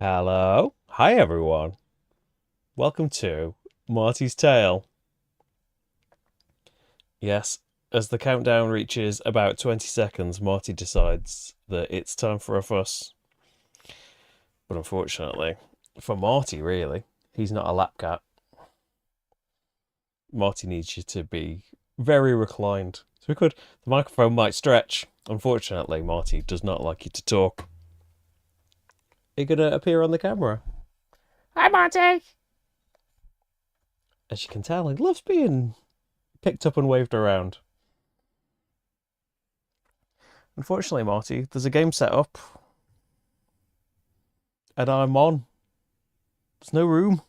Hello. Hi, everyone. Welcome to Marty's Tale. Yes, as the countdown reaches about 20 seconds, Marty decides that it's time for a fuss. But unfortunately, for Marty, really, he's not a lap cat. Marty needs you to be very reclined. So the microphone might stretch. Unfortunately, Marty does not like you to talk. You're going to appear on the camera. Hi, Monty. As you can tell, he loves being picked up and waved around. Unfortunately, Marty, there's a game set up, and I'm on. There's no room.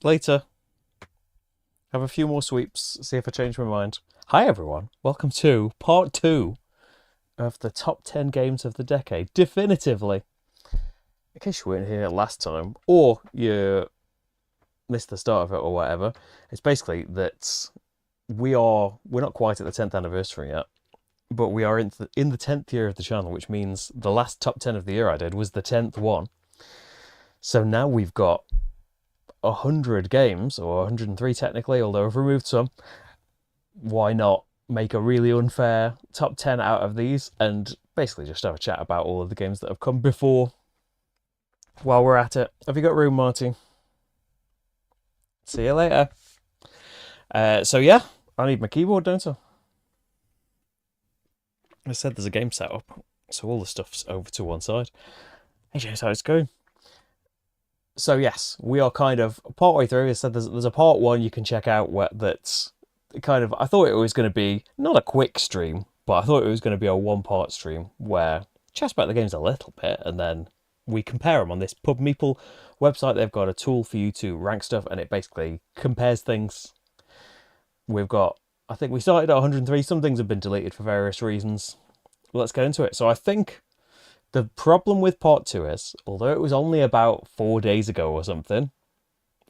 Later. Have a few more sweeps, see if I change my mind. Hi, everyone. Welcome to part 2 of the top 10 games of the decade. Definitively. In case you weren't here last time, or you missed the start of it or whatever, it's basically that we're not quite at the 10th anniversary yet, but we are in the 10th year of the channel, which means the last top 10 of the year I did was the 10th one. So now we've got 100 games, or 103 technically, although I've removed some. Why not make a really unfair top 10 out of these and basically just have a chat about all of the games that have come before while we're at it. Have you got room, Marty? See you later. So yeah, I need my keyboard, don't I? I said there's a game set up, so all the stuff's over to one side. Hey James, how's it going? So yes, we are kind of partway through. I said there's a part 1 you can check out that's kind of, I thought it was going to be not a quick stream, but I thought it was going to be a 1-part stream where chat about the games a little bit and then we compare them on this Pub Meeple website. They've got a tool for you to rank stuff and it basically compares things. We've got, I think we started at 103. Some things have been deleted for various reasons. Let's get into it. So I think the problem with part 2 is, although it was only about 4 days ago or something,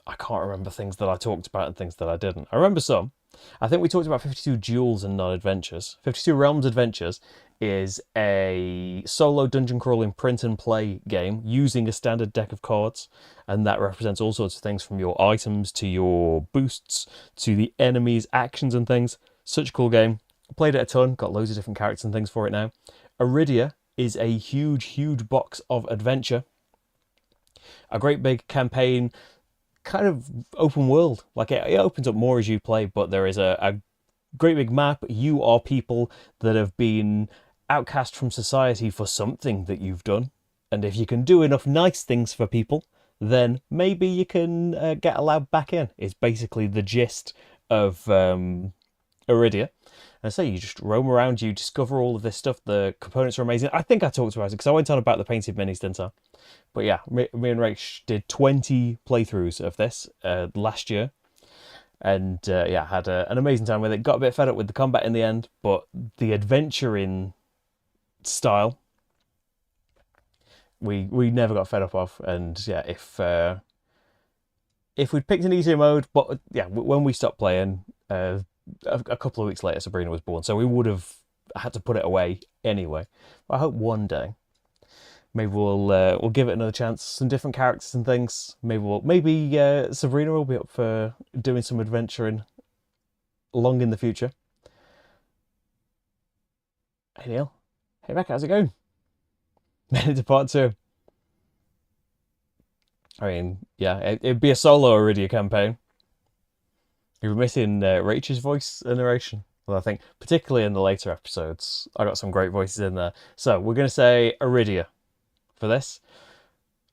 I can't remember things that I talked about and things that I didn't. I remember some. I think we talked about 52 Duels and not Adventures. 52 Realms Adventures is a solo dungeon crawling print and play game using a standard deck of cards, and that represents all sorts of things from your items to your boosts to the enemies' actions and things. Such a cool game. Played it a ton, got loads of different characters and things for it now. Iridia is a huge box of adventure. A great big campaign, kind of open world. Like it opens up more as you play, but there is a great big map. You are people that have been outcast from society for something that you've done. And if you can do enough nice things for people, then maybe you can get allowed back in. Is basically the gist of Iridia. And so you just roam around, you discover all of this stuff. The components are amazing. I think I talked about it because I went on about the painted minis, didn't I? But yeah, me and Rach did 20 playthroughs of this last year. And yeah, had an amazing time with it. Got a bit fed up with the combat in the end, but the adventuring style, we never got fed up of. And yeah, if we'd picked an easier mode, but yeah, when we stopped playing, a couple of weeks later, Sabrina was born, so we would have had to put it away anyway. But I hope one day, maybe we'll give it another chance. Some different characters and things. Maybe Sabrina will be up for doing some adventuring long in the future. Hey Neil, hey Beck, how's it going? Made it to part 2. I mean, yeah, it'd be a solo Iridia campaign. You're missing Rachel's voice and narration. Well, I think particularly in the later episodes, I got some great voices in there. So we're going to say Iridia for this.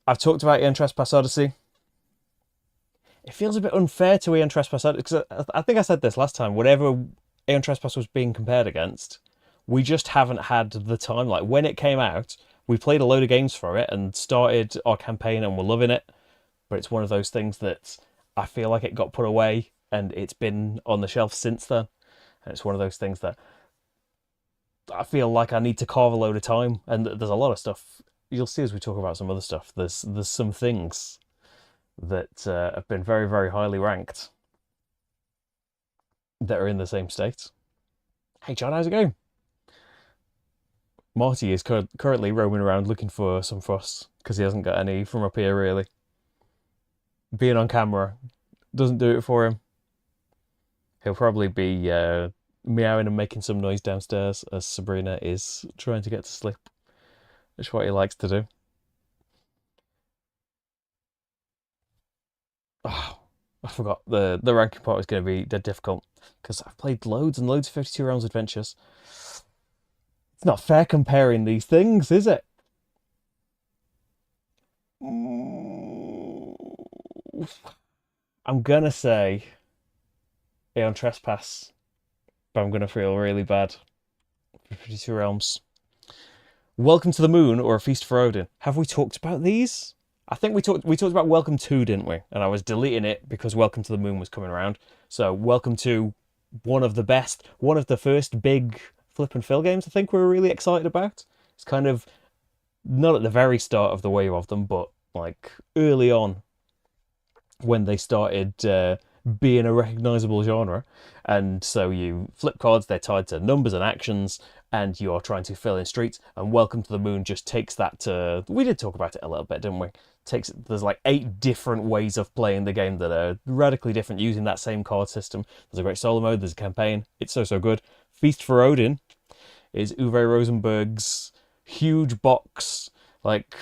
I've talked about Eon Trespass Odyssey. It feels a bit unfair to Eon Trespass Odyssey because I think I said this last time. Whatever Eon Trespass was being compared against, we just haven't had the time. Like when it came out, we played a load of games for it and started our campaign and we're loving it. But it's one of those things that I feel like it got put away and it's been on the shelf since then. And it's one of those things that I feel like I need to carve a load of time. And there's a lot of stuff. You'll see as we talk about some other stuff. There's some things that have been very highly ranked that are in the same state. Hey John, how's it going? Marty is currently roaming around looking for some frost because he hasn't got any from up here, really. Being on camera doesn't do it for him. He'll probably be meowing and making some noise downstairs as Sabrina is trying to get to sleep. That's what he likes to do. Oh, I forgot the ranking part was going to be dead difficult because I've played loads and loads of 52 Realms adventures. It's not fair comparing these things, is it? I'm gonna say Aeon Trespass, but I'm gonna feel really bad for 52 Realms. Welcome to the Moon or A Feast for Odin. Have we talked about these? I think we talked about Welcome to, didn't we? And I was deleting it because Welcome to the Moon was coming around. So Welcome to, one of the best, one of the first big flip and fill games I think we were really excited about. It's kind of not at the very start of the wave of them, but like early on when they started being a recognizable genre. And so you flip cards, they're tied to numbers and actions, and you are trying to fill in streets. And Welcome to the Moon just takes that to. We did talk about it a little bit, didn't we? There's like 8 different ways of playing the game that are radically different using that same card system. There's a great solo mode, there's a campaign. It's so good. Feast for Odin is Uwe Rosenberg's huge box, like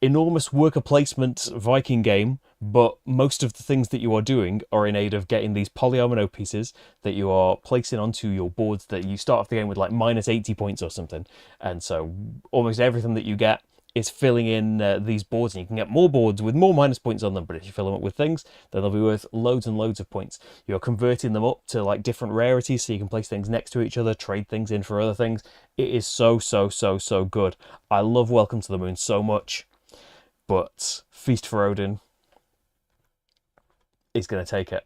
enormous worker placement Viking game, but most of the things that you are doing are in aid of getting these polyomino pieces that you are placing onto your boards that you start off the game with like minus 80 points or something. And so almost everything that you get is filling in these boards, and you can get more boards with more minus points on them, but if you fill them up with things, then they'll be worth loads and loads of points. You're converting them up to like different rarities so you can place things next to each other, trade things in for other things. It is so good. I love Welcome to the Moon so much, but Feast for Odin is going to take it.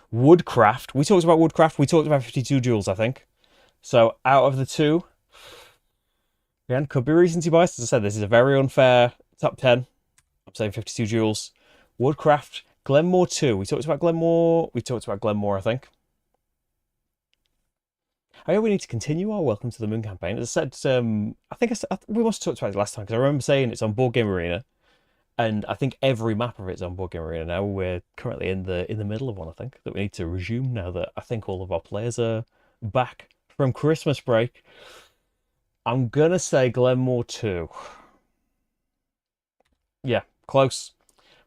Woodcraft, we talked about Woodcraft, we talked about 52 Duels, I think. So out of the two, again, could be recency bias. As I said, this is a very unfair top 10. I'm saying 52 Duels. Woodcraft, Glenmore 2. We talked about Glenmore. We talked about Glenmore, I think. I know we need to continue our Welcome to the Moon campaign. As I said, I think we must have talked about it last time because I remember saying it's on Board Game Arena, and I think every map of it's on Board Game Arena now. We're currently in the middle of one, I think, that we need to resume now that I think all of our players are back from Christmas break. I'm gonna say Glenmore 2. Yeah, close.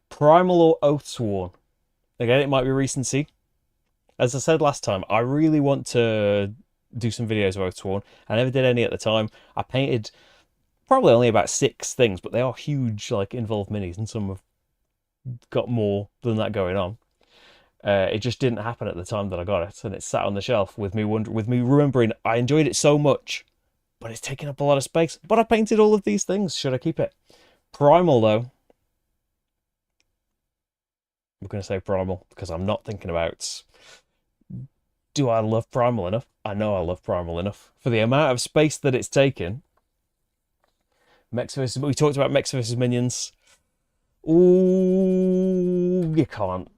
Primal or Oathsworn? Again, it might be recency. As I said last time, I really want to do some videos of Oathsworn. I never did any at the time. I painted probably only about 6 things, but they are huge, like involved minis, and some have got more than that going on. It just didn't happen at the time that I got it, and it sat on the shelf with me remembering I enjoyed it so much, but it's taking up a lot of space. But I painted all of these things. Should I keep it? Primal, though. I'm going to say Primal because I'm not thinking about, do I love Primal enough? I know I love Primal enough. For the amount of space that it's taken. We talked about Mechs versus Minions. Ooh, you can't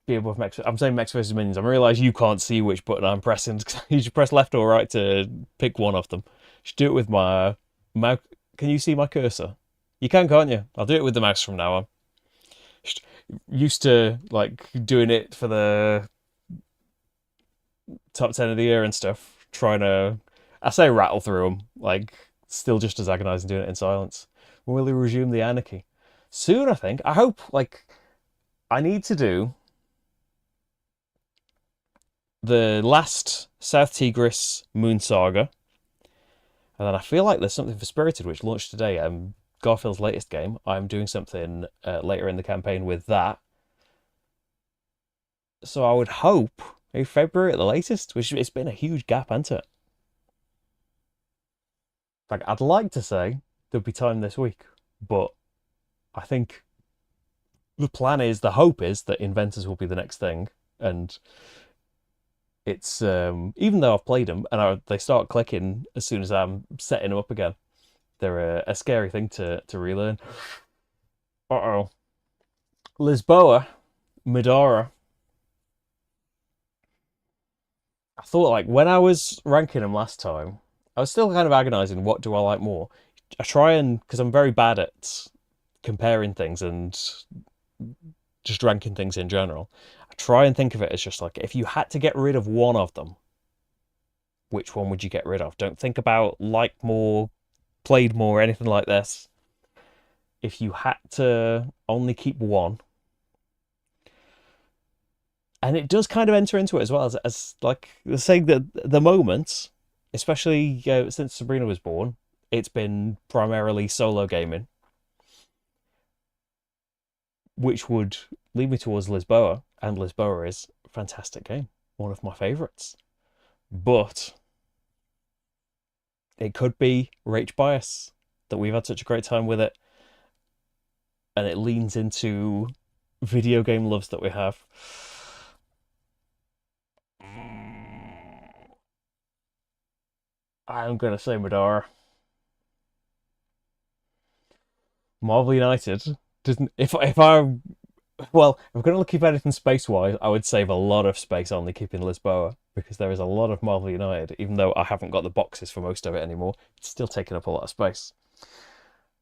be above Mechs. I'm saying Mechs versus Minions. I realise you can't see which button I'm pressing. You should press left or right to pick one of them. Should do it with my mouse. Can you see my cursor? You can, can't you? I'll do it with the mouse from now on. Used to like doing it for the top 10 of the year and stuff. Trying to, I say rattle through them. Like, still just as agonising doing it in silence. When will we resume the anarchy? Soon, I think. I hope. Like, I need to do the last South Tigris Moon Saga. And then I feel like there's something for Spirited, which launched today. Garfield's latest game. I'm doing something later in the campaign with that. So I would hope maybe February at the latest, which it's been a huge gap, hasn't it? Like, I'd like to say there'll be time this week, but I think the hope is that Inventors will be the next thing, and it's even though I've played them and they start clicking as soon as I'm setting them up again, they're a scary thing to relearn. Uh-oh. Lisboa, Medara. I thought, like, when I was ranking them last time, I was still kind of agonizing. What do I like more? I try and because I'm very bad at comparing things and just ranking things in general. I try and think of it as just like if you had to get rid of one of them, which one would you get rid of? Don't think about like more, played more, anything like this. If you had to only keep one, and it does kind of enter into it as well as like saying that the moment, especially since Sabrina was born, it's been primarily solo gaming, which would lead me towards Lisboa, and Lisboa is a fantastic game, one of my favourites. But it could be rage bias that we've had such a great time with it, and it leans into video game loves that we have. I'm gonna say Madara. Marvel United doesn't. If I well, if I'm gonna keep anything space wise, I would save a lot of space only keeping Lisboa because there is a lot of Marvel United. Even though I haven't got the boxes for most of it anymore, it's still taking up a lot of space.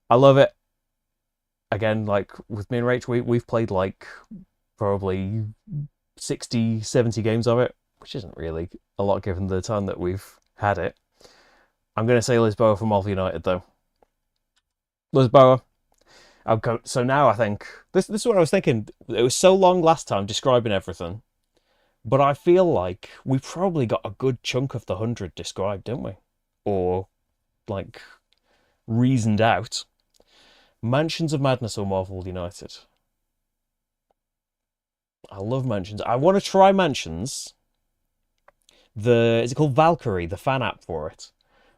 I love it. Again, like with me and Rach, we've played like probably 60, 70 games of it, which isn't really a lot given the time that we've had it. I'm going to say Lisboa for Marvel United, though. Lisboa. So now I think this is what I was thinking. It was so long last time describing everything, but I feel like we probably got a good chunk of the 100 described, didn't we? Or like reasoned out. Mansions of Madness or Marvel United. I love Mansions. I want to try Mansions. Is it called Valkyrie, the fan app for it?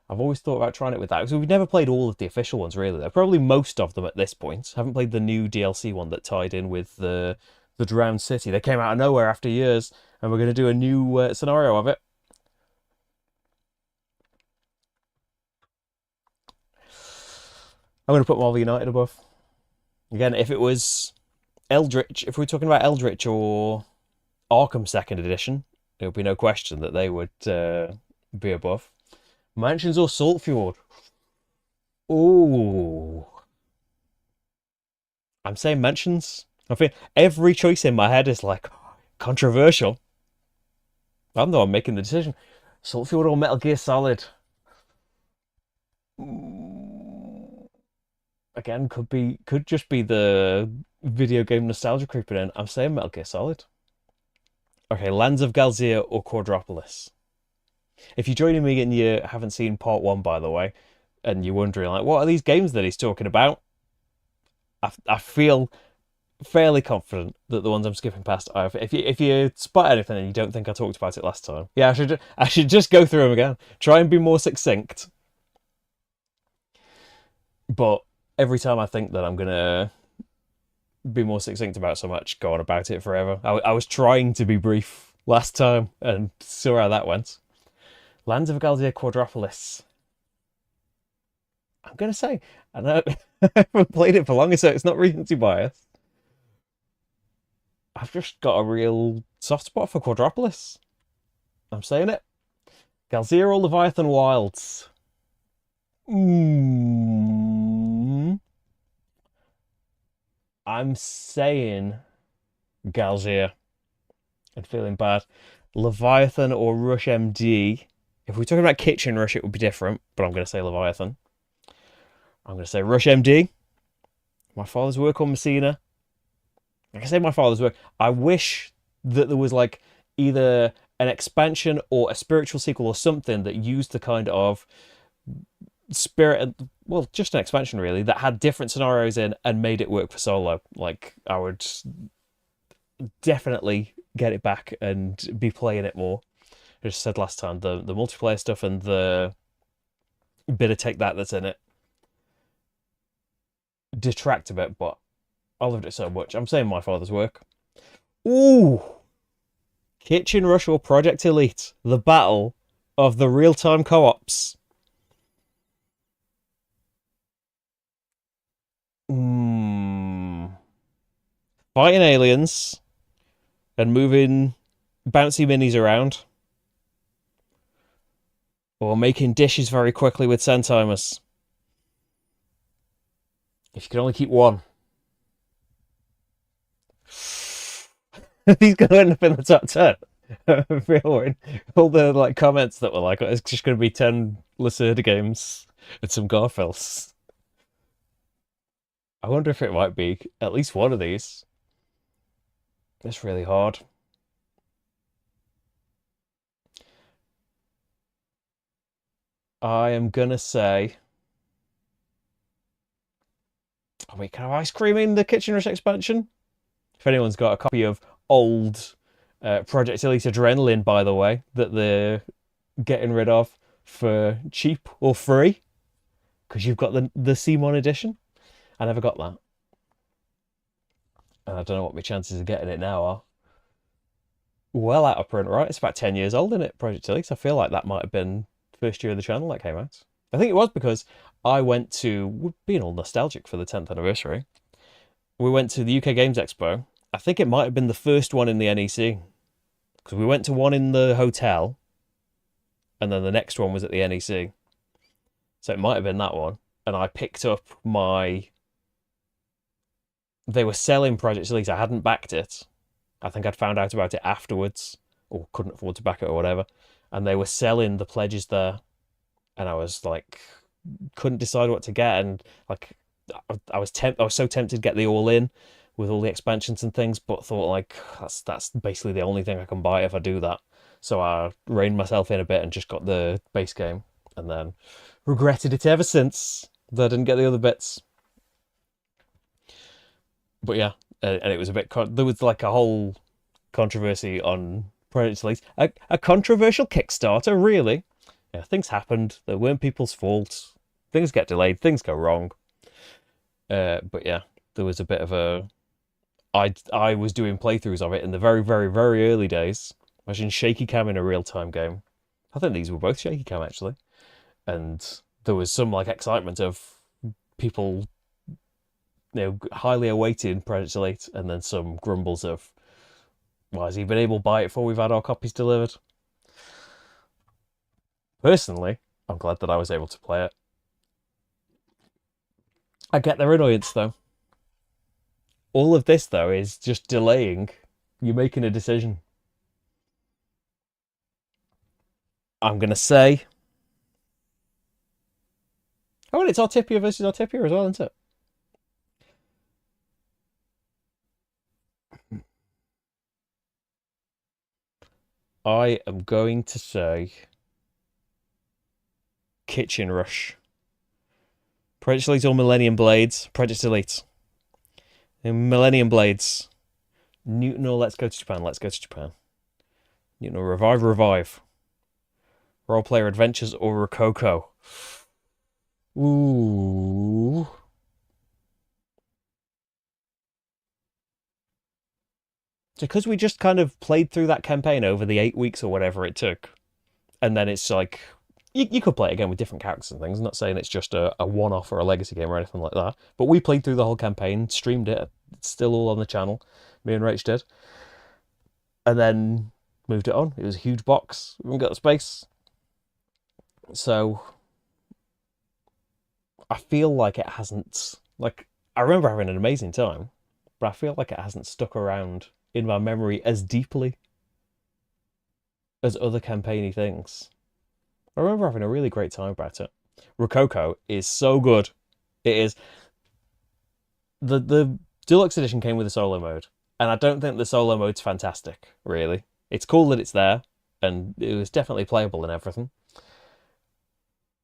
I've always thought about trying it with that because we've never played all of the official ones really. Though. Probably most of them at this point. Haven't played the new DLC one that tied in with the Drowned City. They came out of nowhere after years, and we're going to do a new scenario of it. I'm going to put Marvel United above. Again, if it was Eldritch, if we were talking about Eldritch or Arkham Second Edition, there would be no question that they would be above. Mansions or Saltfjord? Ooh. I'm saying Mansions. I think every choice in my head is like controversial. I'm the one making the decision. Saltfjord or Metal Gear Solid? Again, could just be the video game nostalgia creeping in. I'm saying Metal Gear Solid. Okay, Lands of Galzir or Quadropolis? If you're joining me and you haven't seen part one, by the way, and you're wondering like, what are these games that he's talking about? I feel fairly confident that the ones I'm skipping past are. If you spot anything and you don't think I talked about it last time, yeah, I should just go through them again. Try and be more succinct. But every time I think that I'm gonna be more succinct about so much, go on about it forever. I was trying to be brief last time and saw how that went. Lands of Galdia Quadropolis. I'm gonna say I know I haven't played it for longer, so it's not recency bias. I've just got a real soft spot for Quadropolis. I'm saying it. Galzir or Leviathan Wilds? I'm saying Galzir. And feeling bad. Leviathan or Rush MD? If we're talking about Kitchen Rush, it would be different, but I'm going to say Leviathan. I'm going to say Rush MD. My father's work on Messina. Like I say, my father's work. I wish that there was like either an expansion or a spiritual sequel or something that used the kind of spirit, well, just an expansion really, that had different scenarios in and made it work for solo. Like I would definitely get it back and be playing it more. I just said last time, the multiplayer stuff and the bit of take that's in it detract a bit, but I loved it so much. I'm saying my father's work. Ooh! Kitchen Rush or Project Elite. The battle of the real-time co-ops. Fighting aliens and moving bouncy minis around. or making dishes very quickly with send timers. If you can only keep one, he's going to end up in the top 10. Feeling all the like comments that were like, it's just going to be 10 Lacerda games and some Garfields. I wonder if it might be at least one of these. It's really hard. I am gonna say, oh wait, can I have ice cream in the Kitchen Rush expansion? If anyone's got a copy of old Project Elite Adrenaline, by the way, that they're getting rid of for cheap or free, because you've got the Simon edition. I never got that, and I don't know what my chances of getting it now are. Well out of print, right? It's about 10 years old, isn't it, Project Elite? I feel like that might have been the first year of the channel that came out. I think it was because I went to, we're being all nostalgic for the 10th anniversary. We went to the UK Games Expo. I think it might have been the first one in the NEC, because we went to one in the hotel, and then the next one was at the NEC. So it might have been that one. And I picked up my. They were selling Project Elite. I hadn't backed it. I think I'd found out about it afterwards, or couldn't afford to back it or whatever. And they were selling the pledges there, and I was like, couldn't decide what to get, and like, I was so tempted to get the all in with all the expansions and things, but thought like that's basically the only thing I can buy if I do that. So I reined myself in a bit and just got the base game, and then regretted it ever since that I didn't get the other bits. But yeah, and it was a bit. There was like a whole controversy on Project Elite. A controversial Kickstarter, really. Yeah, things happened. They weren't people's fault. Things get delayed. Things go wrong. But yeah, there was a bit of a. I was doing playthroughs of it in the very, very, very early days. Imagine shaky cam in a real time game. I think these were both shaky cam actually, and there was some like excitement of people, highly awaiting Project Elite, and then some grumbles of, why has he been able to buy it before we've had our copies delivered? Personally, I'm glad that I was able to play it. I get their annoyance though. All of this though is just delaying you making a decision. I'm gonna say, oh, and it's Artipia versus Artipia as well, isn't it? I am going to say Kitchen Rush. Project Elite or Millennium Blades? Project Elite. Millennium Blades. Newton or Let's Go to Japan? Let's Go to Japan. Newton or Revive? Revive. Role Player Adventures or Rococo? Ooh. Because we just kind of played through that campaign over the 8 weeks or whatever it took, and then it's like, you could play it again with different characters and things. I'm not saying it's just a one-off or a legacy game or anything like that, but we played through the whole campaign, streamed it. It's still all on the channel. Me and Rach did. And then moved it on. It was a huge box. We haven't got the space. So I feel like it hasn't, like, I remember having an amazing time, but I feel like it hasn't stuck around in my memory as deeply as other campaigny things. I remember having a really great time about it. Rococo is so good. It is. The deluxe edition came with a solo mode, and I don't think the solo mode's fantastic, really. It's cool that it's there, and it was definitely playable and everything.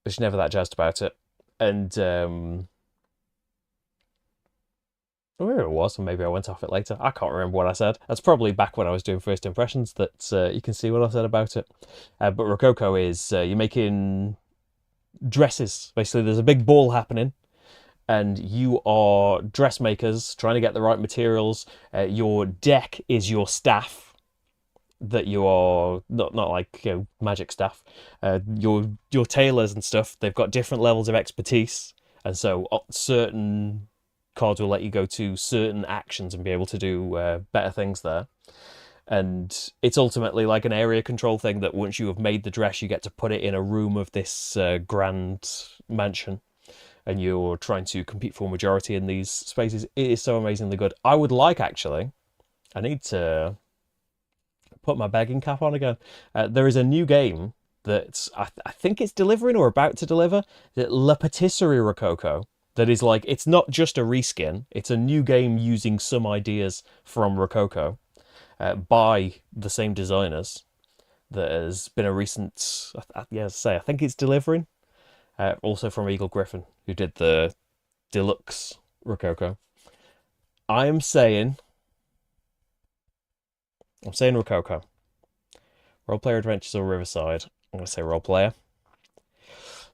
But never that jazzed about it. And where it was, and maybe I went off it later. I can't remember what I said. That's probably back when I was doing first impressions that you can see what I said about it. But Rococo is, you're making dresses. Basically, there's a big ball happening, and you are dressmakers trying to get the right materials. Your deck is your staff that you are, not like, magic staff. Your tailors and stuff, they've got different levels of expertise, and so certain cards will let you go to certain actions and be able to do better things there. And it's ultimately like an area control thing that once you have made the dress, you get to put it in a room of this grand mansion, and you're trying to compete for majority in these spaces. It is so amazingly good. I would like, actually, I need to put my begging cap on again. There is a new game that I think it's delivering or about to deliver, that La Patisserie Rococo, that is like, it's not just a reskin, it's a new game using some ideas from Rococo by the same designers. That has been a recent, yeah, as I say, I think it's delivering. Also from Eagle Griffin, who did the deluxe Rococo. I'm saying Rococo. Roleplayer Adventures or Riverside? I'm going to say roleplayer.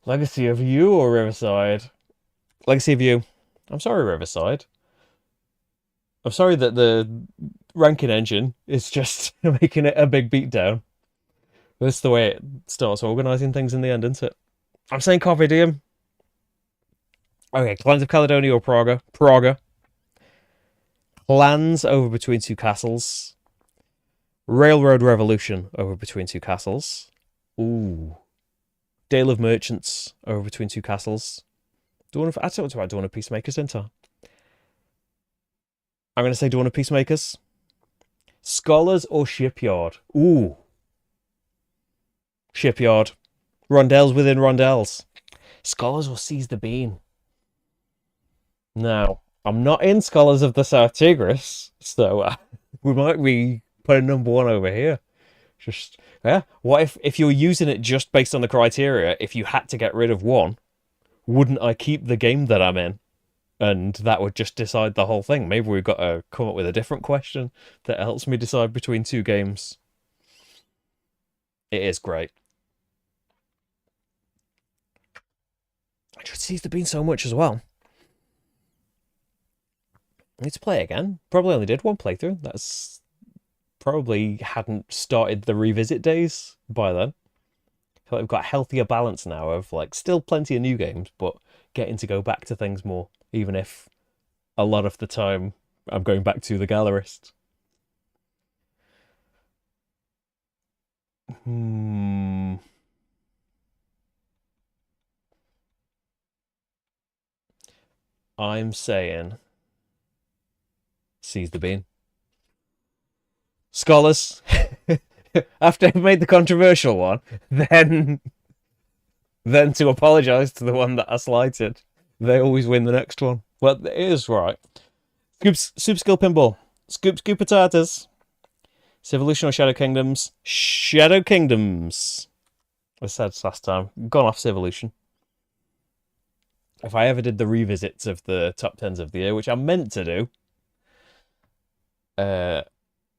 Legacy of You or Riverside? Legacy of You. I'm sorry, Riverside. I'm sorry that the ranking engine is just making it a big beatdown. That's the way it starts organising things in the end, isn't it? I'm saying Carpe Diem. Okay, Clans of Caledonia or Praga? Praga. Plans over Between Two Castles. Railroad Revolution over Between Two Castles. Ooh. Dale of Merchants over Between Two Castles. I talked about Dawn of Peacemakers, didn't I? I'm going to say Dawn of Peacemakers. Scholars or Shipyard? Ooh. Shipyard. Rondels within rondels. Scholars or Seize the Bean? Now, I'm not in Scholars of the South Tigris, so we might be putting number one over here. Just, yeah. What if you're using it just based on the criteria, if you had to get rid of one, wouldn't I keep the game that I'm in? And that would just decide the whole thing. Maybe we've got to come up with a different question that helps me decide between two games. It is great. I just Seize the Bean so much as well. I need to play it again. Probably only did one playthrough. That's probably hadn't started the revisit days by then. I feel like we've got a healthier balance now of like still plenty of new games, but getting to go back to things more, even if a lot of the time I'm going back to the gallerist. I'm saying Seize the Bean. Scholars. After I've made the controversial one, then to apologise to the one that I slighted. They always win the next one. Well, it is right. Super Skill Pinball. Scoop Potatoes. Civolution or Shadow Kingdoms? Shadow Kingdoms. I said last time. Gone off Civolution. If I ever did the revisits of the top 10s of the year, which I meant to do,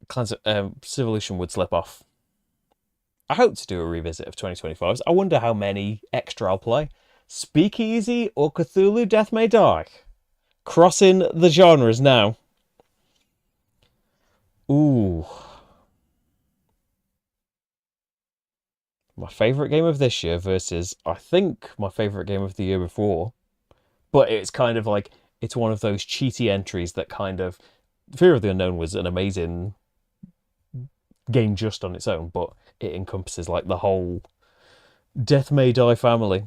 Civolution would slip off. I hope to do a revisit of 2025s. I wonder how many extra I'll play. Speakeasy or Cthulhu Death May Die? Crossing the genres now. Ooh. My favourite game of this year versus, I think, my favourite game of the year before. But it's kind of like, it's one of those cheaty entries that kind of... Fear of the Unknown was an amazing game just on its own, but it encompasses like the whole Death May Die family.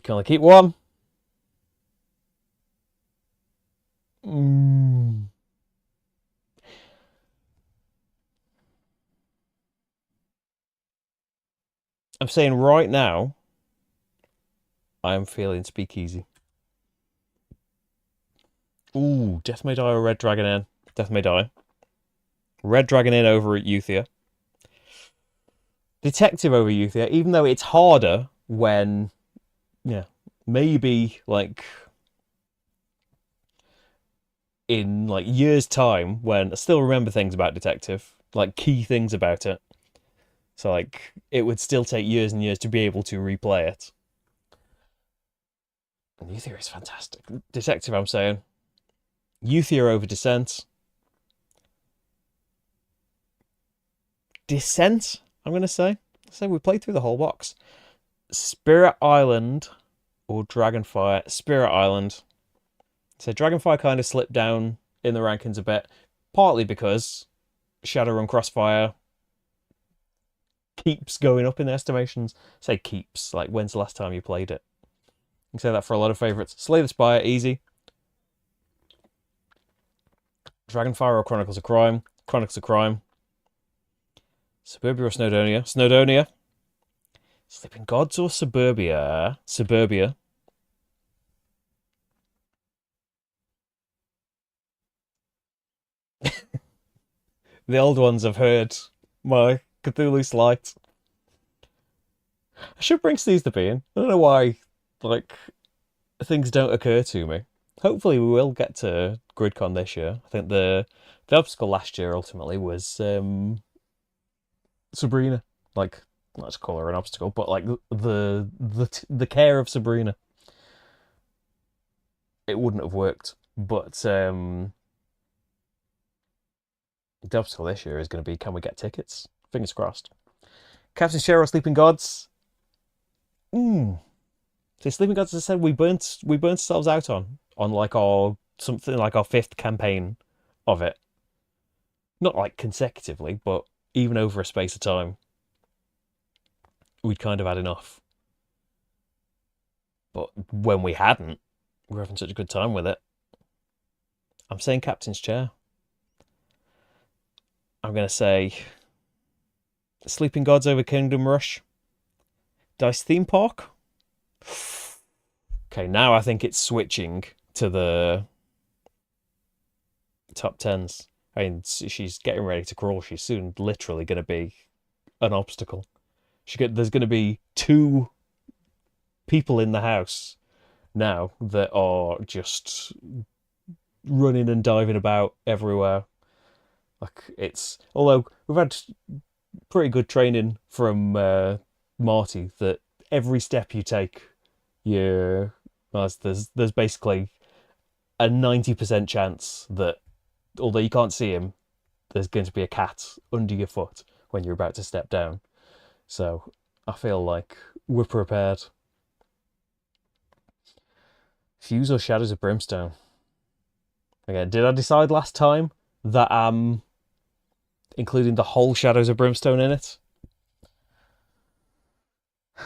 Can I keep one? I'm saying right now, I am feeling Speakeasy. Ooh, Death May Die or Red Dragon Inn? Death May Die. Red Dragon Inn over at Euthia. Detective over Euthia, even though it's harder when, yeah, maybe like in like years' time when I still remember things about Detective, like key things about it. So like it would still take years and years to be able to replay it. And Euthia is fantastic. Detective, I'm saying. Euthia over Descent. Descent, I'm going to say. So we played through the whole box. Spirit Island or Dragonfire. Spirit Island. So Dragonfire kind of slipped down in the rankings a bit, partly because Shadowrun Crossfire keeps going up in the estimations. Say keeps, like when's the last time you played it? You can say that for a lot of favourites. Slay the Spire, easy. Dragonfire or Chronicles of Crime? Chronicles of Crime. Suburbia or Snowdonia? Snowdonia. Sleeping Gods or Suburbia? Suburbia. The old ones have heard my Cthulhu slight. I should bring Steve's to being. I don't know why, like, things don't occur to me. Hopefully, we will get to GridCon this year. I think the obstacle last year ultimately was Sabrina. Like, not to call her an obstacle, but like the care of Sabrina. It wouldn't have worked, but the obstacle this year is going to be: can we get tickets? Fingers crossed. Captain Cheryl, Sleeping Gods. So Sleeping Gods, as I said, we burnt ourselves out on like our something like our fifth campaign of it. Not like consecutively, but even over a space of time, we'd kind of had enough. But when we hadn't, we were having such a good time with it. I'm saying Captain's Chair. I'm going to say Sleeping Gods over Kingdom Rush. Dice Theme Park. Okay, now I think it's switching to the top tens. I mean, she's getting ready to crawl. She's soon literally going to be an obstacle. There's going to be two people in the house now that are just running and diving about everywhere. Like although we've had pretty good training from Marty that every step you take, there's basically a 90% chance that although you can't see him, there's going to be a cat under your foot when you're about to step down. So I feel like we're prepared. Fuse or Shadows of Brimstone? Again, did I decide last time that I'm including the whole Shadows of Brimstone in it?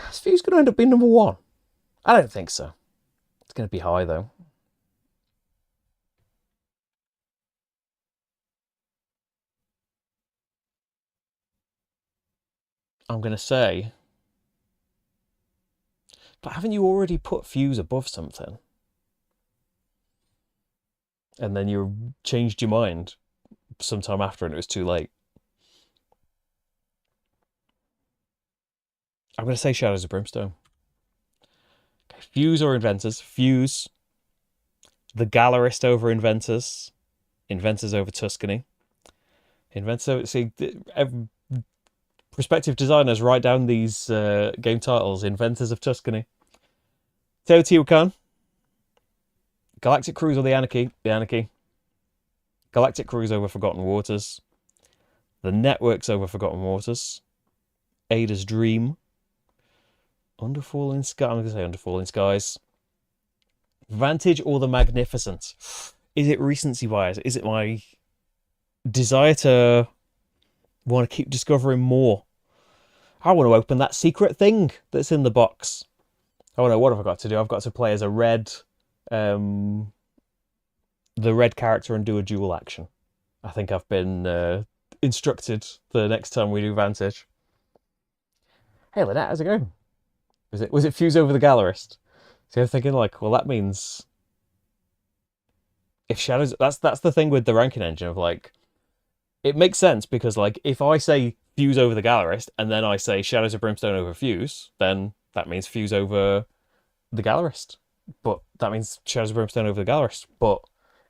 Is Fuse going to end up being number one? I don't think so. It's going to be high, though. I'm going to say... But haven't you already put Fuse above something? And then you changed your mind sometime after and it was too late. I'm going to say Shadows of Brimstone. Okay, Fuse or Inventors? Fuse. The Gallerist over Inventors. Inventors over Tuscany. Inventors. See, prospective designers write down these game titles. Inventors of Tuscany. Teotihuacan. Galactic Cruise or the Anarchy? The Anarchy. Galactic Cruise over Forgotten Waters. The Networks over Forgotten Waters. Ada's Dream. Underfalling Sky. I'm going to say Underfalling Skies. Vantage or the Magnificent? Is it recency bias? Is it my desire to want to keep discovering more? I want to open that secret thing that's in the box. Oh no, what have I got to do? I've got to play as the red character and do a dual action. I think I've been instructed the next time we do Vantage. Hey Lynette, how's it going? Was it Fuse over the Gallerist? So I'm thinking like, well that means if Shadows that's the thing with the ranking engine of like it makes sense because like if I say Fuse over the Gallerist and then I say Shadows of Brimstone over Fuse, then that means Fuse over the Gallerist. But that means Shadows of Brimstone over the Gallerist. But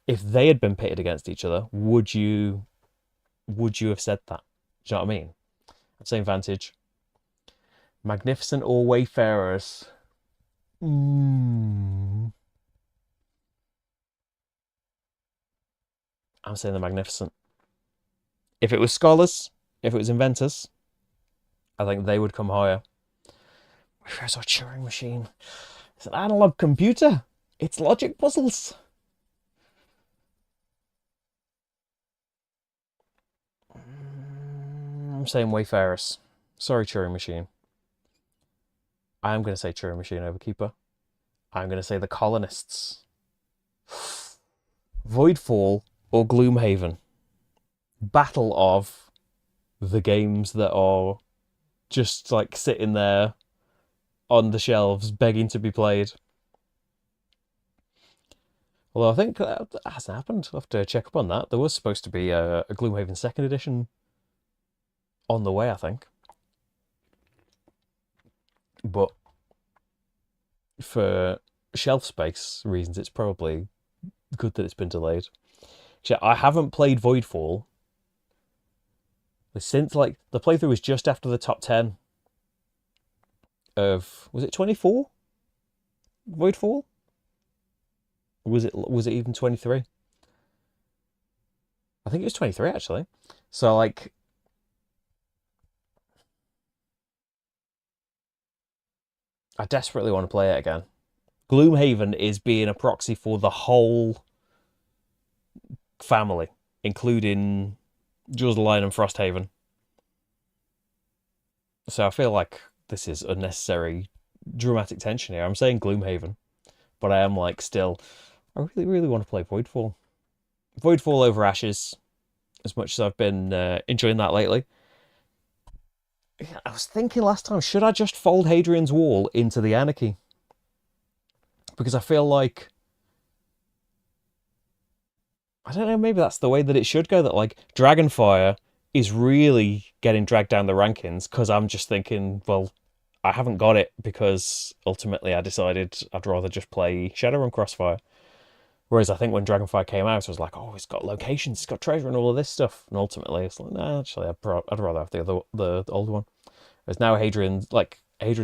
if they had been pitted against each other, would you have said that? Do you know what I mean? I'm saying Vantage. Magnificent or Wayfarers? I'm saying the Magnificent. If it was Scholars, if it was Inventors, I think they would come higher. Where's our Turing machine? It's an analog computer. It's logic puzzles. I'm saying Wayfarers. Sorry, Turing Machine. I am going to say Turing Machine over Keeper. I'm going to say the Colonists. Voidfall or Gloomhaven. Battle of the games that are just like sitting there on the shelves begging to be played. Although I think that hasn't happened. I'll have to check up on that. There was supposed to be a Gloomhaven 2nd edition on the way, I think. But for shelf space reasons, it's probably good that it's been delayed. Actually, I haven't played Voidfall since like the playthrough was just after the top 10 of, was it 24 Voidfall? Was it even 23? I think it was 23 actually. So like I desperately want to play it again. Gloomhaven is being a proxy for the whole family, including Jaws of the Lion and Frosthaven. So I feel like this is unnecessary dramatic tension here. I'm saying Gloomhaven, but I am like still, I really, really want to play Voidfall. Voidfall over Ashes, as much as I've been enjoying that lately. I was thinking last time, should I just fold Hadrian's Wall into the Anarchy? Because I feel like, I don't know, maybe that's the way that it should go, that like Dragonfire is really getting dragged down the rankings because I'm just thinking, well, I haven't got it because ultimately I decided I'd rather just play Shadowrun Crossfire. Whereas I think when Dragonfire came out, I was like, oh, it's got locations, it's got treasure and all of this stuff. And ultimately, it's like, nah, actually, I'd rather have the old one. Whereas now Hadrian's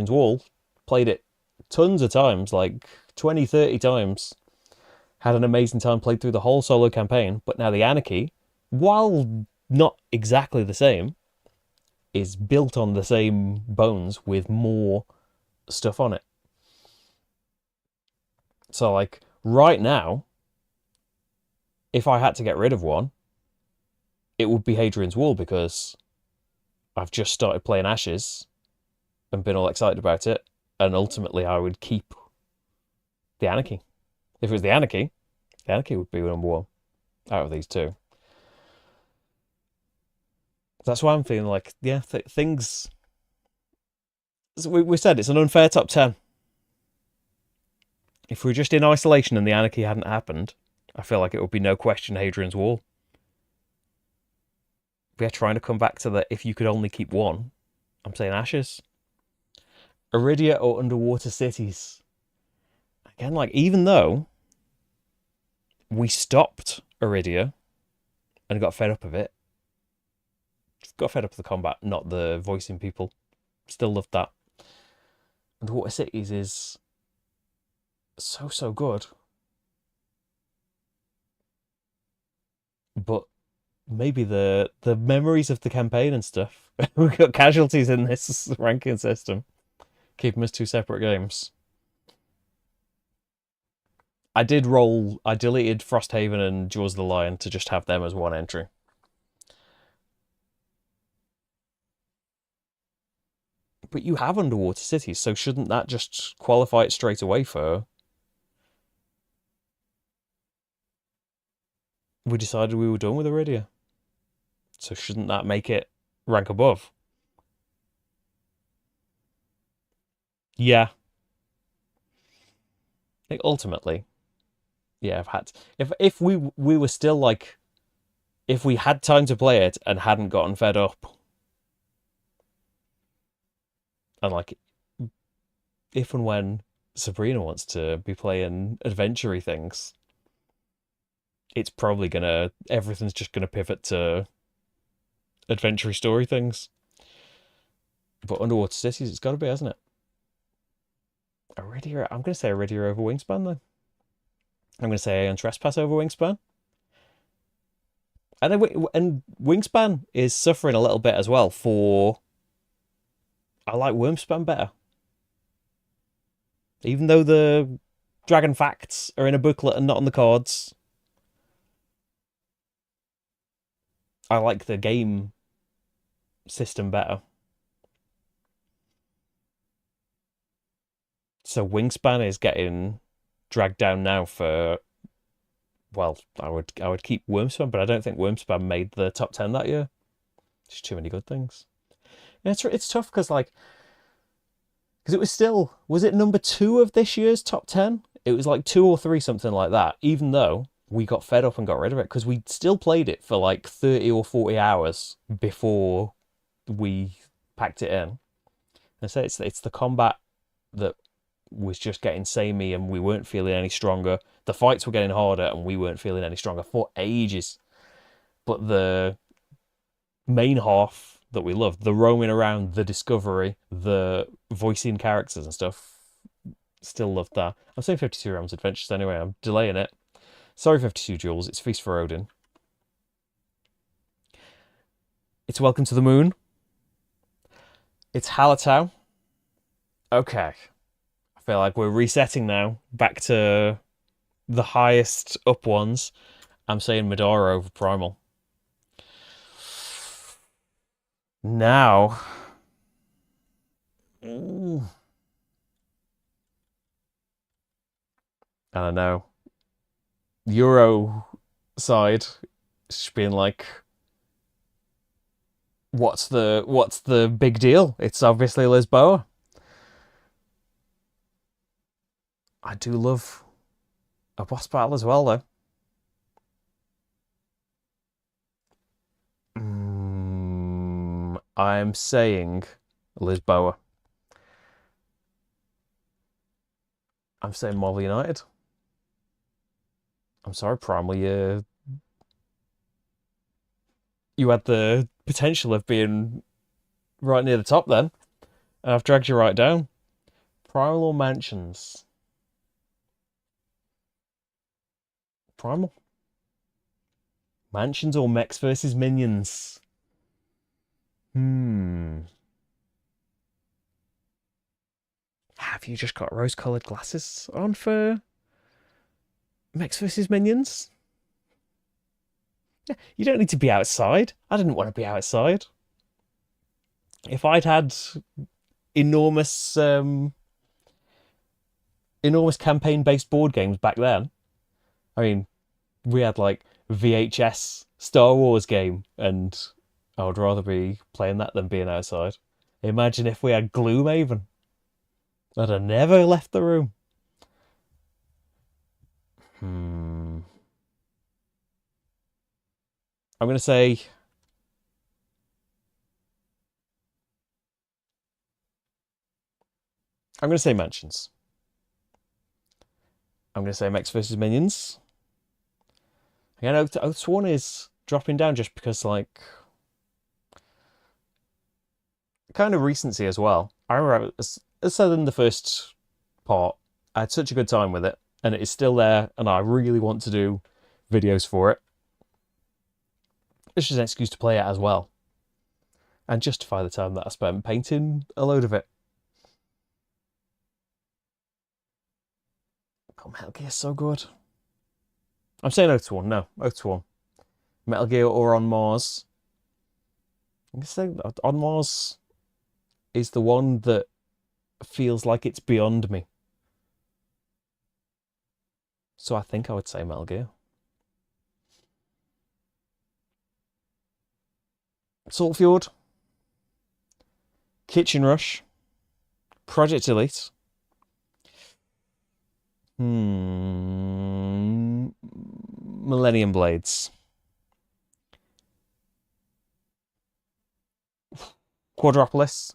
Wall, played it tons of times, like 20, 30 times. Had an amazing time, played through the whole solo campaign. But now the Anarchy, while not exactly the same, is built on the same bones with more stuff on it. So like right now, if I had to get rid of one, it would be Hadrian's Wall because I've just started playing Ashes and been all excited about it, and ultimately I would keep the Anarchy. If it was the Anarchy would be number one out of these two. That's why I'm feeling like, yeah, things. We said it's an unfair top 10. If we were just in isolation and the Anarchy hadn't happened, I feel like it would be no question Hadrian's Wall. We're trying to come back to the if you could only keep one. I'm saying Ashes. Iridia or Underwater Cities. Again, like, even though we stopped Iridia and got fed up of it, got fed up of the combat, not the voicing people. Still loved that. Underwater Cities is so good. But maybe the memories of the campaign and stuff. We've got casualties in this ranking system. Keep them as two separate games. I deleted Frosthaven and Jaws of the Lion to just have them as one entry. But you have Underwater Cities, so shouldn't that just qualify it straight away for... We decided we were done with Iridia. So shouldn't that make it rank above? Yeah. I think ultimately, yeah, I've had if we were still like, if we had time to play it and hadn't gotten fed up, and like if and when Sabrina wants to be playing adventure-y things, it's probably everything's just gonna pivot to adventure story things. But Underwater Cities, it's got to be, hasn't it? Iridia, I'm gonna say Iridia over Wingspan though. I'm gonna say Aeon Trespass over Wingspan. And Wingspan is suffering a little bit as well for... I like Wormspan better. Even though the dragon facts are in a booklet and not on the cards, I like the game system better. So Wingspan is getting dragged down now for, well, I would keep Wormspan, but I don't think Wormspan made the top 10 that year. There's too many good things. And it's tough because it was still, was it number 2 of this year's top 10? It was like 2 or 3, something like that, even though we got fed up and got rid of it because we still played it for like 30 or 40 hours before we packed it in. And so it's the combat that was just getting samey and we weren't feeling any stronger. The fights were getting harder and we weren't feeling any stronger for ages. But the main half that we loved, the roaming around, the discovery, the voicing characters and stuff, still loved that. I'm saying 52 Realms Adventures anyway, I'm delaying it. Sorry, 52 Jewels, it's Feast for Odin. It's Welcome to the Moon. It's Hallertau. Okay. I feel like we're resetting now, back to the highest up ones. I'm saying Madara over Primal. Now, I don't know. Euro side just being like, what's the big deal? It's obviously Lisboa. I do love a boss battle as well, though. I'm saying Lisboa. I'm saying Marvel United. I'm sorry, Primal. You had the potential of being right near the top then, and I've dragged you right down. Primal or Mansions? Primal. Mansions or Mechs versus Minions? Have you just got rose-coloured glasses on for Mechs versus Minions? Yeah, you don't need to be outside. I didn't want to be outside. If I'd had enormous enormous campaign-based board games back then, I mean, we had like VHS Star Wars game, and I would rather be playing that than being outside. Imagine if we had Gloomhaven. I'd have never left the room. I'm gonna say Mansions. I'm gonna say Mechs versus Minions. Again, Oath One is dropping down just because, like, kind of recency as well. I remember, as said in the first part, I had such a good time with it, and it is still there, and I really want to do videos for it. It's just an excuse to play it as well, and justify the time that I spent painting a load of it. God, Metal Gear is so good. I'm saying Oath One. No, Oath One. Metal Gear or On Mars. I'm gonna say On Mars is the one that feels like it's beyond me. So I think I would say Metal Gear. Saltfjord, Kitchen Rush, Project Elite. Millennium Blades. Quadropolis.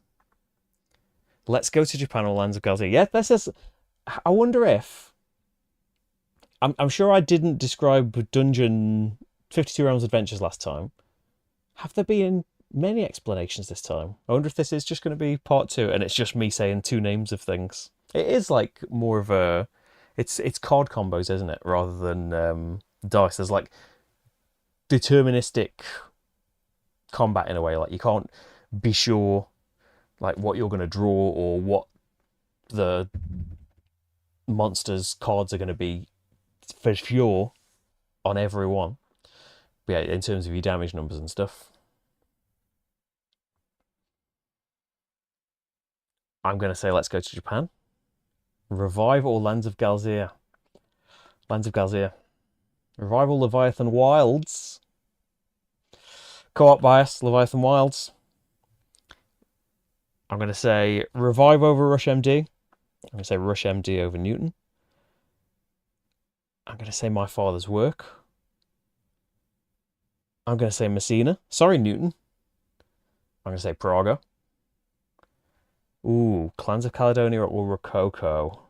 Let's Go to Japan or Lands of Galia. Yeah, this is. I wonder if. I'm sure I didn't describe Dungeon 52 Realms Adventures last time. Have there been many explanations this time? I wonder if this is just going to be part 2 and it's just me saying 2 names of things. It is like more of a. It's card combos, isn't it? Rather than dice. There's like deterministic combat in a way. Like you can't be sure like what you're going to draw or what the monsters' cards are going to be for sure on every one. But yeah, in terms of your damage numbers and stuff. I'm going to say let's go to Japan. Revive or Lands of Galzir. Lands of Galzir. Revival Leviathan Wilds. Co-op bias, Leviathan Wilds. I'm going to say Revive over Rush MD. I'm going to say Rush MD over Newton. I'm going to say My Father's Work. I'm going to say Messina. Sorry, Newton. I'm going to say Praga. Ooh, Clans of Caledonia or Rococo.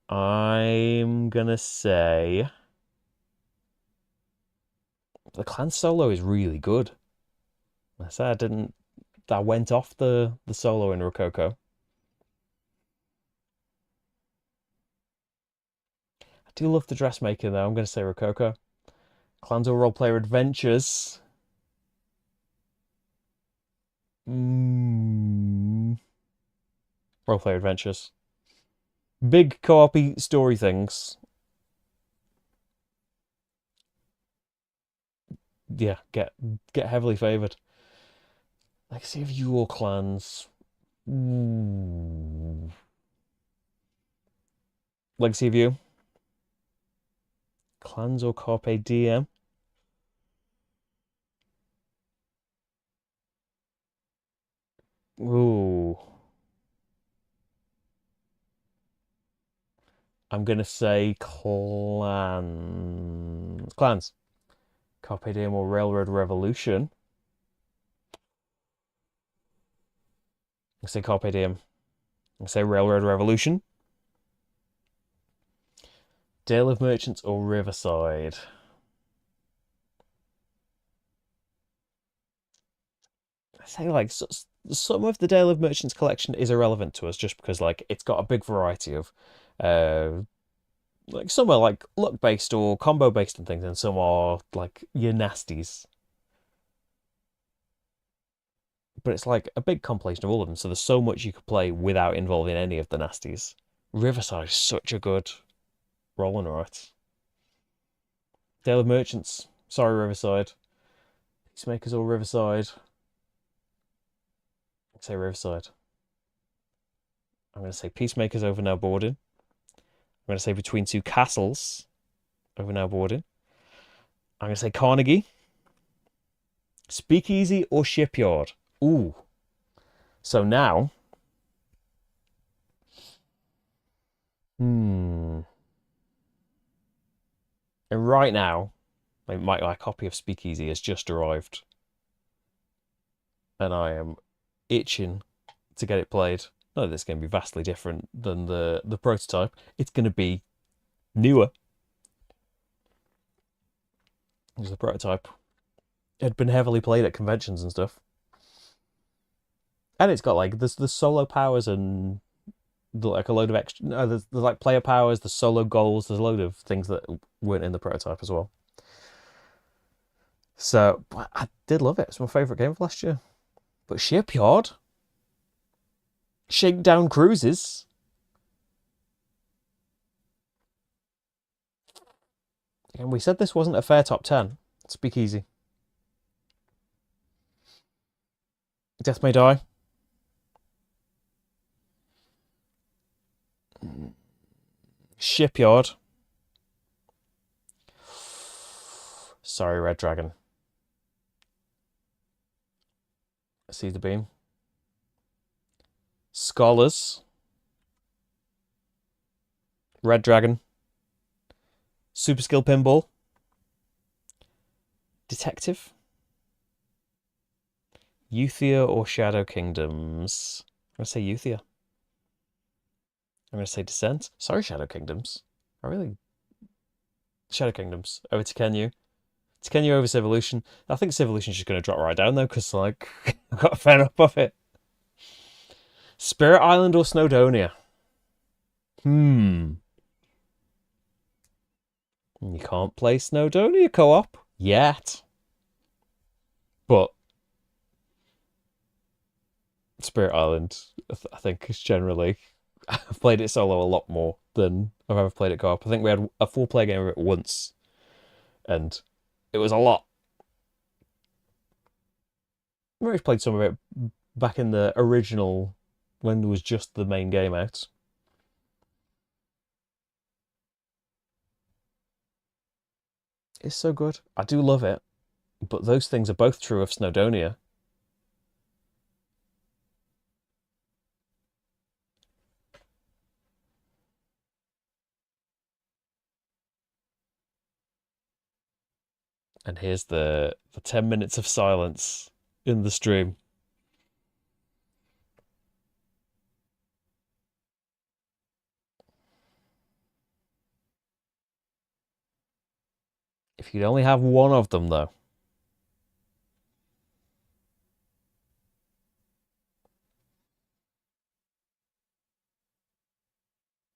I'm going to say the Clan solo is really good. I said I didn't. I went off the solo in Rococo. I do love the dressmaking though. I'm going to say Rococo. Clans or Roleplayer Adventures. Roleplayer Adventures. Big co-op story things. Yeah, get heavily favoured. Legacy of You or Clans. Ooh. Legacy of You. Clans or Carpe Diem. Ooh. I'm gonna say Clans. Clans. Carpe Diem or Railroad Revolution. I say Carpe Diem. I say Railroad Revolution. Dale of Merchants or Riverside. I say like some of the Dale of Merchants collection is irrelevant to us just because like it's got a big variety of like some are like luck based or combo based and things, and some are like your nasties. But it's like a big compilation of all of them, so there's so much you could play without involving any of the nasties. Riverside is such a good roll and write. Dale of Merchants. Sorry, Riverside. Peacemakers or Riverside. I say Riverside. I'm going to say Peacemakers over Now Boarding. I'm going to say Between Two Castles over Now Boarding. I'm going to say Carnegie. Speakeasy or Shipyard. Ooh. So now. And right now, my copy of Speakeasy has just arrived. And I am itching to get it played. Not that it's going to be vastly different than the prototype. It's going to be newer. Because the prototype had been heavily played at conventions and stuff. And it's got like there's the solo powers and like a load of extra. No, there's like player powers, the solo goals. There's a load of things that weren't in the prototype as well. So I did love it. It's my favourite game of last year. But Shipyard, Shakedown Cruises. And we said this wasn't a fair top 10. Speakeasy. Death May Die. Shipyard. Sorry, Red Dragon. See the beam. Scholars. Red Dragon. Super Skill Pinball. Detective. Euthia or Shadow Kingdoms. I'm going to say Euthia. I'm going to say Descent. Sorry, Shadow Kingdoms. Shadow Kingdoms. Over to Kenyu. To Kenyu over Civolution. I think Civolution's just going to drop right down though, because like, I've got fed up of it. Spirit Island or Snowdonia? You can't play Snowdonia co-op yet. But Spirit Island, I think, is generally... I've played it solo a lot more than I've ever played it co-op. I think we had a full play game of it once, and it was a lot. I've already played some of it back in the original, when there was just the main game out. It's so good. I do love it. But those things are both true of Snowdonia. And here's the 10 minutes of silence in the stream. If you'd only have one of them, though.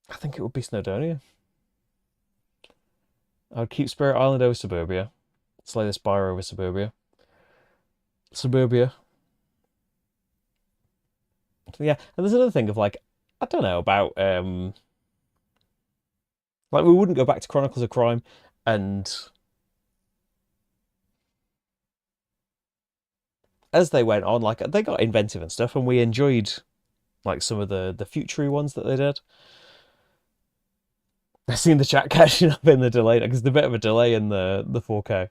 I think it would be Snowdonia. I would keep Spirit Island over Suburbia. Slay the Spire over Suburbia. Suburbia. Yeah, and there's another thing of like, I don't know about like we wouldn't go back to Chronicles of Crime and as they went on, like they got inventive and stuff, and we enjoyed like some of the futury ones that they did. I've seen the chat catching up in the delay because there's a bit of a delay in the 4K.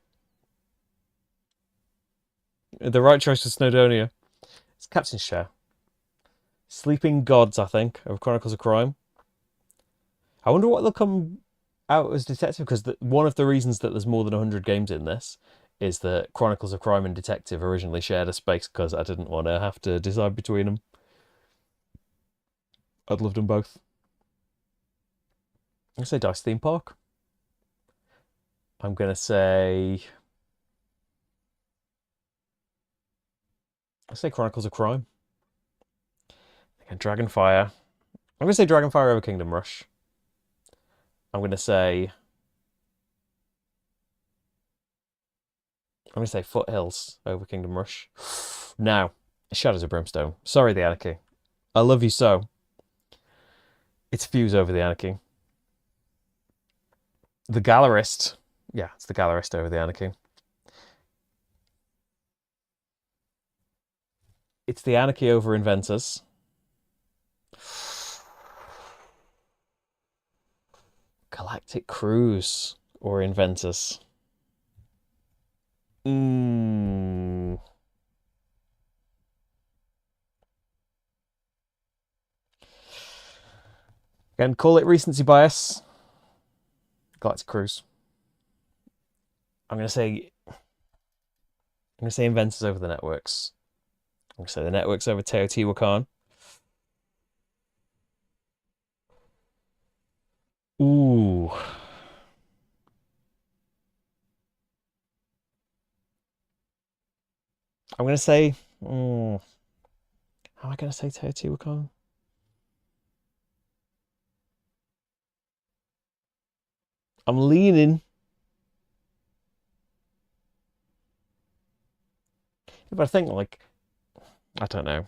The right choice was Snowdonia. It's Captain's Chair. Sleeping Gods, I think, of Chronicles of Crime. I wonder what they'll come out as Detective, because one of the reasons that there's more than 100 games in this is that Chronicles of Crime and Detective originally shared a space because I didn't want to have to decide between them. I'd loved them both. I'm going to say Dice Theme Park. I'm going to say... I'll say Chronicles of Crime. And Dragonfire. I'm going to say Dragonfire over Kingdom Rush. I'm going to say... I'm going to say Foothills over Kingdom Rush. Now, Shadows of Brimstone. Sorry, the Anarchy. I love you so. It's Fuse over the Anarchy. The Gallerist. Yeah, it's the Gallerist over the Anarchy. It's the Anarchy over Inventors. Galactic Cruise or Inventors. Again, call it recency bias. Galactic Cruise. I'm gonna say Inventors over the Networks. I'm gonna say the Networks over Teotihuacan. Ooh. I'm gonna say. How am I gonna say Teotihuacan? I'm leaning. But I think like I don't know.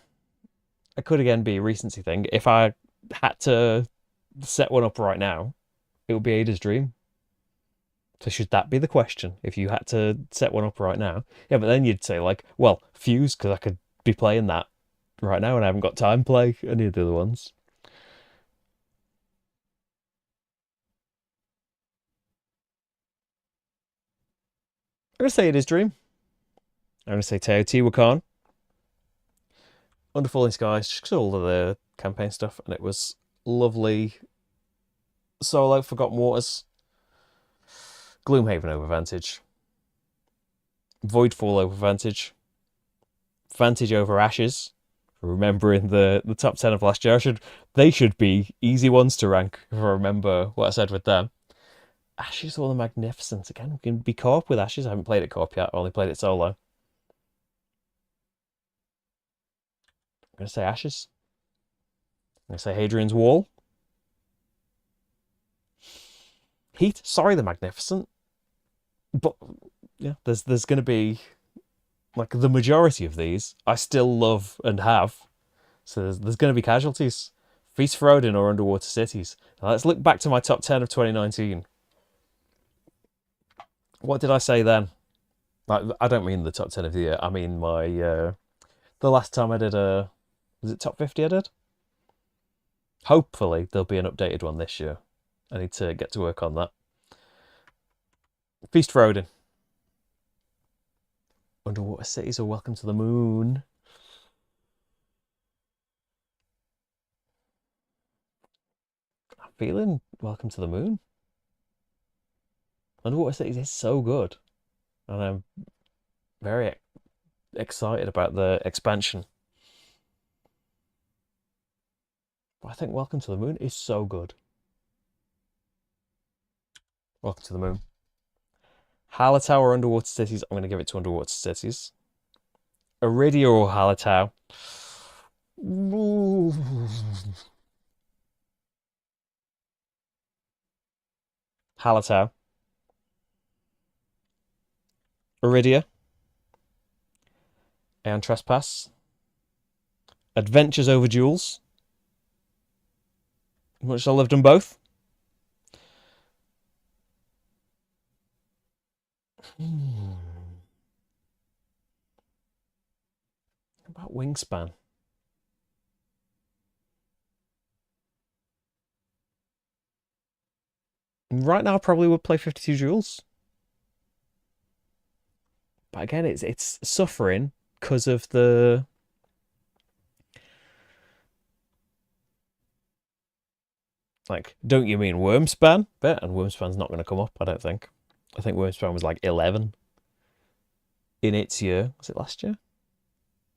It could again be a recency thing. If I had to set one up right now, it would be Ada's Dream. So should that be the question? If you had to set one up right now, yeah, but then you'd say like, well, Fuse because I could be playing that right now and I haven't got time to play any of the other ones. I'm gonna say Ada's Dream. I'm gonna say Teotihuacan. Under Falling Skies, just all of the campaign stuff, and it was lovely. Solo, Forgotten Waters, Gloomhaven over Vantage, Voidfall over Vantage, Vantage over Ashes. Remembering the top 10 of last year, they should be easy ones to rank if I remember what I said with them. Ashes or the Magnificent again. We can be co-op with Ashes. I haven't played it co-op yet. I only played it solo. I'm gonna say Ashes. I'm gonna say Hadrian's Wall. Heat. Sorry, the Magnificent. But yeah, there's gonna be like the majority of these I still love and have. So there's going to be casualties. Feast for Odin or Underwater Cities. Now let's look back to my top 10 of 2019. What did I say then? Like, I don't mean the top 10 of the year. I mean my the last time I did was it top 50 I did? Hopefully there'll be an updated one this year. I need to get to work on that. Feast for Odin. Underwater cities or Welcome to the Moon. I'm feeling Welcome to the Moon. Underwater cities is so good. And I'm very excited about the expansion. But I think Welcome to the Moon is so good. Welcome to the Moon. Hallertau or Underwater Cities? I'm going to give it to Underwater Cities. Iridia or Hallertau? Hallertau. Iridia. Aeon Trespass. Adventures over Duels. Much I loved them both. What about Wingspan? Right now, I probably would play 52 Duels. But again, it's suffering because of the... Like, don't you mean Wormspan? But and Wormspan's not going to come up, I don't think. I think Wormspan was like 11 in its year. Was it last year?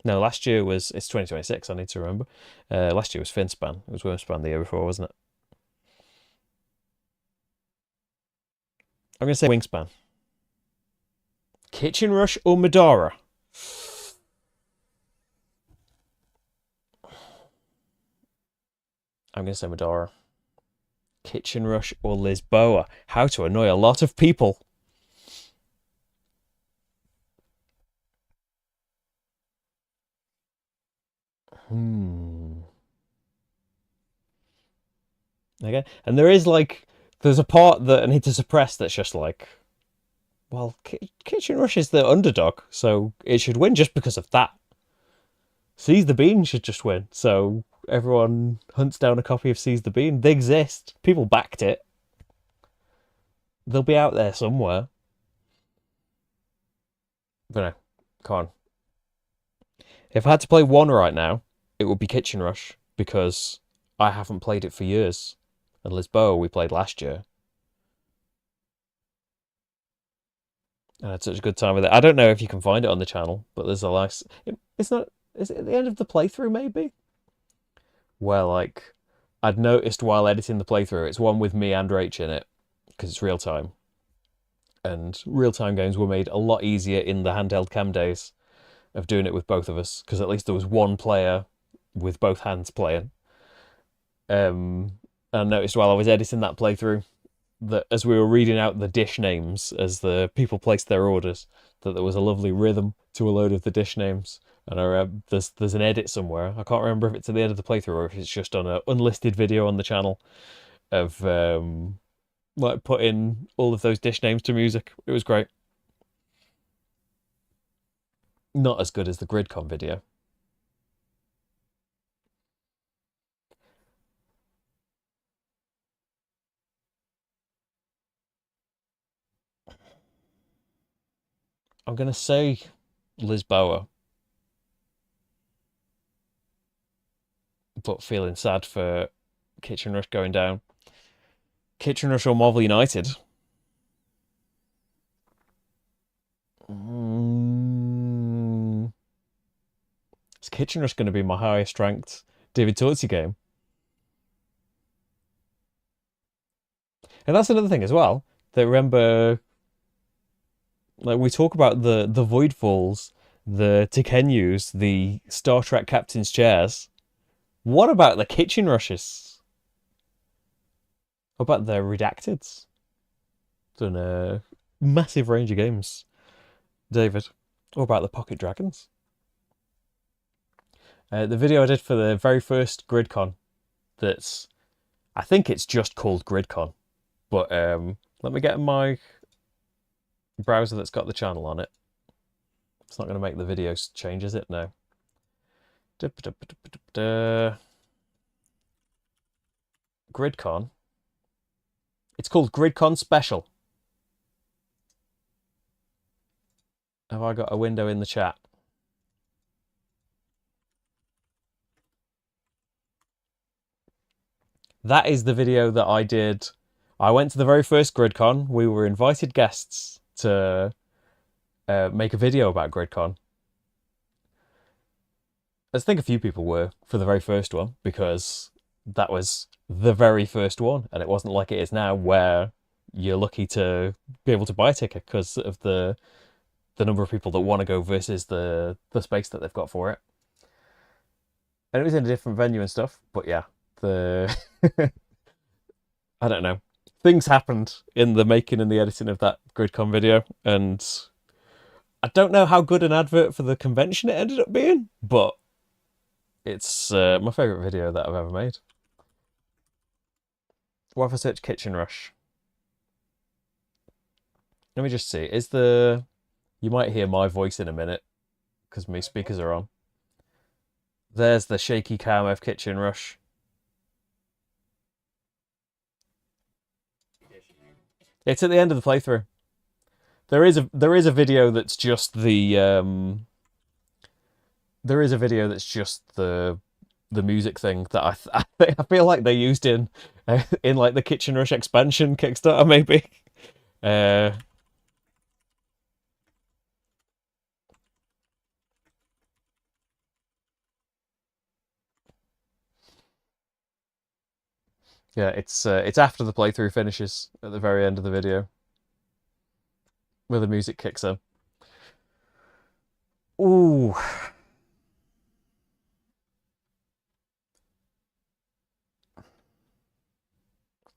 No, last year was... It's 2026, I need to remember. Last year was Finspan. It was Wormspan the year before, wasn't it? I'm going to say Wingspan. Kitchen Rush or Medora? I'm going to say Medora. Kitchen Rush or Lisboa? How to annoy a lot of people. Okay. And there is like... There's a part that I need to suppress that's just like... Well, Kitchen Rush is the underdog, so it should win just because of that. Seize the Bean should just win, so everyone hunts down a copy of Seize the Bean. They exist. People backed it. They'll be out there somewhere. But no, come on. If I had to play one right now, it would be Kitchen Rush, because I haven't played it for years. And Lisboa we played last year. And I had such a good time with it. I don't know if you can find it on the channel, but there's a nice... It's not... Is it at the end of the playthrough, maybe? Where, like, I'd noticed while editing the playthrough, it's one with me and Rach in it, because it's real time. And real-time games were made a lot easier in the handheld cam days of doing it with both of us, because at least there was one player with both hands playing. And I noticed while I was editing that playthrough that as we were reading out the dish names as the people placed their orders, that there was a lovely rhythm to a load of the dish names. And there's an edit somewhere. I can't remember if it's at the end of the playthrough or if it's just on an unlisted video on the channel of like putting all of those dish names to music. It was great. Not as good as the GridCon video. I'm going to say Lisboa, but feeling sad for Kitchen Rush going down. Kitchen Rush or Marvel United? Is Kitchen Rush going to be my highest ranked David Tortsy game? And that's another thing as well. That remember, like we talk about the Voidfalls, the Tekenyus, the Star Trek Captain's Chairs. What about the Kitchen Rushes? What about the Redacteds? Done a massive range of games, David. What about the Pocket Dragons? The video I did for the very first GridCon, that's, I think it's just called GridCon, but let me get my browser that's got the channel on it. It's not going to make the video change, is it? No. GridCon. It's called GridCon Special. Have I got a window in the chat? That is the video that I did. I went to the very first GridCon. We were invited guests to make a video about GridCon. I think a few people were for the very first one because that was the very first one, and it wasn't like it is now where you're lucky to be able to buy a ticket because of the number of people that want to go versus the space that they've got for it. And it was in a different venue and stuff, but yeah, the I don't know. Things happened in the making and the editing of that GridCon video, and I don't know how good an advert for the convention it ended up being, but it's my favourite video that I've ever made. What if I search Kitchen Rush? Let me just see. Is the... You might hear my voice in a minute, because my speakers are on. There's the shaky cam of Kitchen Rush. It's at the end of the playthrough. There is a video that's just the there is a video that's just the music thing that I feel like they used in like the Kitchen Rush expansion Kickstarter maybe. Yeah, it's after the playthrough finishes at the very end of the video, where the music kicks in. Ooh.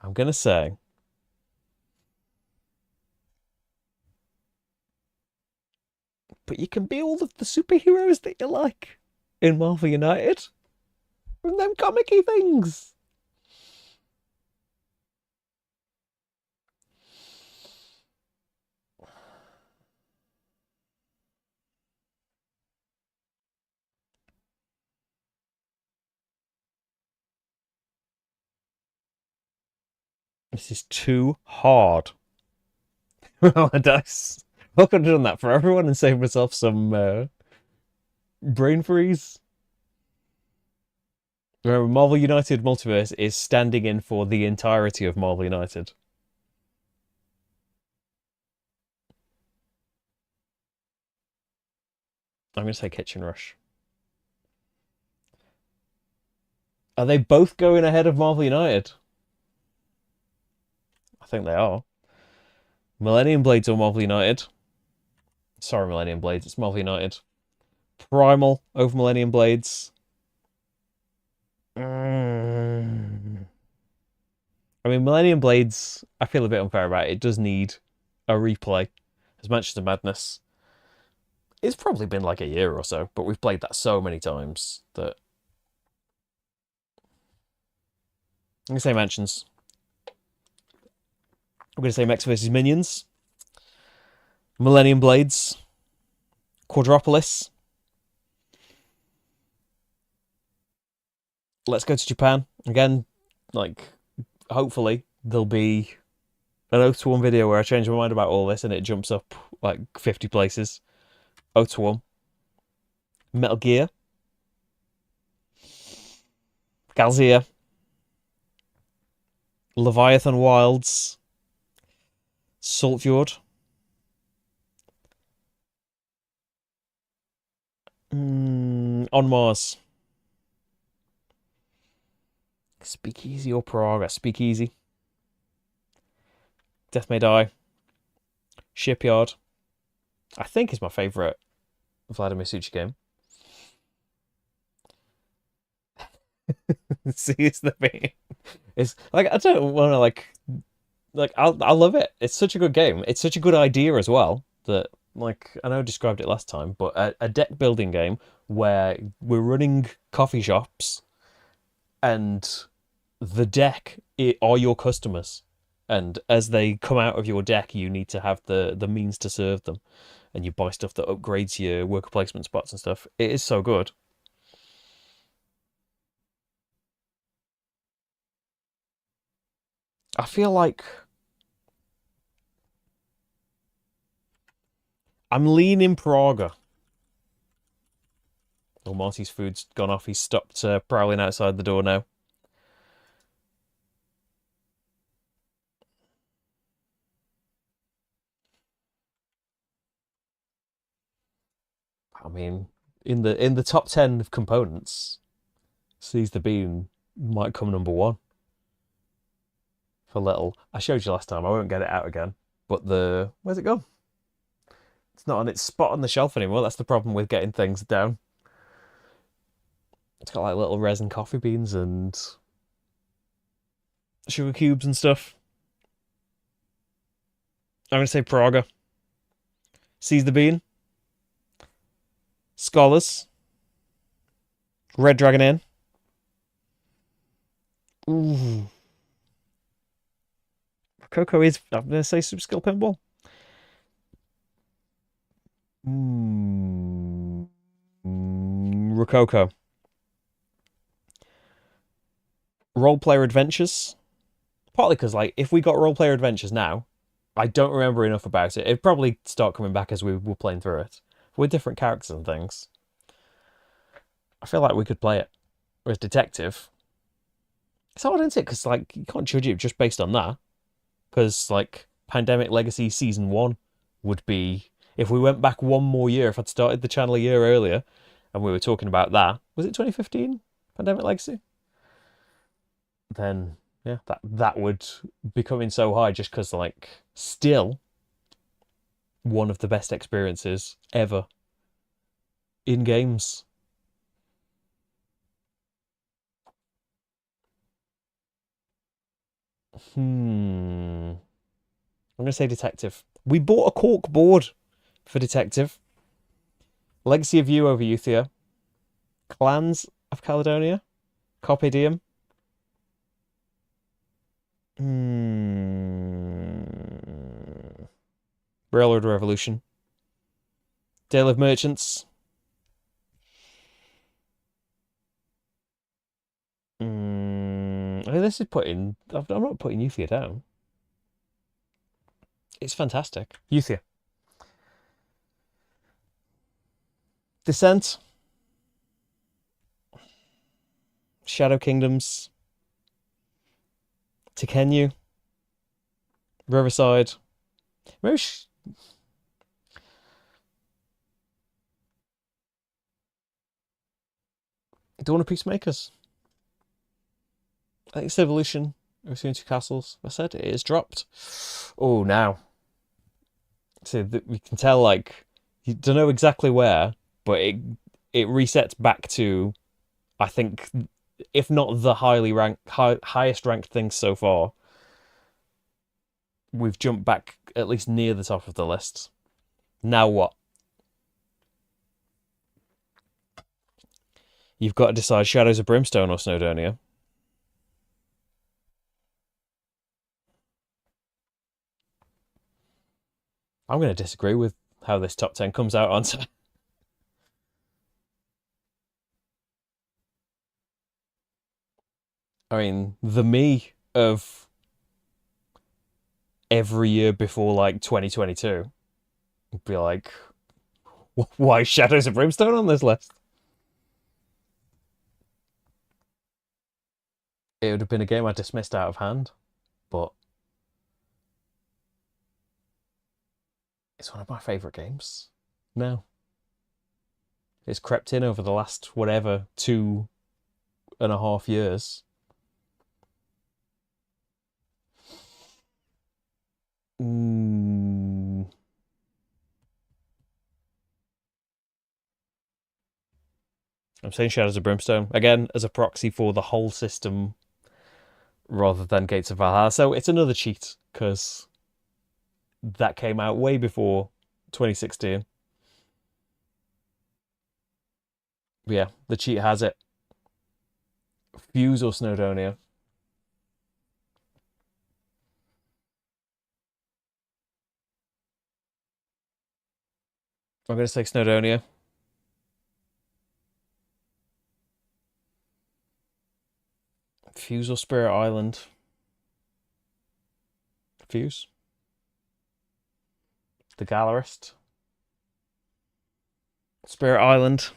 I'm gonna say but you can be all of the superheroes that you like in Marvel United from them comic-y things. This is too hard. Roll a dice. I could have done that for everyone and saved myself some brain freeze. Remember, Marvel United Multiverse is standing in for the entirety of Marvel United. I'm going to say Kitchen Rush. Are they both going ahead of Marvel United? I think they are. Millennium Blades or Marvel United? Sorry, Millennium Blades, it's Marvel United. Primal over Millennium Blades. I mean, Millennium Blades, I feel a bit unfair about it. It does need a replay. As Mansions of Madness, it's probably been like a year or so, but we've played that so many times that... I'm going to say Mansions. I'm going to say Mechs vs. Minions. Millennium Blades. Quadropolis. Let's go to Japan. Again, like, hopefully there'll be an 0-1 video where I change my mind about all this and it jumps up like 50 places. 0-1. Metal Gear. Galzia. Leviathan Wilds. Saltfjord. On Mars. Speakeasy or Praga? Speakeasy. Death May Die. Shipyard. I think is my favourite Vladimir Suchi game. See, it's the thing. It's like I don't want to like I love it. It's such a good game. It's such a good idea as well that like I know I described it last time, but a deck building game where we're running coffee shops and the deck are your customers, and as they come out of your deck, you need to have the means to serve them, and you buy stuff that upgrades your worker placement spots and stuff. It is so good. I feel like I'm leaning Praga. Oh, Marty's food's gone off. He's stopped prowling outside the door now. I mean, in the top 10 of components, Seize the Bean might come number one for little. I showed you last time. I won't get it out again. But where's it gone? It's not on its spot on the shelf anymore. That's the problem with getting things down. It's got like little resin coffee beans and sugar cubes and stuff. I'm gonna say Praga. Seize the Bean. Scholars. Red Dragon Inn. Ooh. Coco is, I'm gonna say Super Skill Pinball. Rococo. Role Player Adventures. Partly because, like, if we got Role Player Adventures now, I don't remember enough about it. It'd probably start coming back as we were playing through it. With different characters and things. I feel like we could play it. Whereas Detective. It's hard, isn't it? Because, like, you can't judge it just based on that. Because, like, Pandemic Legacy Season 1 would be... If we went back one more year, if I'd started the channel a year earlier, and we were talking about that, was it 2015? Pandemic Legacy? Then, yeah, that would be coming so high just because, like, still one of the best experiences ever in games. I'm going to say Detective. We bought a cork board for Detective. Legacy of You over Euthia. Clans of Caledonia. Carpe Diem. Railroad Revolution. Dale of Merchants. I mean, this is putting... I'm not putting Euthia down. It's fantastic. Euthia. Descent. Shadow Kingdoms. Tekenyu. Riverside. Maybe Dawn of Peacemakers. I think it's Evolution. Between Two Castles. I said it is dropped. Oh, now. So we can tell, like, you don't know exactly where, but it resets back to, I think, if not the highest ranked thing so far, we've jumped back at least near the top of the list. Now what? You've got to decide Shadows of Brimstone or Snowdonia. I'm going to disagree with how this top 10 comes out on. I mean, the me of every year before, like, 2022 would be like, why Shadows of Brimstone on this list? It would have been a game I dismissed out of hand, but it's one of my favourite games now. It's crept in over the last, whatever, 2.5 years. I'm saying Shadows of Brimstone, again, as a proxy for the whole system rather than Gates of Valhalla. So it's another cheat, because that came out way before 2016. But yeah, the cheat has it. Fuse or Snowdonia? I'm going to say Snowdonia. Fuse or Spirit Island? Fuse. The Gallerist. Spirit Island.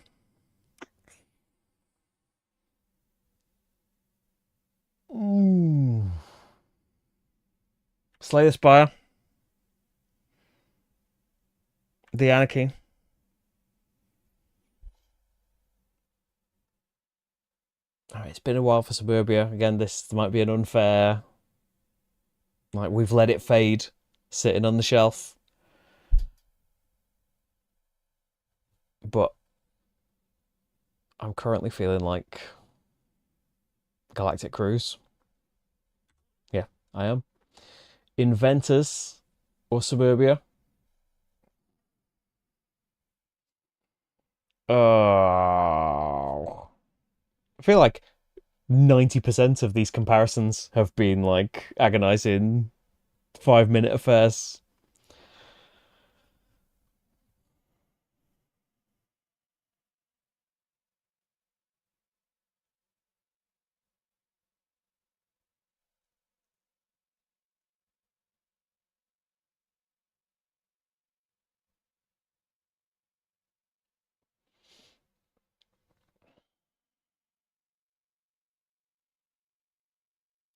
Ooh. Slay the Spire. The Anarchy. All right, it's been a while for Suburbia. Again, this might be an unfair. Like, we've let it fade, sitting on the shelf. But I'm currently feeling like Galactic Cruise. Yeah, I am. Inventors or Suburbia. Oh. I feel like 90% of these comparisons have been like agonizing 5 minute affairs.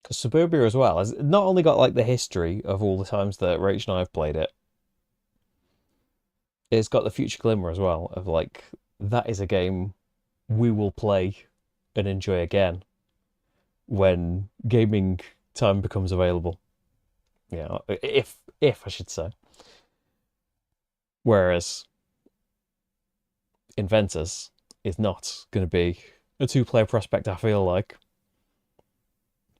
Because Suburbia as well has not only got like the history of all the times that Rach and I have played it, it's got the future glimmer as well of like that is a game we will play and enjoy again when gaming time becomes available. Yeah, if I should say. Whereas Inventors is not going to be a two-player prospect, I feel like.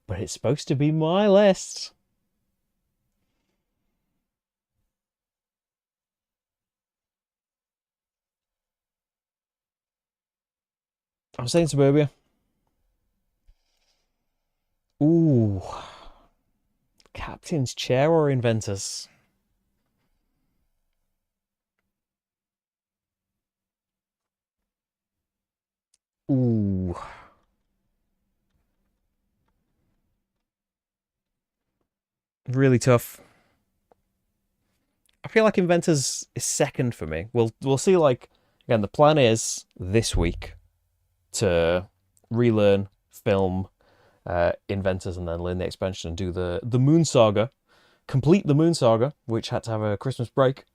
But it's supposed to be my list. I'm saying Suburbia. Ooh. Captain's Chair or Inventors? Ooh. Really tough. I feel like Inventors is second for me. We'll see. Like again, the plan is this week to relearn film Inventors and then learn the expansion and do the Moon Saga, complete the Moon Saga, which had to have a Christmas break.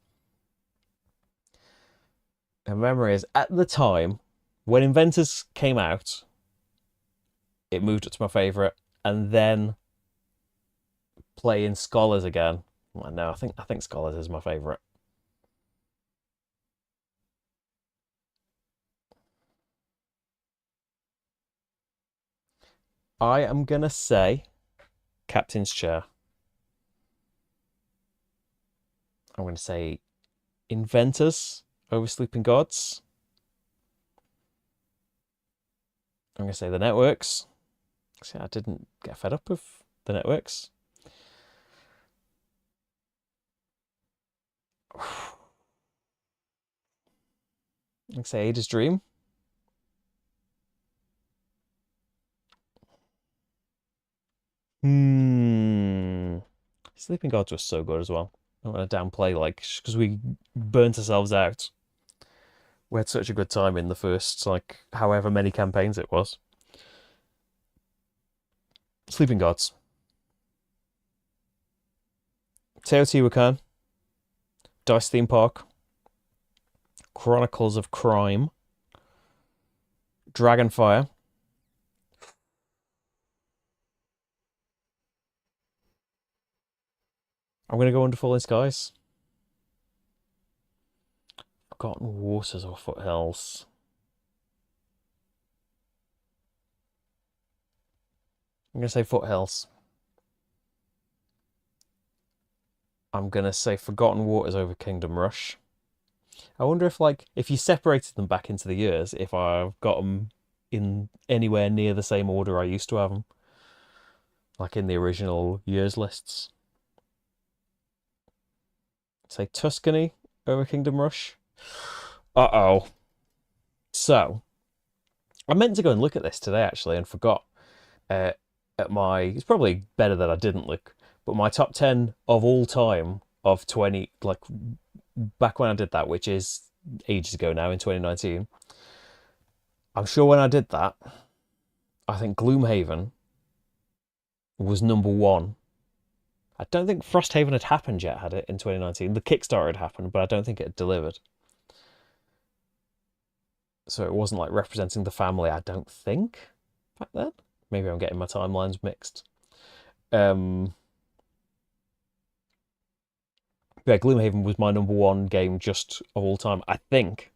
And memory is at the time when Inventors came out, it moved up to my favorite, and then playing Scholars again. Well, no, I think Scholars is my favorite. I am gonna say Captain's Chair. I'm gonna say Inventors over Sleeping Gods. I'm gonna say the Networks. See, I didn't get fed up with the Networks. I'm gonna say Ada's Dream. Hmm. Sleeping Gods was so good as well. I don't want to downplay like because we burnt ourselves out. We had such a good time in the first like however many campaigns it was. Sleeping Gods. Teotihuacan. Dice Theme Park. Chronicles of Crime. Dragonfire. I'm gonna go Under Falling Skies. Forgotten Waters or Foothills. I'm gonna say Foothills. I'm gonna say Forgotten Waters over Kingdom Rush. I wonder if like if you separated them back into the years, if I've got them in anywhere near the same order I used to have them, like in the original years lists. Say Tuscany over Kingdom Rush. Uh-oh. So, I meant to go and look at this today actually and forgot. Uh, at my, it's probably better that I didn't look, But my top 10 of all time of 20, like back when I did that, which is ages ago now in 2019, I'm sure when I did that, I think Gloomhaven was number one. I don't think Frosthaven had happened yet, had it, in 2019? The Kickstarter had happened, but I don't think it had delivered. So it wasn't like representing the family, I don't think, back then. Maybe I'm getting my timelines mixed. Yeah, Gloomhaven was my number one game just of all time, I think.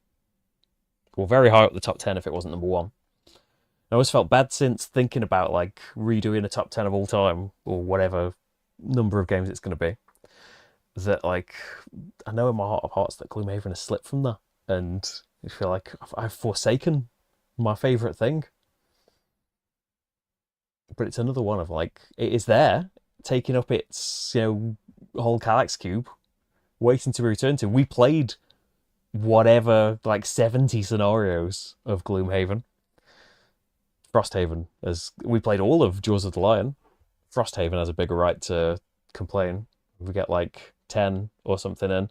Well, very high up the top 10 if it wasn't number one. I always felt bad since thinking about like redoing a top 10 of all time or whatever number of games it's going to be. That like, I know in my heart of hearts that Gloomhaven has slipped from that. And I feel like I've forsaken my favourite thing. But it's another one of like, it is there, taking up its, whole Calyx cube, waiting to be returned to. We played whatever, like 70 scenarios of Gloomhaven. Frosthaven, as we played all of Jaws of the Lion. Frosthaven has a bigger right to complain. We get like 10 or something in,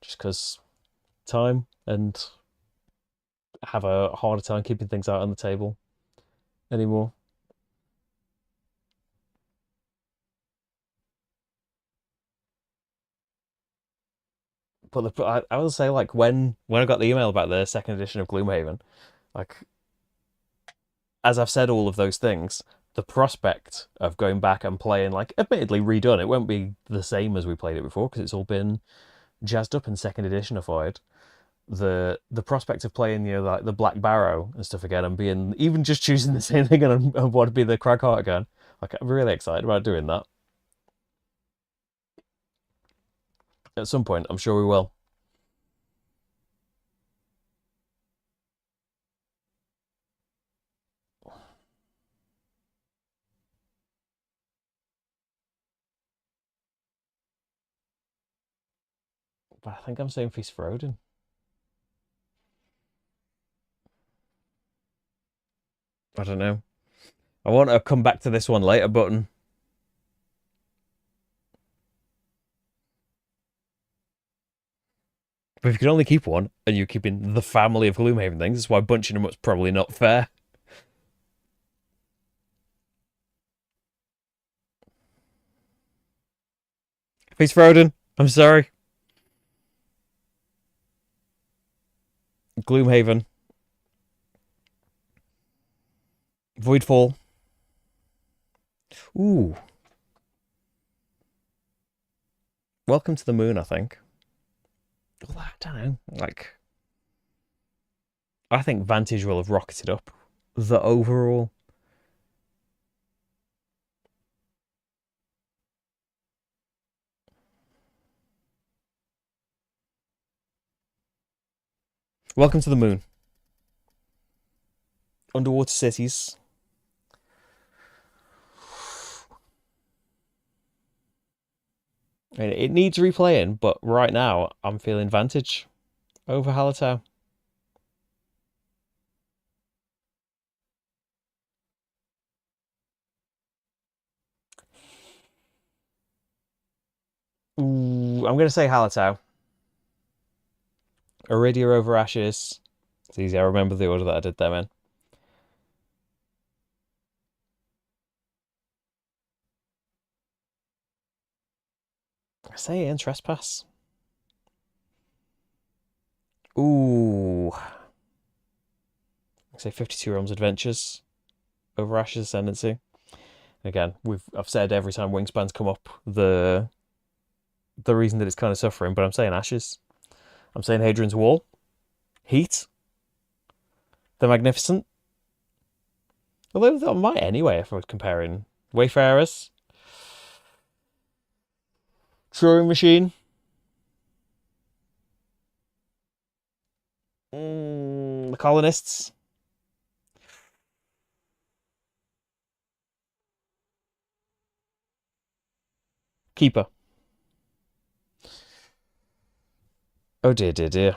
just because time, and have a harder time keeping things out on the table anymore. But I will say, like, when I got the email about the second edition of Gloomhaven, like, as I've said all of those things, the prospect of going back and playing, like, admittedly redone, it won't be the same as we played it before because it's all been jazzed up and second editionified. The prospect of playing, like the Black Barrow and stuff again, and being even just choosing the same thing and want to be the Cragheart again, like, I'm really excited about doing that. At some point, I'm sure we will. But I think I'm saying Feast for Odin. I don't know. I want to come back to this one later button. But if you can only keep one, and you're keeping the family of Gloomhaven things, that's why bunching them up's probably not fair. Feast for Odin. I'm sorry. Gloomhaven. Voidfall. Ooh. Welcome to the Moon, I think. Well, I don't know. Like, I think Vantage will have rocketed up the overall. Welcome to the Moon. Underwater cities. I mean, it needs replaying, but right now I'm feeling Vantage over Hallertau. Ooh, I'm going to say Hallertau. Iridia over Ashes. It's easy, I remember the order that I did them in. I say in Trespass. Ooh. I say 52 Realms Adventures over Ashes Ascendancy. Again, I've said every time Wingspan's come up the reason that it's kind of suffering, but I'm saying Ashes. I'm saying Hadrian's Wall. Heat. The Magnificent. Although I might anyway if I was comparing Wayfarers. Turing Machine. The Colonists. Keeper. Oh dear, dear, dear.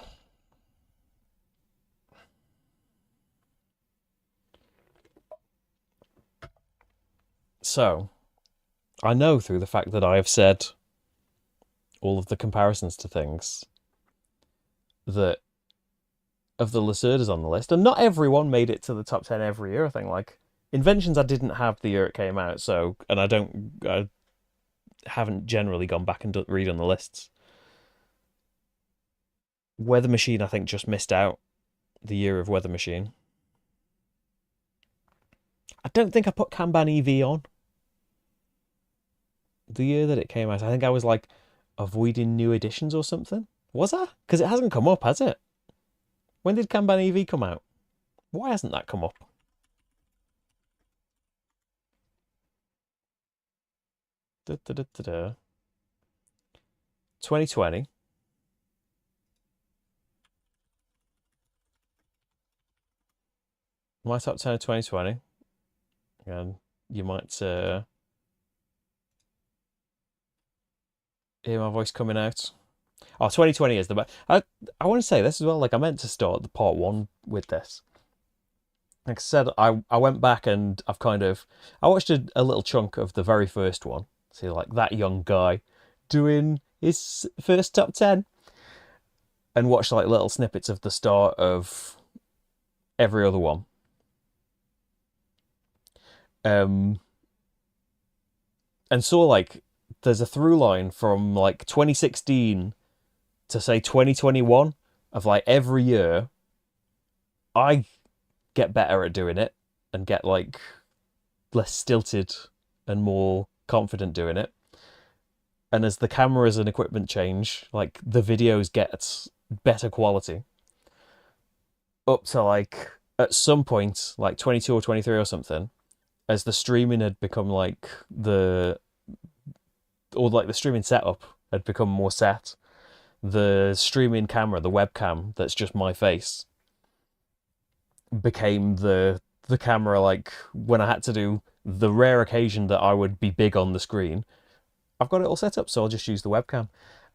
So, I know through the fact that I have said all of the comparisons to things that of the Lacerdas on the list, and not everyone made it to the top 10 every year. I think like inventions I didn't have the year it came out, so and I haven't generally gone back and read on the lists. Weather Machine, I think, just missed out the year of Weather Machine. I don't think I put Kanban EV on the year that it came out. I think I was like avoiding new editions or something. Was I? Because it hasn't come up, has it? When did Kanban EV come out? Why hasn't that come up? Da, da, da, da, da. 2020. My top 10 of 2020. And you might hear my voice coming out. Oh, 2020 is the best. I want to say this as well. Like, I meant to start the part one with this. Like I said, I went back and I watched a little chunk of the very first one. See, like that young guy doing his first top 10 and watched like little snippets of the start of every other one. Um, and saw like there's a through line from like 2016 to say 2021 of like every year I get better at doing it and get like less stilted and more confident doing it. And as the cameras and equipment change, like the videos get better quality. Up to like at some point, like 22 or 23 or something, as the streaming had become like the streaming setup had become more set. The streaming camera, the webcam that's just my face, became the camera like when I had to do the rare occasion that I would be big on the screen. I've got it all set up, so I'll just use the webcam.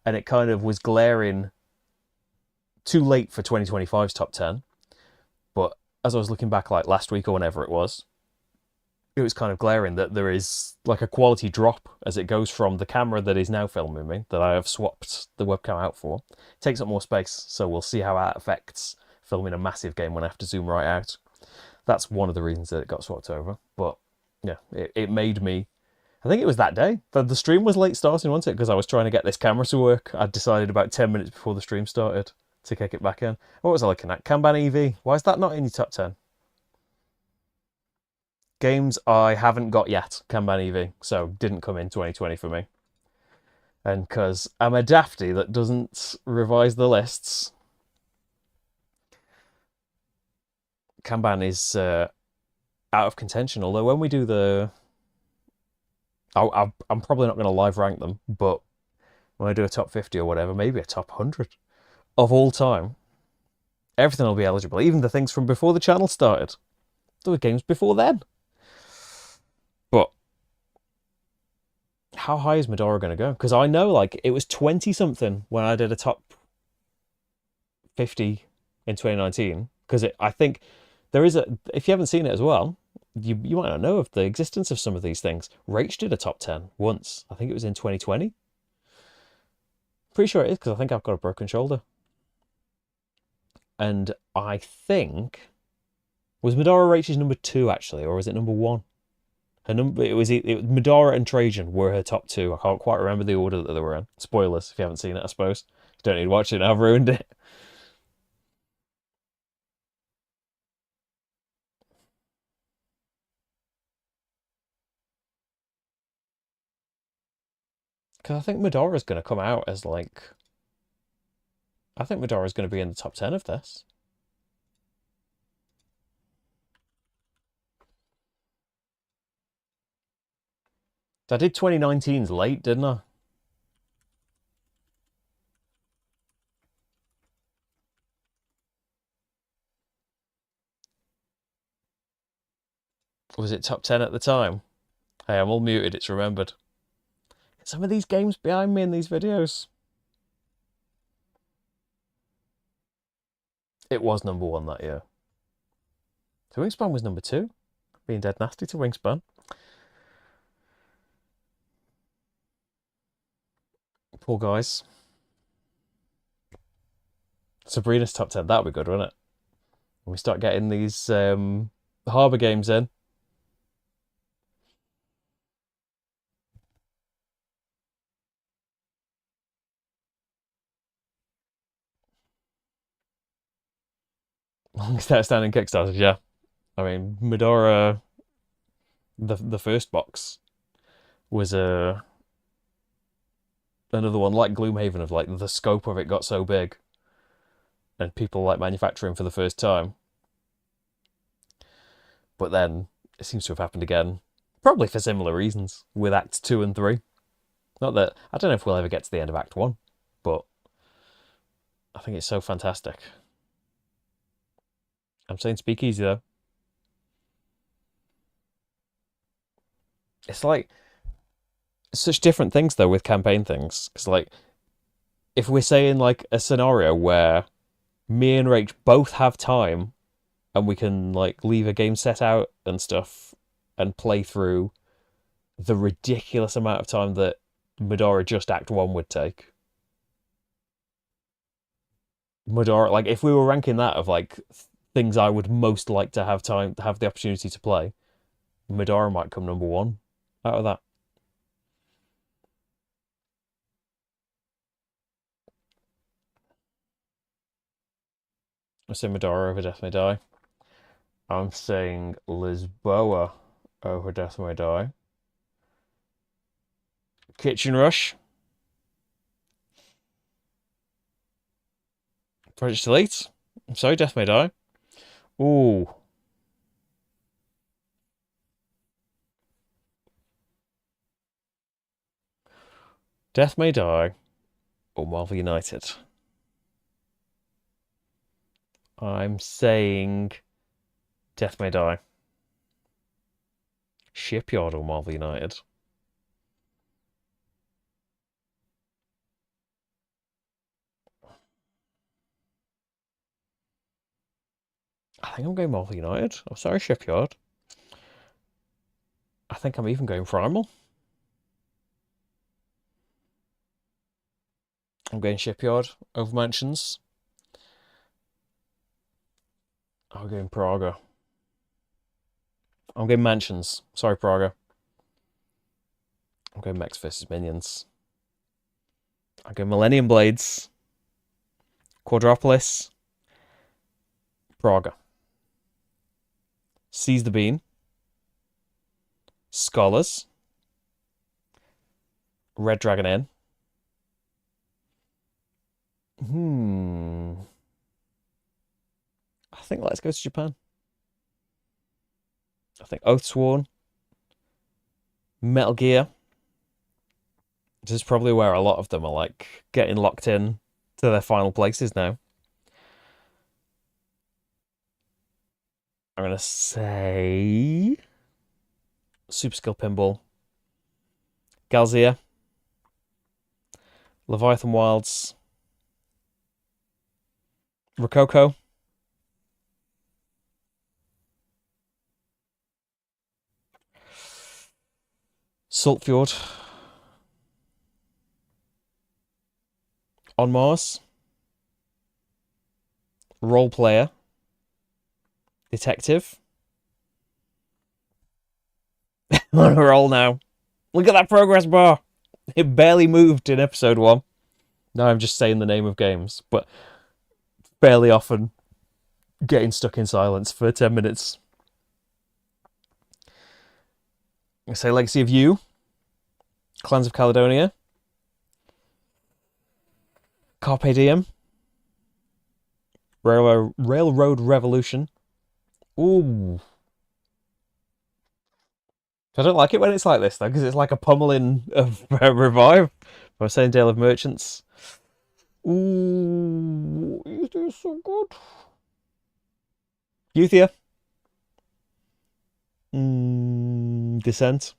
And it kind of was glaring too late for 2025's top 10. But as I was looking back like last week or whenever it was kind of glaring that there is like a quality drop as it goes from the camera that is now filming me, that I have swapped the webcam out for. It takes up more space, so we'll see how that affects filming a massive game when I have to zoom right out. That's one of the reasons that it got swapped over. But yeah, it made me. I think it was that day. The stream was late starting, wasn't it? Because I was trying to get this camera to work. I decided about 10 minutes before the stream started to kick it back in. What was I looking at? Kanban EV. Why is that not in your top 10? Games I haven't got yet, Kanban EV, so didn't come in 2020 for me. And because I'm a dafty that doesn't revise the lists, Kanban is out of contention. Although when we do I'm probably not going to live rank them, but when I do a top 50 or whatever, maybe a top 100 of all time, everything will be eligible. Even the things from before the channel started. There were games before then. But how high is Medora going to go? Because I know like it was 20 something when I did a top 50 in 2019. Because I think there is if you haven't seen it as well, you might not know of the existence of some of these things. Rach did a top 10 once. I think it was in 2020. Pretty sure it is because I think I've got a broken shoulder. And I think was Medora Rach's number 2 actually, or was it number 1? Her number it was Medora and Trajan were her top 2. I can't quite remember the order that they were in. Spoilers if you haven't seen it, I suppose. You don't need to watch it now. I've ruined it. Because I think Medora's going to come out as like. I think Medora's going to be in the top 10 of this. I did 2019's late, didn't I? Was it top 10 at the time? Hey, I'm all muted, it's remembered. Some of these games behind me in these videos. It was number 1 that year. So Wingspan was number 2. Being dead nasty to Wingspan. Poor guys. Sabrina's top 10, that'd be good, wouldn't it? When we start getting these Harbour games in. Longest outstanding Kickstarters, yeah. I mean, Medora, the first box, was another one like Gloomhaven of like the scope of it got so big and people like manufacturing for the first time. But then it seems to have happened again, probably for similar reasons, with Acts 2 and 3. Not that, I don't know if we'll ever get to the end of Act 1, but I think it's so fantastic. I'm saying Speakeasy though. It's like such different things though with campaign things. Because like, if we're saying like a scenario where me and Rach both have time and we can like leave a game set out and stuff and play through the ridiculous amount of time that Medora just Act 1 would take. Medora, like if we were ranking that of like things I would most like to have time to have the opportunity to play, Medora might come number one out of that. I say Medora over Death May Die. I'm saying Lisboa over Death May Die. Kitchen Rush. Project Elite. I'm sorry, Death May Die. Ooh. Death May Die or Marvel United. I'm saying Death May Die. Shipyard or Marvel United. I think I'm going Marvel United. I'm sorry, Shipyard. I think I'm even going Primal. I'm going Shipyard over Mansions. I'm going Praga. I'm going Mansions. Sorry, Praga. I'm going Mechs vs. Minions. I'm going Millennium Blades. Quadropolis. Praga. Seize the Bean. Scholars. Red Dragon Inn. I think Let's Go to Japan. I think Oathsworn. Metal Gear. This is probably where a lot of them are like getting locked in to their final places now. I'm gonna say Super Skill Pinball. Galzia. Leviathan Wilds. Rococo. Saltfjord. On Mars. Role Player. Detective. On a roll now. Look at that progress bar. It barely moved in episode 1. Now I'm just saying the name of games, but fairly often getting stuck in silence for 10 minutes. I say Legacy of You. Clans of Caledonia. Carpe Diem. Railroad Revolution. Ooh. I don't like it when it's like this, though, because it's like a pummeling of Revive. I was saying Dale of Merchants. Ooh, is this so good? Euthia. Descent.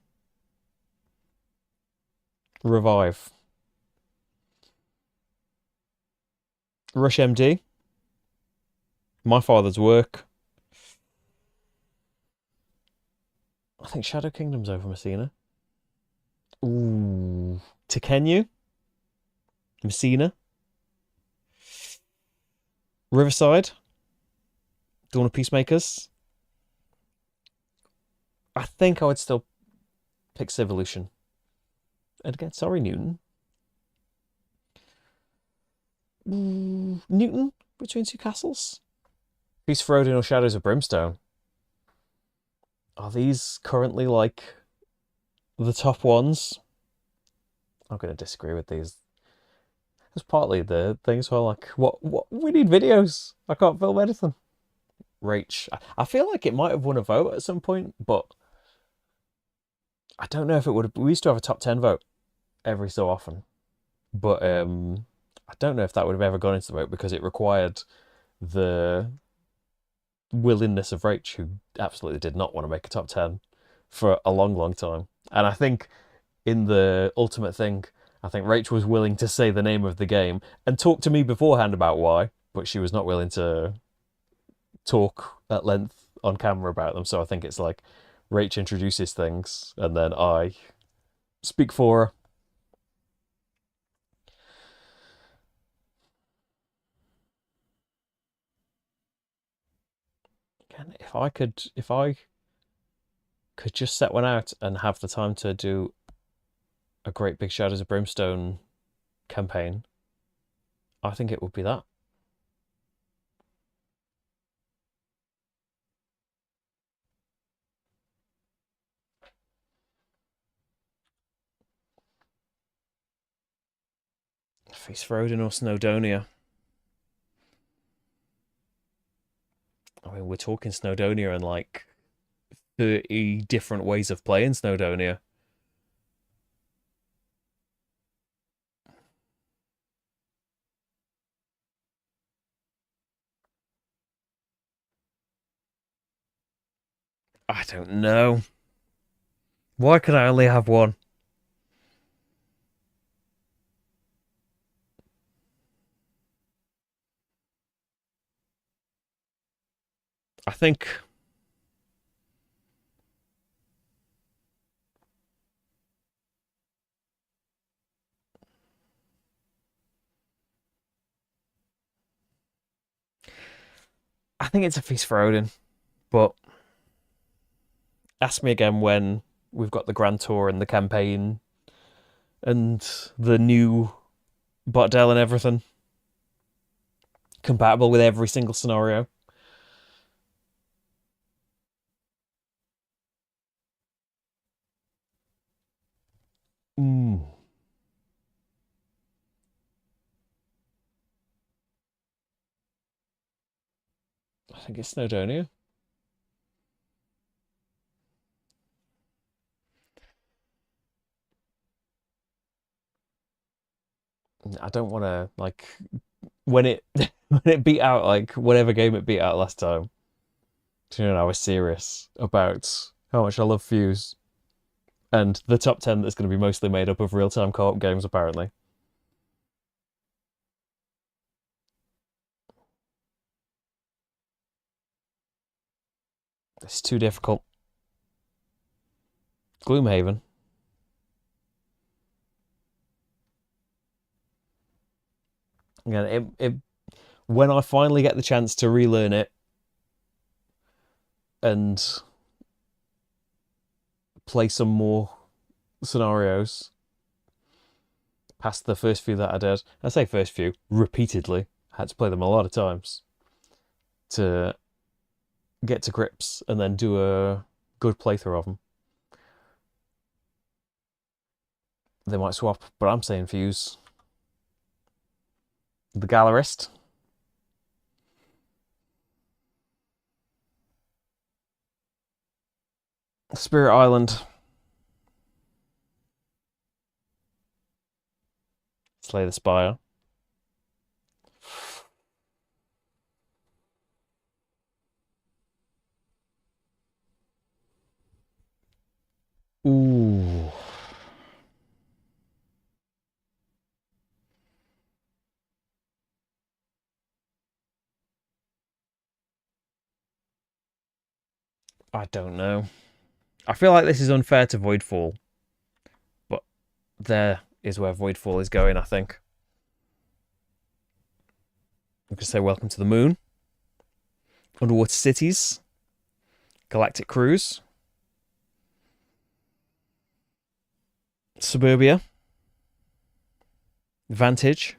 Revive. Rush MD. My Father's Work. I think Shadow Kingdom's over Messina. Ooh. Tekenyu. Messina, Riverside, Dawn of Peacemakers. I think I would still pick Civolution. And again, sorry, Newton. Newton between two castles. Peace for Odin or Shadows of Brimstone. Are these currently like the top ones? I'm going to disagree with these. It's partly the thing as well. Like, what we need videos. I can't film anything. Rach. I feel like it might have won a vote at some point, but I don't know if it would have. We used to have a top 10 vote every so often, but I don't know if that would have ever gone into the vote because it required the willingness of Rach, who absolutely did not want to make a top 10 for a long, long time. And I think in the ultimate thing, I think Rach was willing to say the name of the game and talk to me beforehand about why, but she was not willing to talk at length on camera about them. So I think it's like Rach introduces things and then I speak for her. Again, if I could just set one out and have the time to do a great big Shadows of Brimstone campaign, I think it would be that. Feast for Odin or Snowdonia. I mean, we're talking Snowdonia and like 30 different ways of playing Snowdonia. I don't know. Why could I only have one? I think it's a Feast for Odin, but ask me again when we've got the Grand Tour and the campaign and the new Botdell and everything compatible with every single scenario. Mm. I think it's Snowdonia. I don't want to like when it when it beat out like whatever game it beat out last time. You know, I was serious about how much I love Fuse and the top 10 that's going to be mostly made up of real-time co-op games apparently. It's too difficult. Gloomhaven. Again, when I finally get the chance to relearn it and play some more scenarios past the first few that I did, I say first few repeatedly. I had to play them a lot of times to get to grips and then do a good playthrough of them. They might swap, but I'm saying Fuse. The Gallerist. Spirit Island. Slay the Spire. Ooh. I don't know. I feel like this is unfair to Voidfall, but there is where Voidfall is going, I think. We could say welcome to the moon, underwater cities, galactic cruise, suburbia, vantage,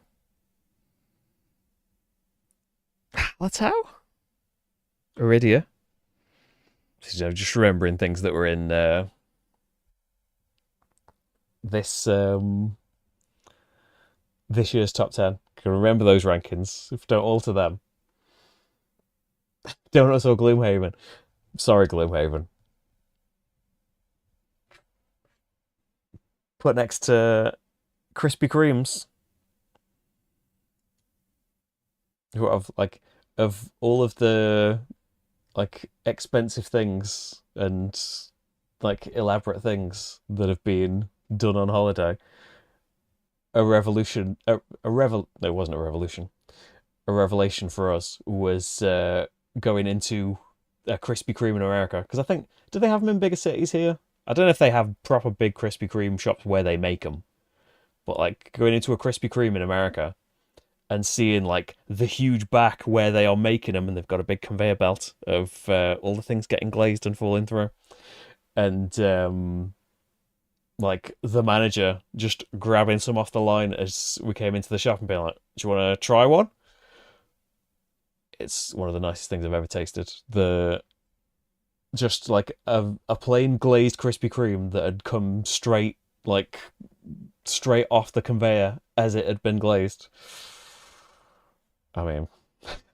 Plateau, Iridia. Just remembering things that were in this this year's top 10. Can remember those rankings. If don't alter them. Donuts or Gloomhaven. Sorry, Gloomhaven. Put next to Krispy Kremes. Who have like of all of the like expensive things and like elaborate things that have been done on holiday. A revolution, no, it wasn't a revolution. A revelation for us was going into a Krispy Kreme in America because I think do they have them in bigger cities here? I don't know if they have proper big Krispy Kreme shops where they make them, but like going into a Krispy Kreme in America and seeing like the huge back where they are making them, and they've got a big conveyor belt of all the things getting glazed and falling through, and like the manager just grabbing some off the line as we came into the shop and being like, "Do you want to try one?" It's one of the nicest things I've ever tasted. The just like a plain glazed Krispy Kreme that had come straight off the conveyor as it had been glazed. I mean,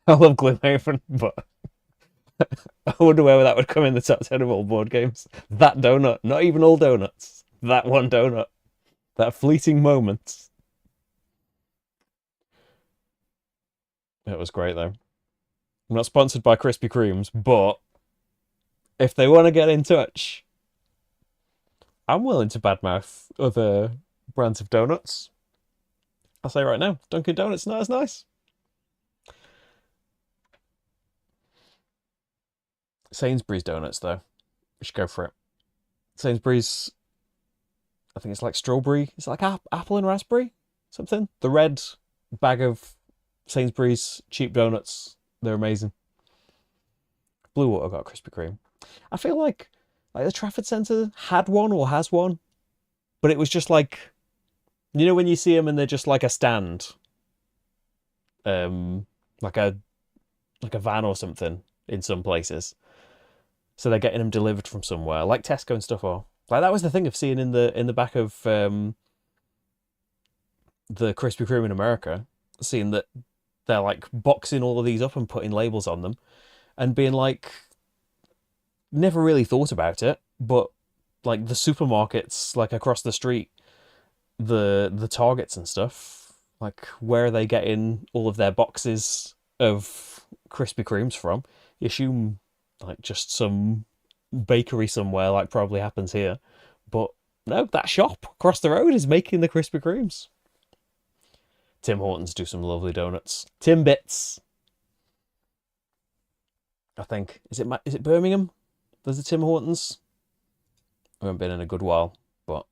I love Gloomhaven, but I wonder where that would come in the top 10 of all board games. That donut, not even all donuts. That one donut. That fleeting moment. It was great though. I'm not sponsored by Krispy Kremes, but if they want to get in touch, I'm willing to badmouth other brands of donuts. I'll say right now, Dunkin' Donuts not as nice. Sainsbury's donuts though, we should go for it. Sainsbury's, I think it's like strawberry. It's like apple and raspberry, something. The red bag of Sainsbury's cheap donuts, they're amazing. Blue Water got Krispy Kreme. I feel like the Trafford Centre had one or has one, but it was just like when you see them and they're just like a stand, um, like a van or something in some places. So they're getting them delivered from somewhere, like Tesco and stuff. Or like that was the thing of seeing in the back of the Krispy Kreme in America, seeing that they're like boxing all of these up and putting labels on them, and being like, never really thought about it, but like the supermarkets like across the street, the Targets and stuff, like where are they getting all of their boxes of Krispy Kremes from? You assume like just some bakery somewhere, like probably happens here, but no, that shop across the road is making the Krispy Kremes. Tim Hortons do some lovely donuts. Timbits, I think. Is it Birmingham? There's a Tim Hortons. I haven't been in a good while, but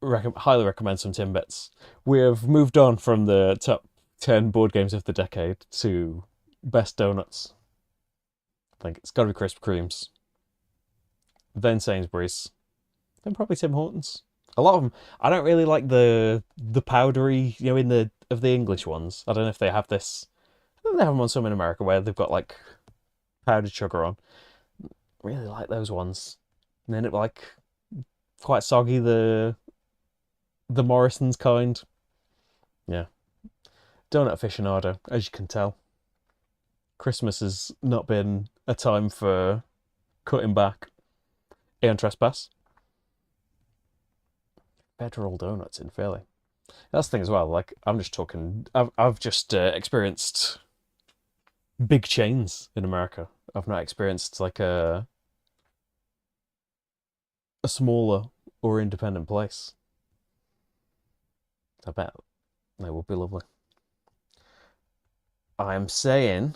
highly recommend some Timbits. We have moved on from the top 10 board games of the decade to best donuts. I think it's got to be Krispy Kremes, then Sainsbury's, then probably Tim Hortons. A lot of them, I don't really like the powdery, in the English ones. I don't know if they have this. I think they have them on some in America where they've got like powdered sugar on. Really like those ones. And then it like quite soggy the Morrison's kind. Yeah. Donut aficionado, as you can tell. Christmas has not been a time for cutting back. Aeon Trespass. Federal Donuts in Philly. That's the thing as well. Like I'm just talking. I've just experienced big chains in America. I've not experienced like a smaller or independent place. I bet they will be lovely. I am saying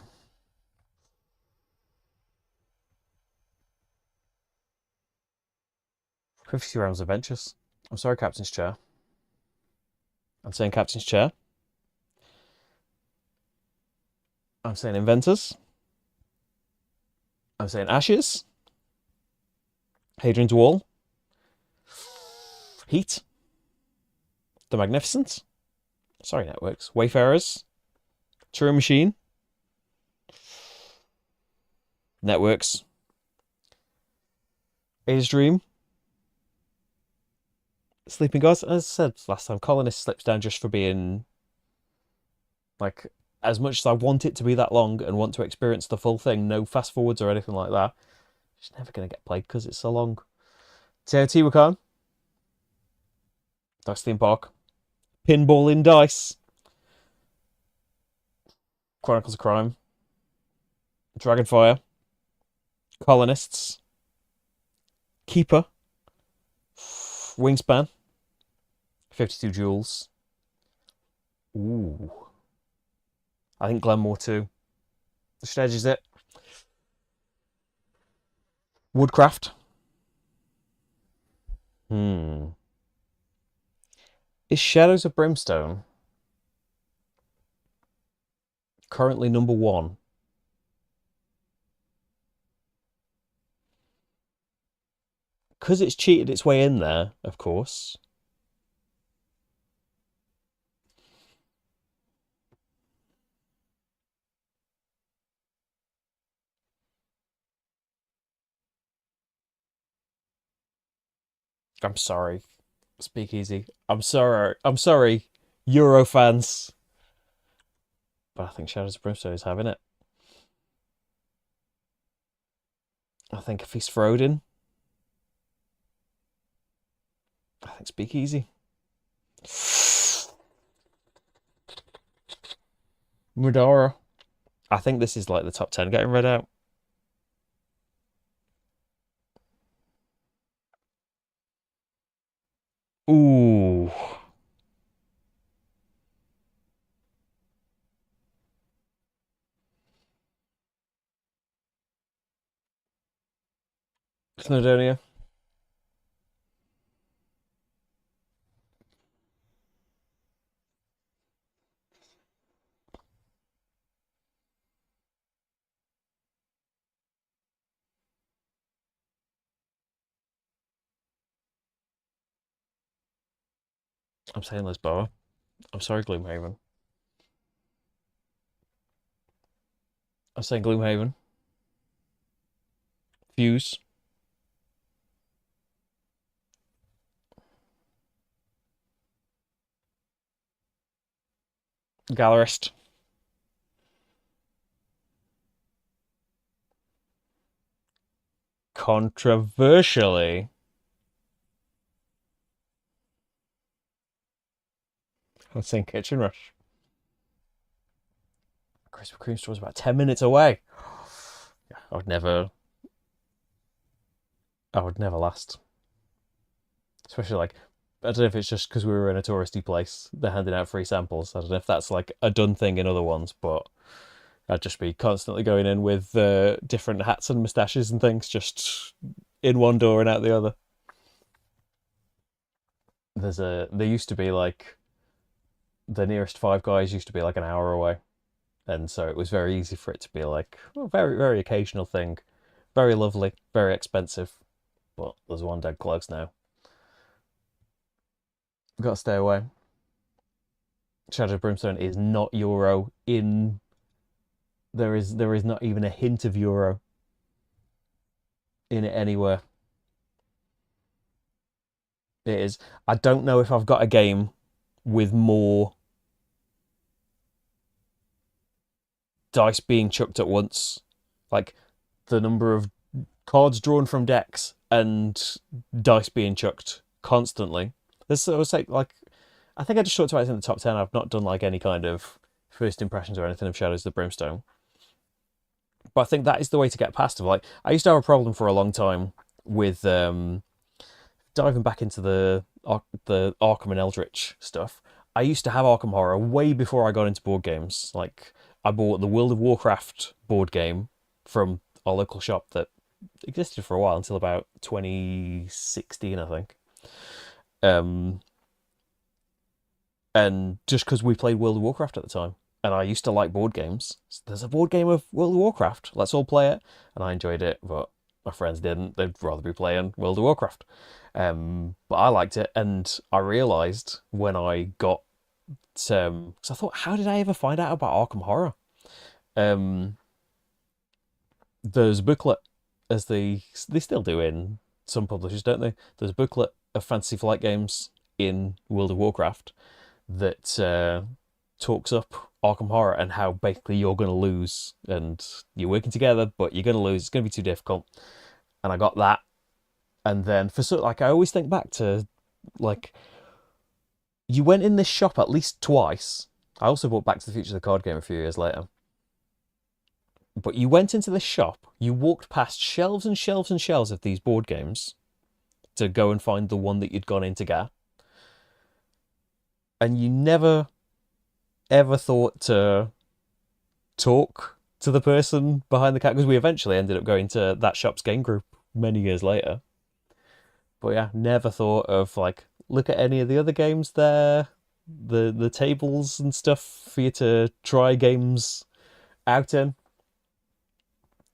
52 Realms Adventures. I'm sorry, Captain's Chair. I'm saying Captain's Chair. I'm saying inventors. I'm saying ashes. Hadrian's Wall. Heat. The Magnificent. Sorry, networks. Wayfarers. Turing Machine. Networks. Ada's Dream. Sleeping Gods. As I said last time, Colonist slips down just for being like, as much as I want it to be that long and want to experience the full thing, no fast forwards or anything like that, it's never going to get played because it's so long. Teotihuacan. Dice Theme Park. Pinball in Dice. Chronicles of Crime. Dragonfire. Colonists. Keeper. Wingspan. 52 Joules. Ooh. I think Glenmore too. Which edge is it? Woodcraft. Is Shadows of Brimstone currently number one? Because it's cheated its way in there, of course. I'm sorry. Speakeasy. I'm sorry. I'm sorry, Euro fans. But I think Shadows of Brimstone is having it. I think A Feast for Odin. I think Speakeasy. Mudara. I think this is like the top 10 getting read out. Ooh. Snowdonia. I'm saying Lisboa. I'm sorry, Gloomhaven. I'm saying Gloomhaven. Fuse. Gallerist. Controversially, I'm saying Kitchen Rush. Krispy Kreme store is about 10 minutes away. Yeah, I would never last. Especially like, I don't know if it's just because we were in a touristy place, they're handing out free samples. I don't know if that's like a done thing in other ones, but I'd just be constantly going in with different hats and moustaches and things, just in one door and out the other. There used to be like, the nearest Five Guys used to be like an hour away. And so it was very easy for it to be like, a very, very occasional thing. Very lovely, very expensive. But there's one dead close now. Got to stay away. Shadow of Brimstone is not Euro in. There is not even a hint of Euro in it anywhere. It is. I don't know if I've got a game with more dice being chucked at once. Like the number of cards drawn from decks and dice being chucked constantly. This I was like I think I just talked about it in the top 10. I've not done like any kind of first impressions or anything of Shadows of the Brimstone. But I think that is the way to get past it. Like I used to have a problem for a long time with diving back into the Arkham and Eldritch stuff. I used to have Arkham Horror way before I got into board games. Like I bought the World of Warcraft board game from our local shop that existed for a while until about 2016, I think. Um, and just because we played World of Warcraft at the time, and I used to like board games. So there's a board game of World of Warcraft. Let's all play it. And I enjoyed it, but my friends didn't. They'd rather be playing World of Warcraft. But I liked it, and I realised when I got, because I thought, how did I ever find out about Arkham Horror? Um, there's a booklet, as they still do in some publishers, don't they? There's a booklet of Fantasy Flight games in World of Warcraft that talks up Arkham Horror and how basically you're going to lose and you're working together, but you're going to lose. It's going to be too difficult. And I got that, and then for so like I always think back to like you went in this shop at least twice. I also bought Back to the Future the card game a few years later. But you went into this shop, you walked past shelves and shelves and shelves of these board games to go and find the one that you'd gone in to get. And you never ever thought to talk to the person behind the counter, because we eventually ended up going to that shop's game group many years later. But yeah, never thought of like look at any of the other games there, the tables and stuff for you to try games out in.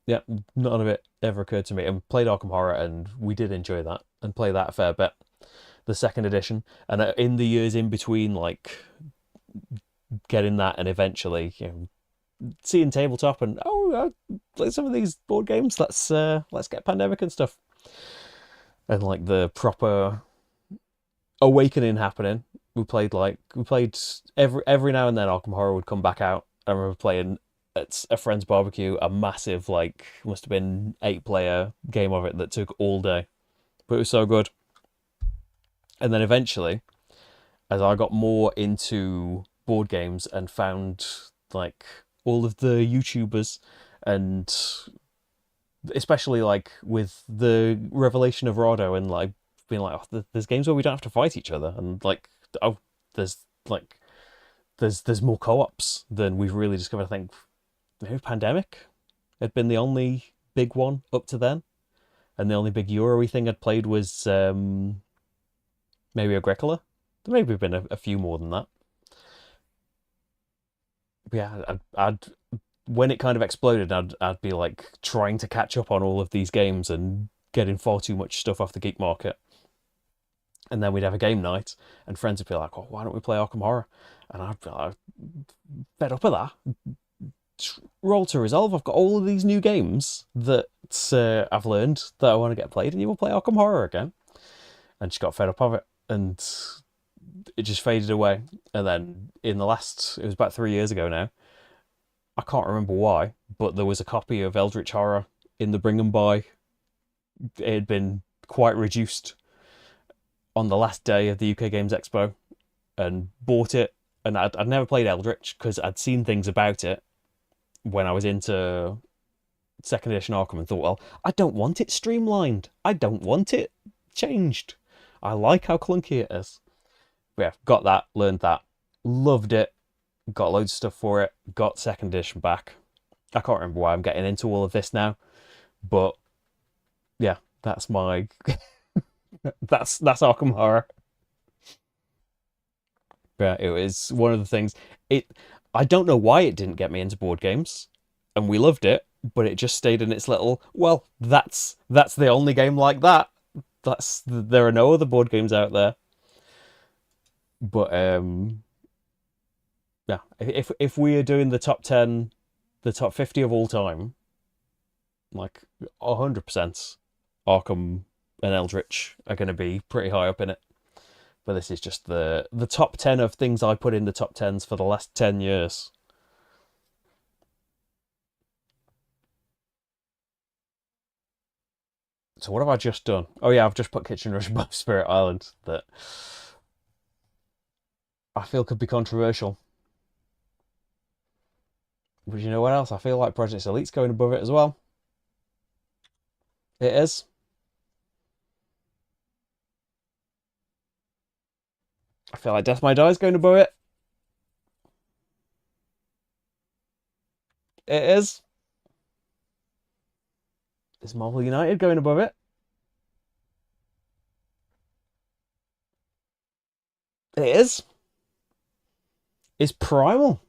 Yeah, none of it ever occurred to me. And played Arkham Horror, and we did enjoy that and play that a fair bit. The second edition, and in the years in between, like getting that and eventually, seeing tabletop and play some of these board games. Let's get Pandemic and stuff, and like the proper awakening happening. We played every now and then. Arkham Horror would come back out. I remember playing at a friend's barbecue a massive, like, must have been 8-player game of it that took all day, but it was so good. And then eventually, as I got more into board games and found like all of the YouTubers, and especially like with the revelation of Rado, and like being like, oh, there's games where we don't have to fight each other, and like, oh, there's like there's more co-ops than we've really discovered. I think maybe Pandemic had been the only big one up to then, and the only big Euro thing I'd played was maybe Agricola. There maybe have been a few more than that. But yeah, I'd when it kind of exploded, I'd be like trying to catch up on all of these games and getting far too much stuff off the geek market. And then we'd have a game night, and friends would be like, "Oh, why don't we play Arkham Horror?" And I'd be like, "Fed up of that. Roll to resolve. I've got all of these new games that I've learned that I want to get played, and you will play Arkham Horror again." And she got fed up of it, and it just faded away. And then in the last, it was about 3 years ago now. I can't remember why, but there was a copy of Eldritch Horror in the Bring and Buy. It had been quite reduced on the last day of the UK Games Expo, and bought it. And I'd never played Eldritch because I'd seen things about it when I was into second edition Arkham, and thought, well, I don't want it streamlined. I don't want it changed. I like how clunky it is. But yeah, got that, learned that, loved it, got loads of stuff for it, got second edition back. I can't remember why I'm getting into all of this now, but yeah, that's my that's Arkham Horror. Yeah, it was one of the things. It I don't know why it didn't get me into board games, and we loved it, but it just stayed in its little. Well, that's the only game like that. There are no other board games out there. But yeah, if we are doing the top 10, the top 50 of all time, like 100%, Arkham and Eldritch are going to be pretty high up in it. But this is just the top 10 of things I put in the top 10s for the last 10 years. So what have I just done? Oh yeah, I've just put Kitchen Rush above Spirit Island, that I feel could be controversial. But you know what else? I feel like Project Elite's going above it as well. It is. I feel like Death May Die is going above it. It is. Is Marvel United going above it? It is. Is Primal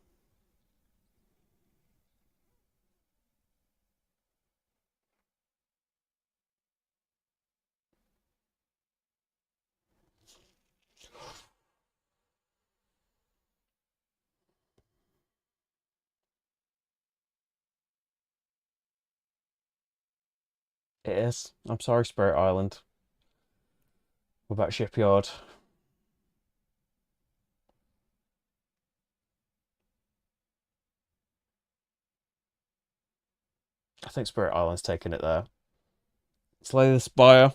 It is. I'm sorry, Spirit Island. What about Shipyard? I think Spirit Island's taking it there. Slay the Spire.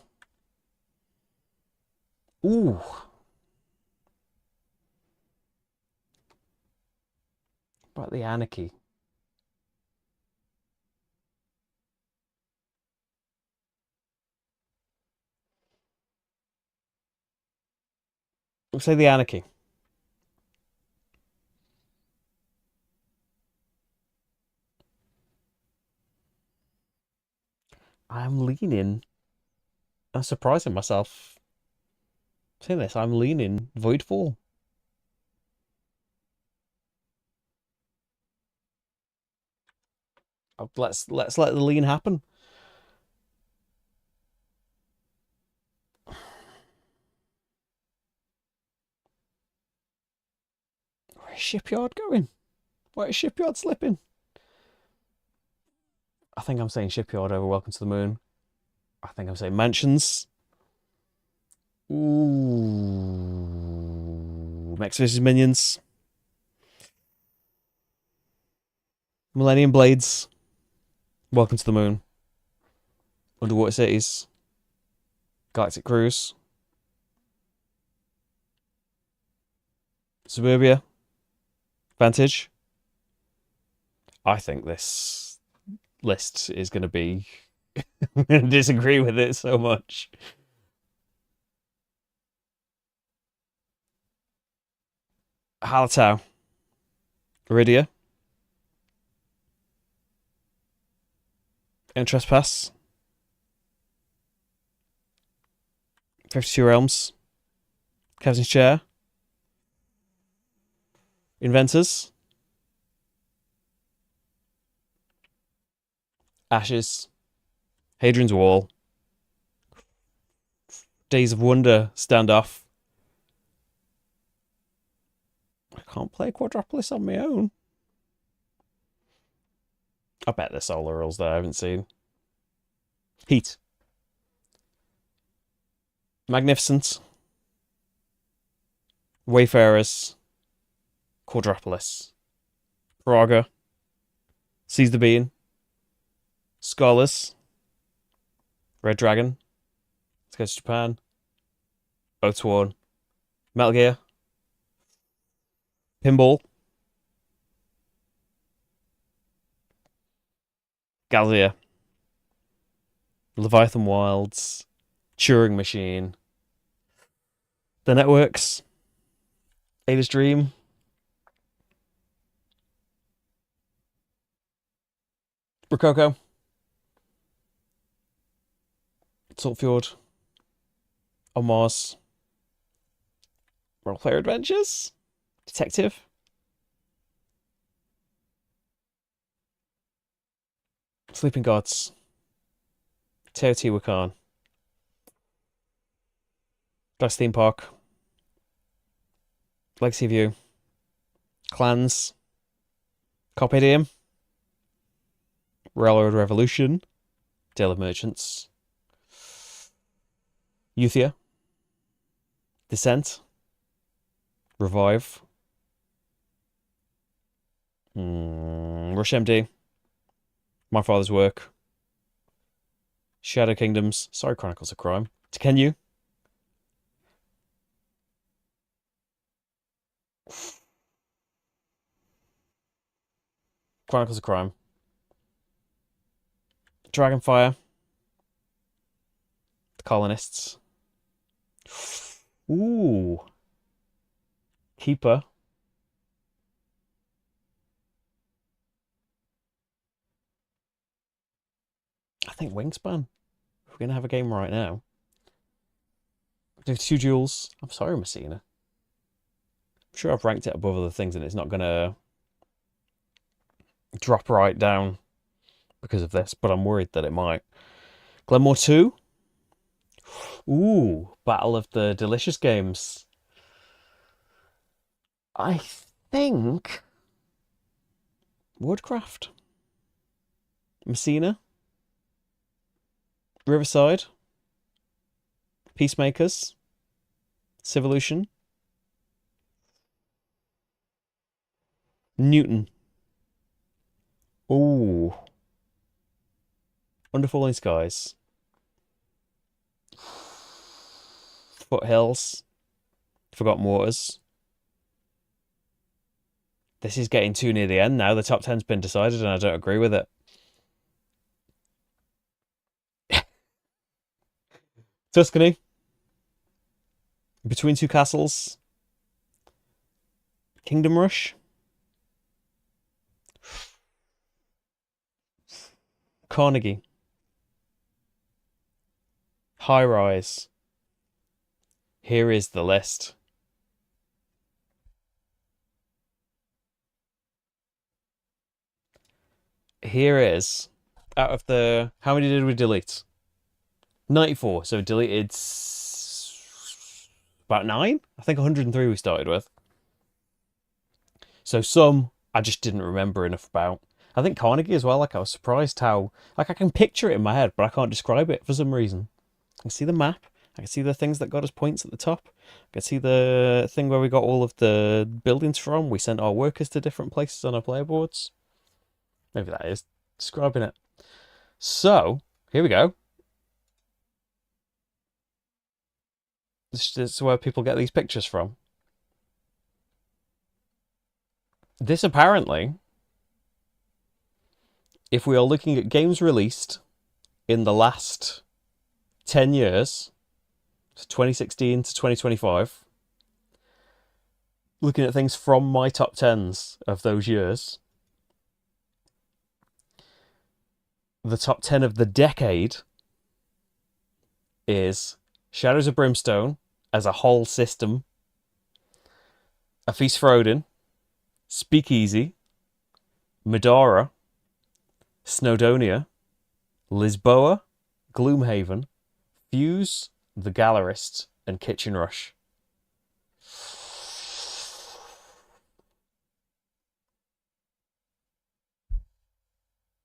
Ooh. What about the Anarchy? We'll say the Anarchy. I'm leaning. I'm surprising myself. Saying this, I'm leaning Voidfall. Let's let the lean happen. Where's Shipyard going? Where is Shipyard slipping? I think I'm saying Shipyard over Welcome to the Moon. I think I'm saying Mansions. Ooh. Max vs. Minions. Millennium Blades. Welcome to the Moon. Underwater Cities. Galactic Cruise. Suburbia. Vantage. I think this list is going to be. I'm going to disagree with it so much. Hallertau. Iridia. And Trespass. 52 Realms. Captain's Chair. Inventors. Ashes. Hadrian's Wall. Days of Wonder standoff. I can't play Quadropolis on my own. I bet there's solar rules that I haven't seen. Heat. Magnificent. Wayfarers. Quadropolis. Praga. Seize the Bean. Scholars. Red Dragon. Let's go to Japan. Oathsworn. Metal Gear. Pinball. Galzia. Leviathan Wilds. Turing Machine. The Networks. Ada's Dream. Rococo. Saltfjord. On Mars. Roleplayer Adventures. Detective. Sleeping Gods. Teotihuacan. Glass Theme Park. Legacy View. Clans. Carpe Diem. Railroad Revolution. Dale of Merchants. Euthia. Descent. Revive. Rush MD. My Father's Work. Shadow Kingdoms. Sorry, Chronicles of Crime. Tekenyu. Chronicles of Crime. Dragonfire. The Colonists. Ooh. Keeper. I think Wingspan. If we're going to have a game right now. Do 2 duels. I'm sorry, Messina. I'm sure I've ranked it above other things and it's not going to drop right down because of this, but I'm worried that it might. Glenmore 2. Ooh, Battle of the Delicious Games. I think Woodcraft. Messina. Riverside, Peacemakers, Civolution, Newton. Ooh. Under Falling Skies. Foothills. Forgotten Waters. This is getting too near the end now. The top 10's been decided and I don't agree with it. Tuscany. Between Two Castles. Kingdom Rush. Carnegie. High Rise. Here is the list. Here is, out of the, how many did we delete? 94, so deleted about 9? I think 103 we started with. So some I just didn't remember enough about. I think Carnegie as well, like I was surprised how, like I can picture it in my head, but I can't describe it for some reason. I can see the map, I can see the things that got us points at the top. I can see the thing where we got all of the buildings from. We sent our workers to different places on our player boards. Maybe that is describing it. So, here we go. This is where people get these pictures from. This apparently, if we are looking at games released in the last 10 years, 2016 to 2025, looking at things from my top 10s of those years, the top 10 of the decade is Shadows of Brimstone as a whole system, A Feast for Odin, Speakeasy, Medora, Snowdonia, Lisboa, Gloomhaven, Fuse, The Gallerist, and Kitchen Rush.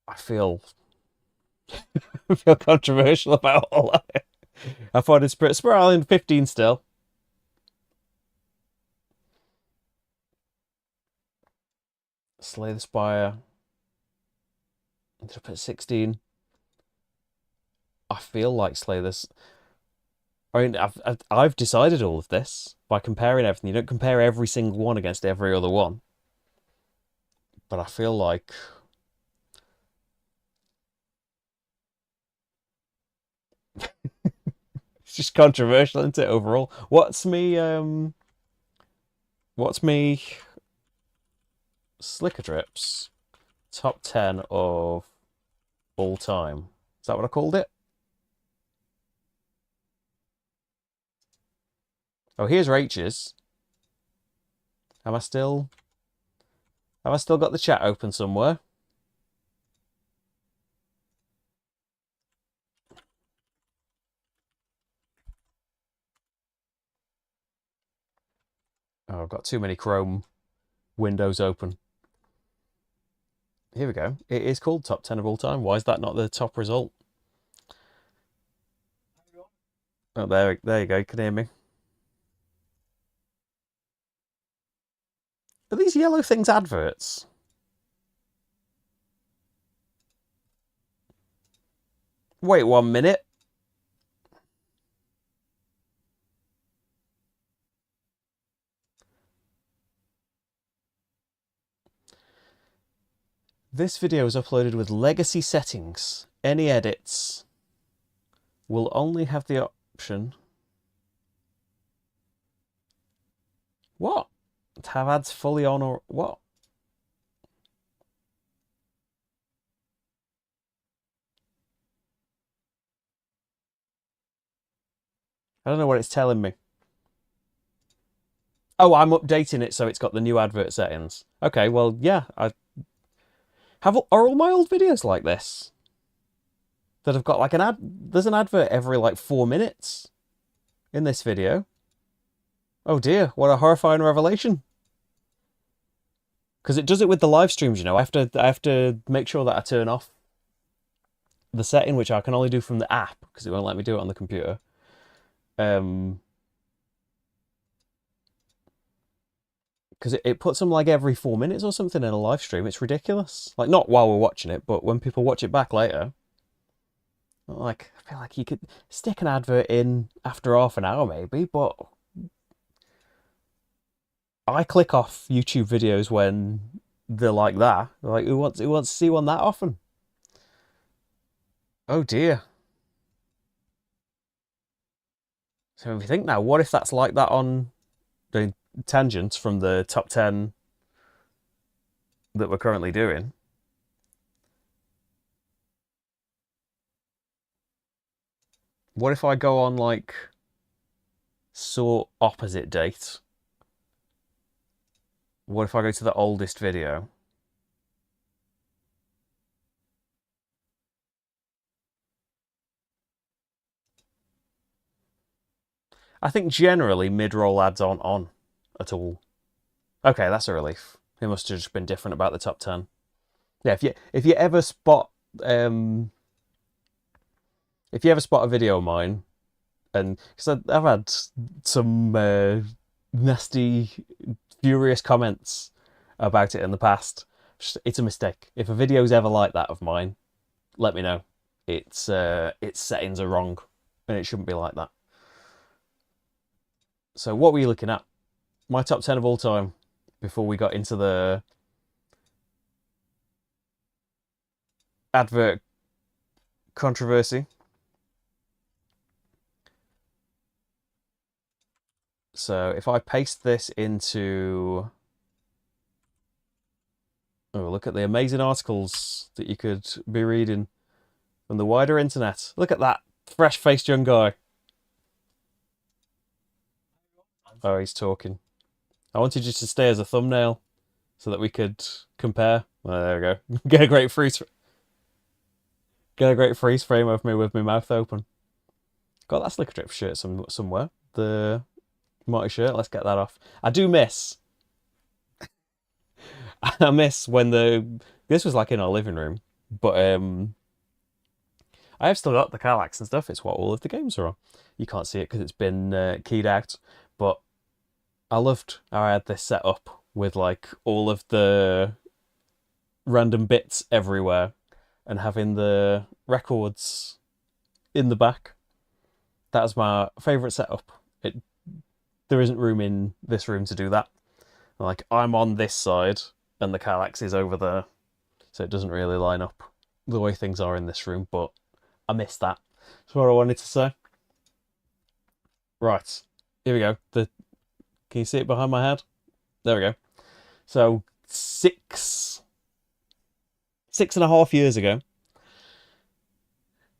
I feel controversial about all that. I thought it's Spur Island 15 still. Slay the Spire. Ended up at 16. I feel like Slay this. I mean, I've decided all of this by comparing everything. You don't compare every single one against every other one. But I feel like it's just controversial, isn't it, overall? What's me slickerdrips top 10 of all time? Is that what I called it? Oh, here's Rach's. Have I still got the chat open somewhere? Oh, I've got too many Chrome windows open. Here we go. It is called top 10 of all time. Why is that not the top result? Oh, there you go. You can hear me. Are these yellow things adverts? Wait 1 minute. This video is uploaded with legacy settings. Any edits will only have the option. What? To have ads fully on or what? I don't know what it's telling me. Oh, I'm updating it so it's got the new advert settings. Okay, well, yeah. Are all my old videos like this? That have got like an ad... There's an advert every like 4 minutes in this video. Oh dear, what a horrifying revelation. Because it does it with the live streams, you know. I have to make sure that I turn off the setting, which I can only do from the app because it won't let me do it on the computer. Um, because it puts them like every 4 minutes or something in a live stream. It's ridiculous. Like not while we're watching it, but when people watch it back later. Like I feel like you could stick an advert in after half an hour maybe, but I click off YouTube videos when they're like that. Like who wants to see one that often? Oh dear. So if you think now, what if that's like that on the tangents from the top 10 that we're currently doing? What if I go on like sort opposite date? What if I go to the oldest video? I think generally mid-roll ads aren't on at all. Okay, that's a relief. It must have just been different about the top 10. Yeah, if you ever spot if you ever spot a video of mine, and because I've had some nasty, furious comments about it in the past, it's a mistake. If a video's ever like that of mine, let me know. Its settings are wrong, and it shouldn't be like that. So what were you looking at? My top 10 of all time before we got into the advert controversy. So if I paste this into... Oh, look at the amazing articles that you could be reading from the wider internet. Look at that fresh-faced young guy. Oh, he's talking. I wanted you to stay as a thumbnail so that we could compare. Well, there we go. Get a great freeze frame of me with my mouth open. Got that Slicker Drip shirt somewhere. The Marty shirt. Let's get that off. I do miss. I miss when this was like in our living room, but I have still got the Kallax and stuff. It's what all of the games are on. You can't see it because it's been keyed out, but I loved how I had this set up with like all of the random bits everywhere and having the records in the back. That's my favourite setup. There isn't room in this room to do that. Like I'm on this side and the Kallax is over there, so it doesn't really line up the way things are in this room, but I missed that. That's what I wanted to say. Right, here we go. Can you see it behind my head? There we go. So 6.5 years ago,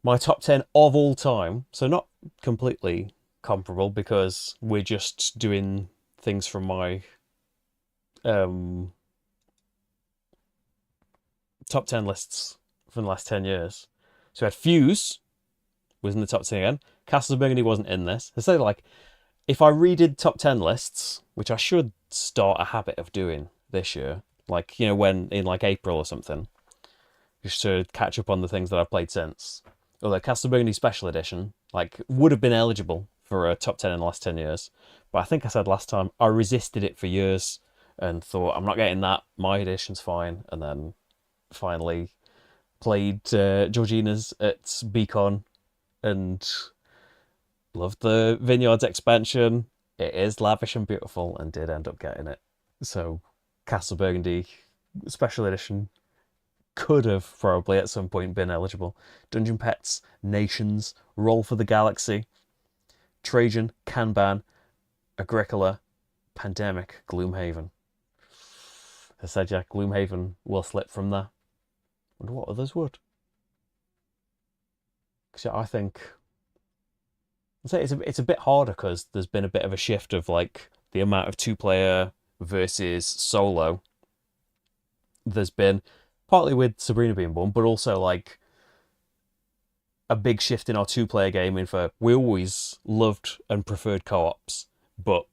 my top 10 of all time. So not completely comparable because we're just doing things from my top 10 lists from the last 10 years. So we had Fuse was in the top 10 again. Castles of Burgundy wasn't in this. So like, if I redid top 10 lists, which I should start a habit of doing this year, like, you know, when in like April or something, just to catch up on the things that I've played since. Although Castle of Burgundy Special Edition, like, would have been eligible for a top 10 in the last 10 years. But I think I said last time, I resisted it for years and thought, I'm not getting that, my edition's fine. And then finally played Georgina's at Beacon and loved the Vineyards expansion. It is lavish and beautiful and did end up getting it. So Castle Burgundy Special Edition could have probably at some point been eligible. Dungeon Pets, Nations, Roll for the Galaxy, Trajan, Kanban, Agricola, Pandemic, Gloomhaven. I said, yeah, Gloomhaven will slip from there. Wonder what others would. Because I think I'd say it's a bit harder because there's been a bit of a shift of like the amount of two-player versus solo. There's been partly with Sabrina being born, but also like a big shift in our two-player gaming. For we always loved and preferred co-ops, but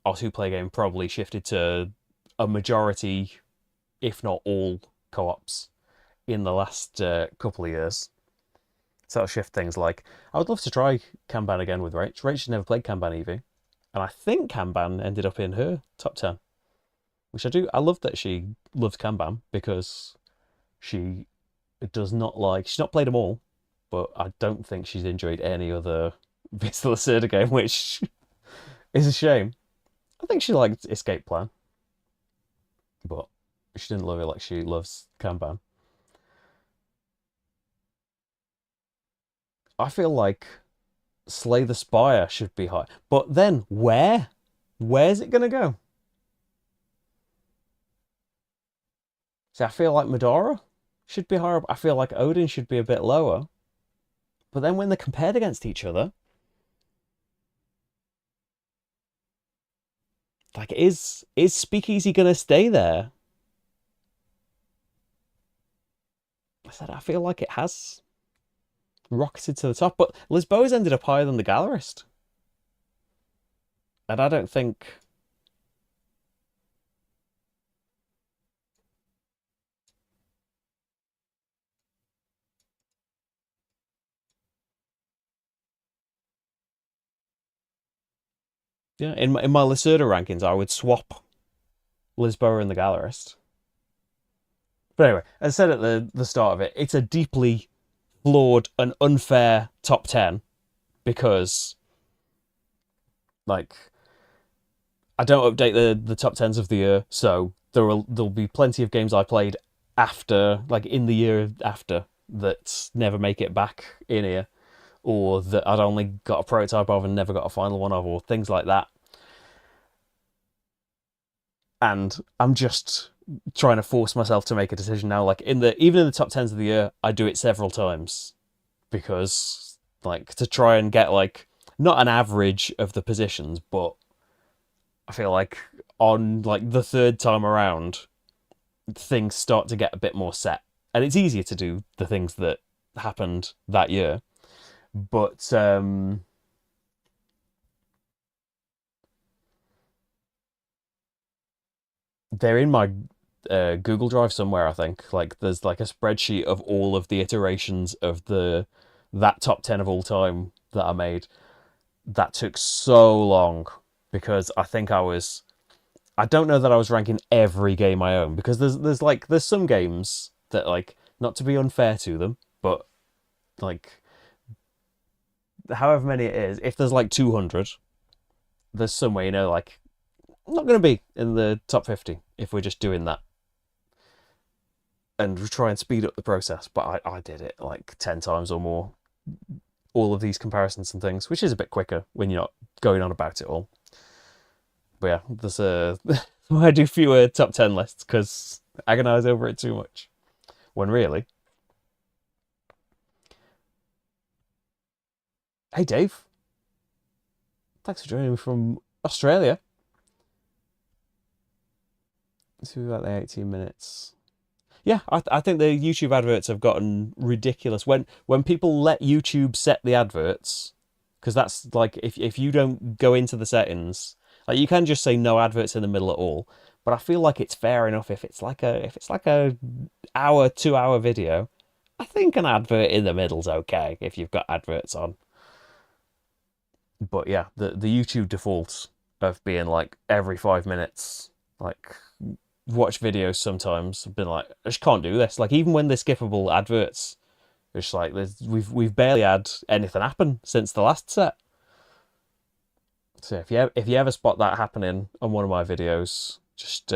our two-player game probably shifted to a majority, if not all, co-ops in the last couple of years. So that'll shift things. Like, I would love to try Kanban again with Rach. Rach has never played Kanban Eevee. And I think Kanban ended up in her top 10, which I do. I love that she loves Kanban because she does not like. She's not played them all, but I don't think she's enjoyed any other Vista Lacerda game, which is a shame. I think she liked Escape Plan, but she didn't love it like she loves Kanban. I feel like Slay the Spire should be high, but then where? Where's it gonna go? See, I feel like Medora should be higher. I feel like Odin should be a bit lower. But then when they're compared against each other, like is Speakeasy gonna stay there? I said I feel like it has rocketed to the top, but Lisboa's ended up higher than the Gallerist. And I don't think yeah, in my Lacerda rankings, I would swap Lisboa and the Gallerist. But anyway, as I said at the start of it, it's a deeply flawed and unfair top 10 because, like, I don't update the top 10s of the year, so there'll be plenty of games I played after, like, in the year after, that never make it back in here, or that I'd only got a prototype of and never got a final one of, or things like that. And I'm just trying to force myself to make a decision now. Like even in the top 10s of the year, I do it several times because, like, to try and get, like, not an average of the positions, but I feel like on, like, the third time around, things start to get a bit more set, and it's easier to do the things that happened that year. But they're in my Google Drive somewhere. I think, like, there's like a spreadsheet of all of the iterations of the that top 10 of all time that I made. That took so long because I think I don't know that I was ranking every game I own, because there's some games that, like, not to be unfair to them, but, like, however many it is, if there's like 200, there's some way, like, I'm not going to be in the top 50 if we're just doing that. And we try and speed up the process, but I did it like 10 times or more, all of these comparisons and things, which is a bit quicker when you're not going on about it all. But yeah, there's I do fewer top 10 lists because I agonize over it too much. When really, hey Dave, thanks for joining me from Australia. So we've got the 18 minutes. Yeah, I think the YouTube adverts have gotten ridiculous. When people let YouTube set the adverts, because that's like, if you don't go into the settings, like, you can just say no adverts in the middle at all. But I feel like it's fair enough if it's like a hour, 2 hour video. I think an advert in the middle's okay if you've got adverts on. But yeah, the YouTube default of being like every 5 minutes, like, watch videos sometimes, I've been like, I just can't do this. Like, even when they're skippable adverts, it's like we've barely had anything happen since the last set. So if you ever spot that happening on one of my videos, just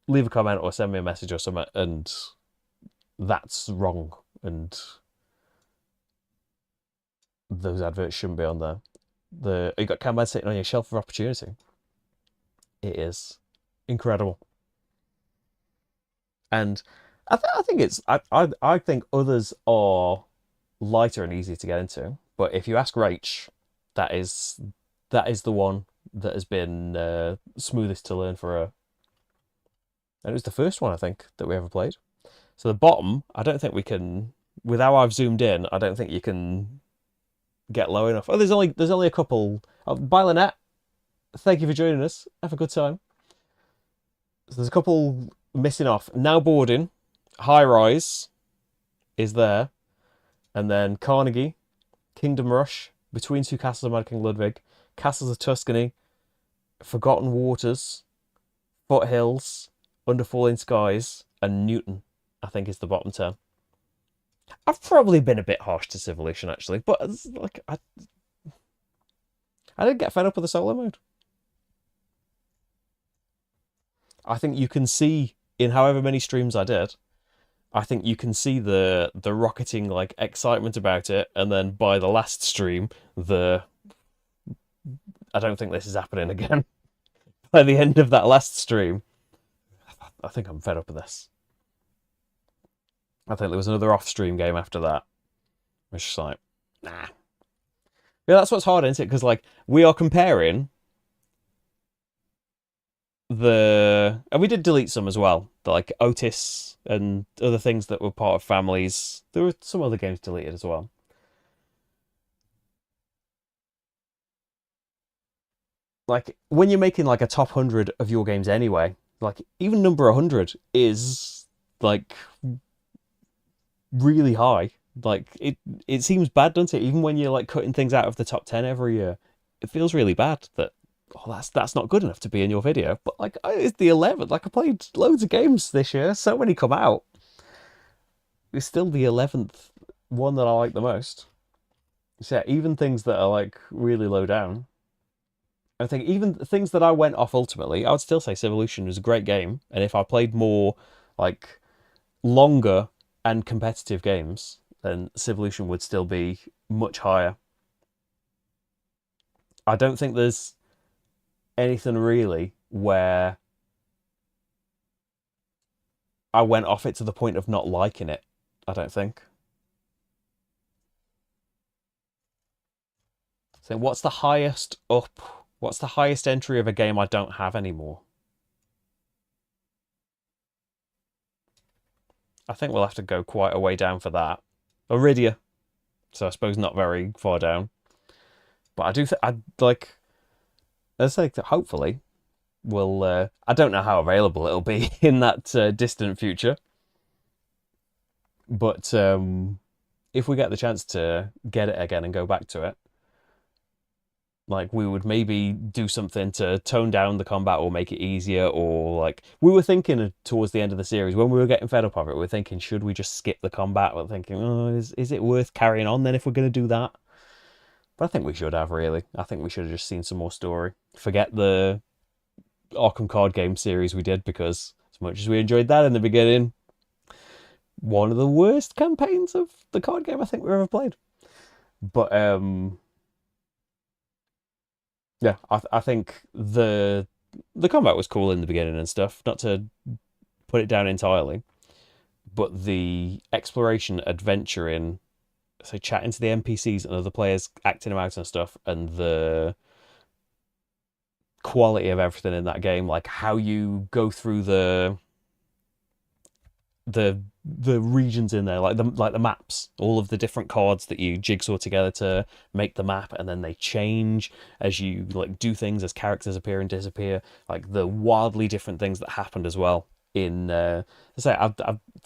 leave a comment or send me a message or something, and that's wrong, and those adverts shouldn't be on there. You got Kanban sitting on your shelf of opportunity. It is incredible. And I think I think others are lighter and easier to get into. But if you ask Rach, that is the one that has been smoothest to learn for her. And it was the first one, I think, that we ever played. So the bottom, I don't think we can. With how I've zoomed in, I don't think you can get low enough. Oh, there's only a couple. Oh, bye, Lynette. Thank you for joining us. Have a good time. So there's a couple missing off. Now boarding, high rise is there. And then Carnegie, Kingdom Rush, Between Two Castles of Mad King Ludwig, Castles of Tuscany, Forgotten Waters, Foothills, Under Falling Skies, and Newton, I think is the bottom 10. I've probably been a bit harsh to Civilization, actually, but like I didn't get fed up with the solo mode. I think you can see in however many streams I did, I think you can see the rocketing like excitement about it, and then by the last stream, the I don't think this is happening again. By the end of that last stream, I think I'm fed up with this. I think there was another off-stream game after that. It's just like, nah. Yeah, that's what's hard, isn't it? Because like we are comparing and we did delete some as well, like Otis and other things that were part of families. There were some other games deleted as well. Like when you're making like a top 100 of your games anyway, like even number 100 is like really high. Like it seems bad, doesn't it? Even when you're like cutting things out of the top 10 every year, it feels really bad that that's not good enough to be in your video. But like it's the 11th. Like I played loads of games this year, so many come out. It's still the 11th one that I like the most. So yeah, even things that are like really low down. I think even things that I went off ultimately, I would still say Civolution was a great game. And if I played more like longer and competitive games, then Civolution would still be much higher. I don't think there's anything really where I went off it to the point of not liking it. I don't think. So what's the highest up? What's the highest entry of a game I don't have anymore? I think we'll have to go quite a way down for that. Iridia. So I suppose not very far down. But I do think I'd like. Let's say that hopefully we'll. I don't know how available it'll be in that distant future. But if we get the chance to get it again and go back to it, like we would maybe do something to tone down the combat or make it easier, or like we were thinking towards the end of the series when we were getting fed up of it, we were thinking, should we just skip the combat? We're thinking, oh, is it worth carrying on then if we're going to do that? But I think we should have, really. I think we should have just seen some more story. Forget the Arkham card game series we did, because as much as we enjoyed that in the beginning, one of the worst campaigns of the card game I think we've ever played. But yeah, I think the combat was cool in the beginning and stuff. Not to put it down entirely, but the exploration, adventuring, so chatting to the NPCs and other players, acting them out and stuff, and the quality of everything in that game, like how you go through the regions in there, like the maps, all of the different cards that you jigsaw together to make the map, and then they change as you like do things, as characters appear and disappear, like the wildly different things that happened as well in to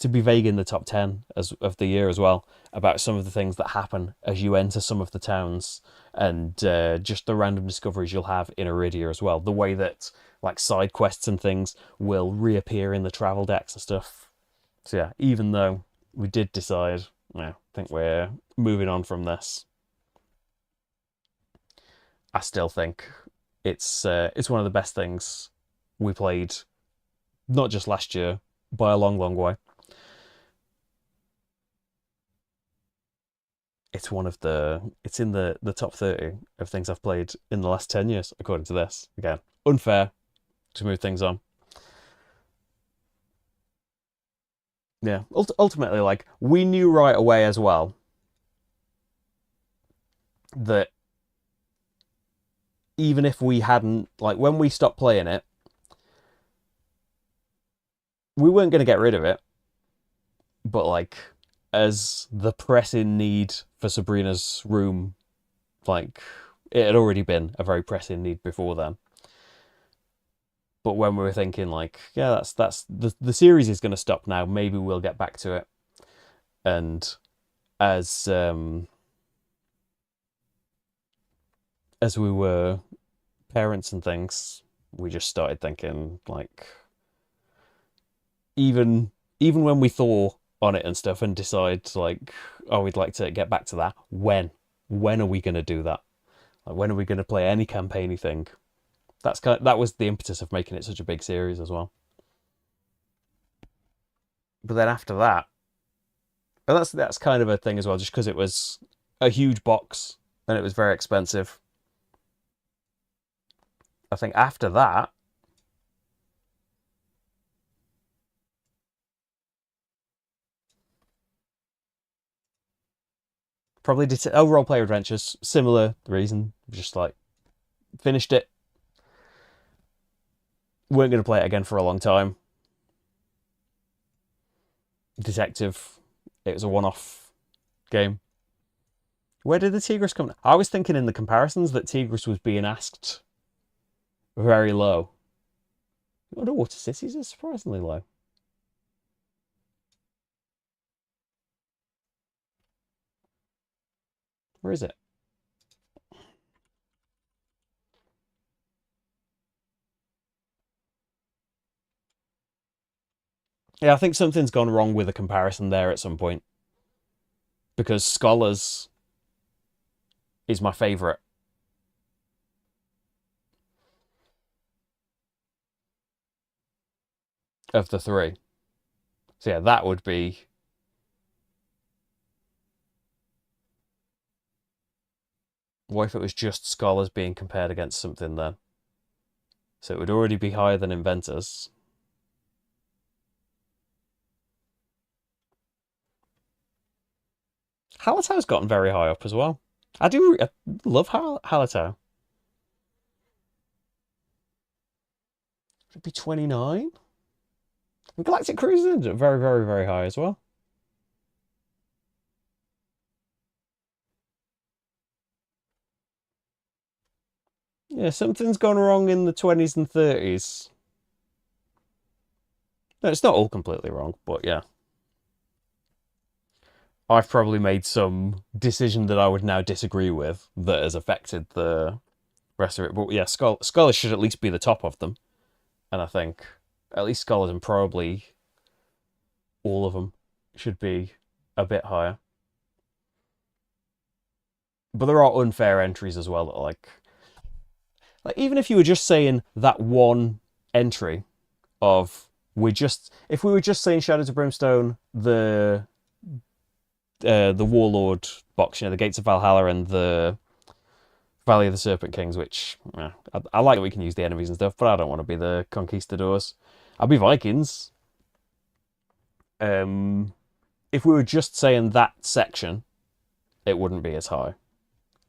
be vague in the top 10 of the year as well, about some of the things that happen as you enter some of the towns, and just the random discoveries you'll have in Iridia as well, the way that like side quests and things will reappear in the travel decks and stuff. So yeah, even though we did decide, I think we're moving on from this, I still think it's one of the best things we played, not just last year, by a long, long way. It's in the top 30 of things I've played in the last 10 years, according to this. Again, unfair to move things on. Yeah, ultimately, like we knew right away as well that even if we hadn't, like when we stopped playing it, we weren't going to get rid of it. But like as the pressing need for Sabrina's room, like it had already been a very pressing need before then. But when we were thinking like, yeah, that's the series is going to stop now, maybe we'll get back to it. And as as we were parents and things, we just started thinking like even when we thought on it and stuff and decide like, oh, we'd like to get back to that, when are we going to do that? Like, when are we going to play any campaigny thing? That was the impetus of making it such a big series as well. But then after that, and that's kind of a thing as well, just because it was a huge box and it was very expensive. I think after that, probably did role player adventures. Similar reason, just like finished it. Weren't going to play it again for a long time. Detective, it was a one-off game. Where did the Tigris come? I was thinking in the comparisons that Tigris was being asked very low. Underwater Cities is surprisingly low. Where is it? Yeah, I think something's gone wrong with the comparison there at some point. Because Scholars is my favourite. Of the three. So yeah, that would be. What if it was just Scholars being compared against something then? So it would already be higher than Inventors. Hallertau's gotten very high up as well. I love Hallertau. It'd be 29. And Galactic Cruisers are very, very, very high as well. Yeah, something's gone wrong in the 20s and 30s. No, it's not all completely wrong, but yeah. I've probably made some decision that I would now disagree with that has affected the rest of it. But yeah, Scholars should at least be the top of them. And I think at least Scholars and probably all of them should be a bit higher. But there are unfair entries as well that like even if you were just saying that one entry of if we were just saying Shadows of Brimstone, the Warlord box, the Gates of Valhalla and the Valley of the Serpent Kings, which I like that we can use the enemies and stuff, but I don't want to be the conquistadors. I'll be Vikings. If we were just saying that section, it wouldn't be as high.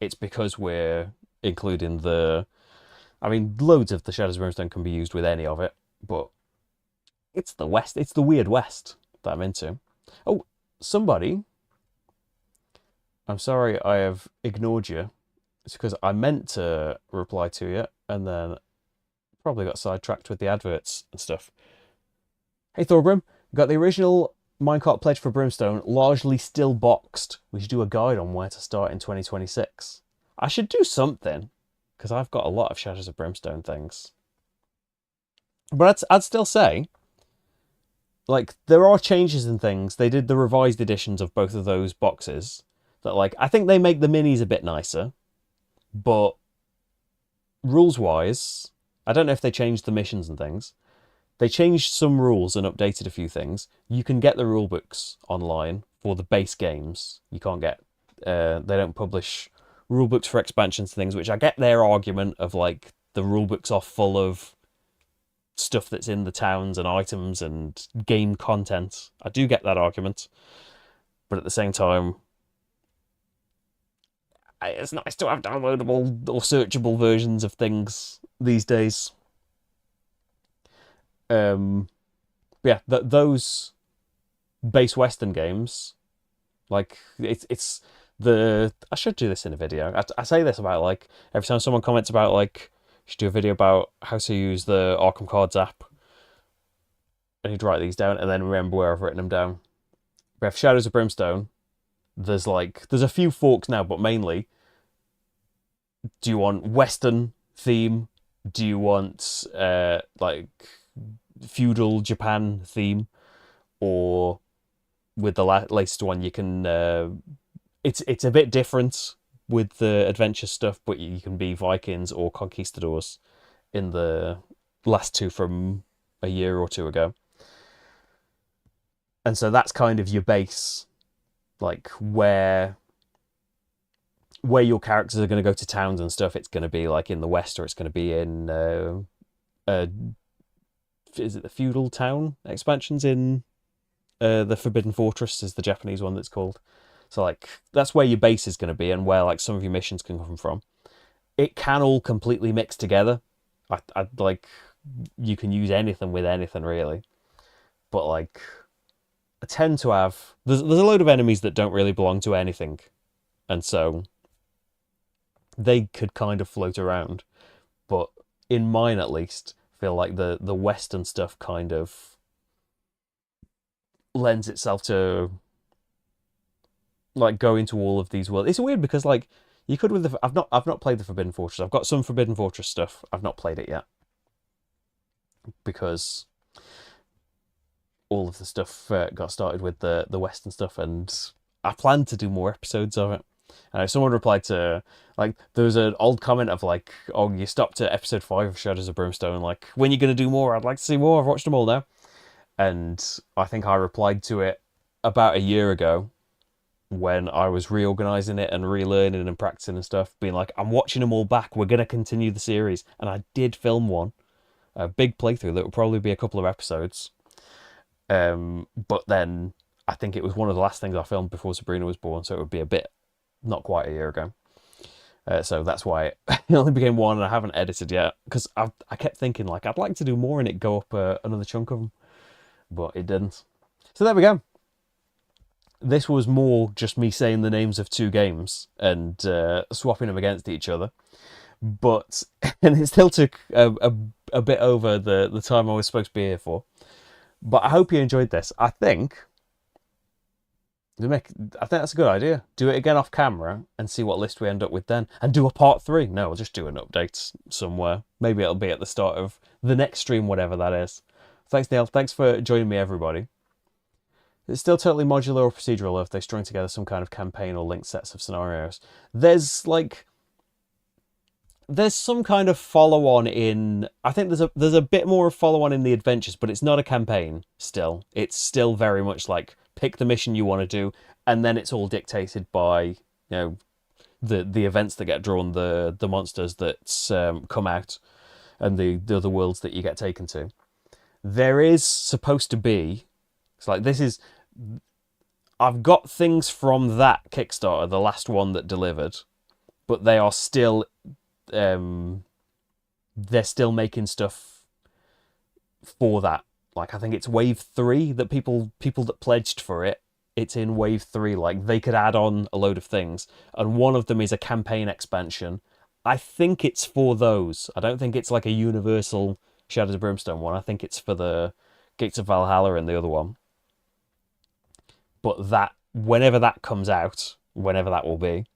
It's because we're including loads of the Shadows of Brimstone can be used with any of it, but it's the West. It's the weird West that I'm into. Oh, somebody. I'm sorry I have ignored you. It's because I meant to reply to you and then probably got sidetracked with the adverts and stuff. Hey Thorgrim, got the original Minecart pledge for Brimstone largely still boxed. We should do a guide on where to start in 2026. I should do something because I've got a lot of Shadows of Brimstone things. But I'd still say, like, there are changes in things. They did the revised editions of both of those boxes that, like, I think they make the minis a bit nicer. But rules-wise, I don't know if they changed the missions and things. They changed some rules and updated a few things. You can get the rule books online for the base games. You can't get... they don't publish rule books for expansions and things, which I get their argument of, like, the rule books are full of stuff that's in the towns and items and game content. I do get that argument. But at the same time, it's nice to have downloadable or searchable versions of things these days. Yeah, those base Western games, like it's the I should do this in a video. I say this about like every time someone comments about like you should do a video about how to use the Arkham Cards app. I need to write these down and then remember where I've written them down. We have Shadows of Brimstone. there's a few forks now, but mainly, do you want Western theme? Do you want like feudal Japan theme? Or with the latest one, you can it's a bit different with the adventure stuff, but you can be Vikings or conquistadors in the last two from a year or two ago. And so that's kind of your base, like where your characters are going to go to towns and stuff. It's going to be like in the west, or it's going to be in uh, is it the feudal town expansions in the Forbidden Fortress is the Japanese one that's called. So like that's where your base is going to be, and where like some of your missions can come from. It can all completely mix together. I like you can use anything with anything really, but like I tend to have there's a load of enemies that don't really belong to anything, and so they could kind of float around. But in mine at least, feel like the Western stuff kind of lends itself to like go into all of these worlds. It's weird because like you could with the I've not played the Forbidden Fortress. I've got some Forbidden Fortress stuff. I've not played it yet because all of the stuff got started with the Western stuff, and I plan to do more episodes of it. Someone replied to like there was an old comment of like, "Oh, you stopped at episode 5 of Shadows of Brimstone. Like, when are you gonna do more? I'd like to see more. I've watched them all now." And I think I replied to it about a year ago when I was reorganizing it and relearning and practicing and stuff, being like, "I'm watching them all back. We're gonna continue the series." And I did film one, a big playthrough that would probably be a couple of episodes. But then I think it was one of the last things I filmed before Sabrina was born, so it would be a bit not quite a year ago. So that's why it only became one, and I haven't edited yet because I kept thinking like I'd like to do more and it go up another chunk of them, but it didn't. So there we go. This was more just me saying the names of two games and swapping them against each other, but and it still took a bit over the time I was supposed to be here for. But I hope you enjoyed this. I think that's a good idea. Do it again off camera and see what list we end up with then. And do a part 3. No, we'll just do an update somewhere. Maybe it'll be at the start of the next stream, whatever that is. Thanks, Neil. Thanks for joining me, everybody. It's still totally modular or procedural, or if they strung together some kind of campaign or linked sets of scenarios. There's some kind of follow-on in... I think there's a bit more of follow-on in the adventures, but it's not a campaign still. It's still very much like pick the mission you want to do, and then it's all dictated by, you know, the events that get drawn, the monsters that come out, and the other worlds that you get taken to. There is supposed to be... It's like, this is... I've got things from that Kickstarter, the last one that delivered, but they are still... they're still making stuff for that. Like, I think it's wave 3 that people that pledged for it, it's in wave 3. Like, they could add on a load of things, and one of them is a campaign expansion. I think it's for those. I don't think it's like a universal Shadows of Brimstone one. I think it's for the Gates of Valhalla and the other one. But that, whenever that comes out, whenever that will be,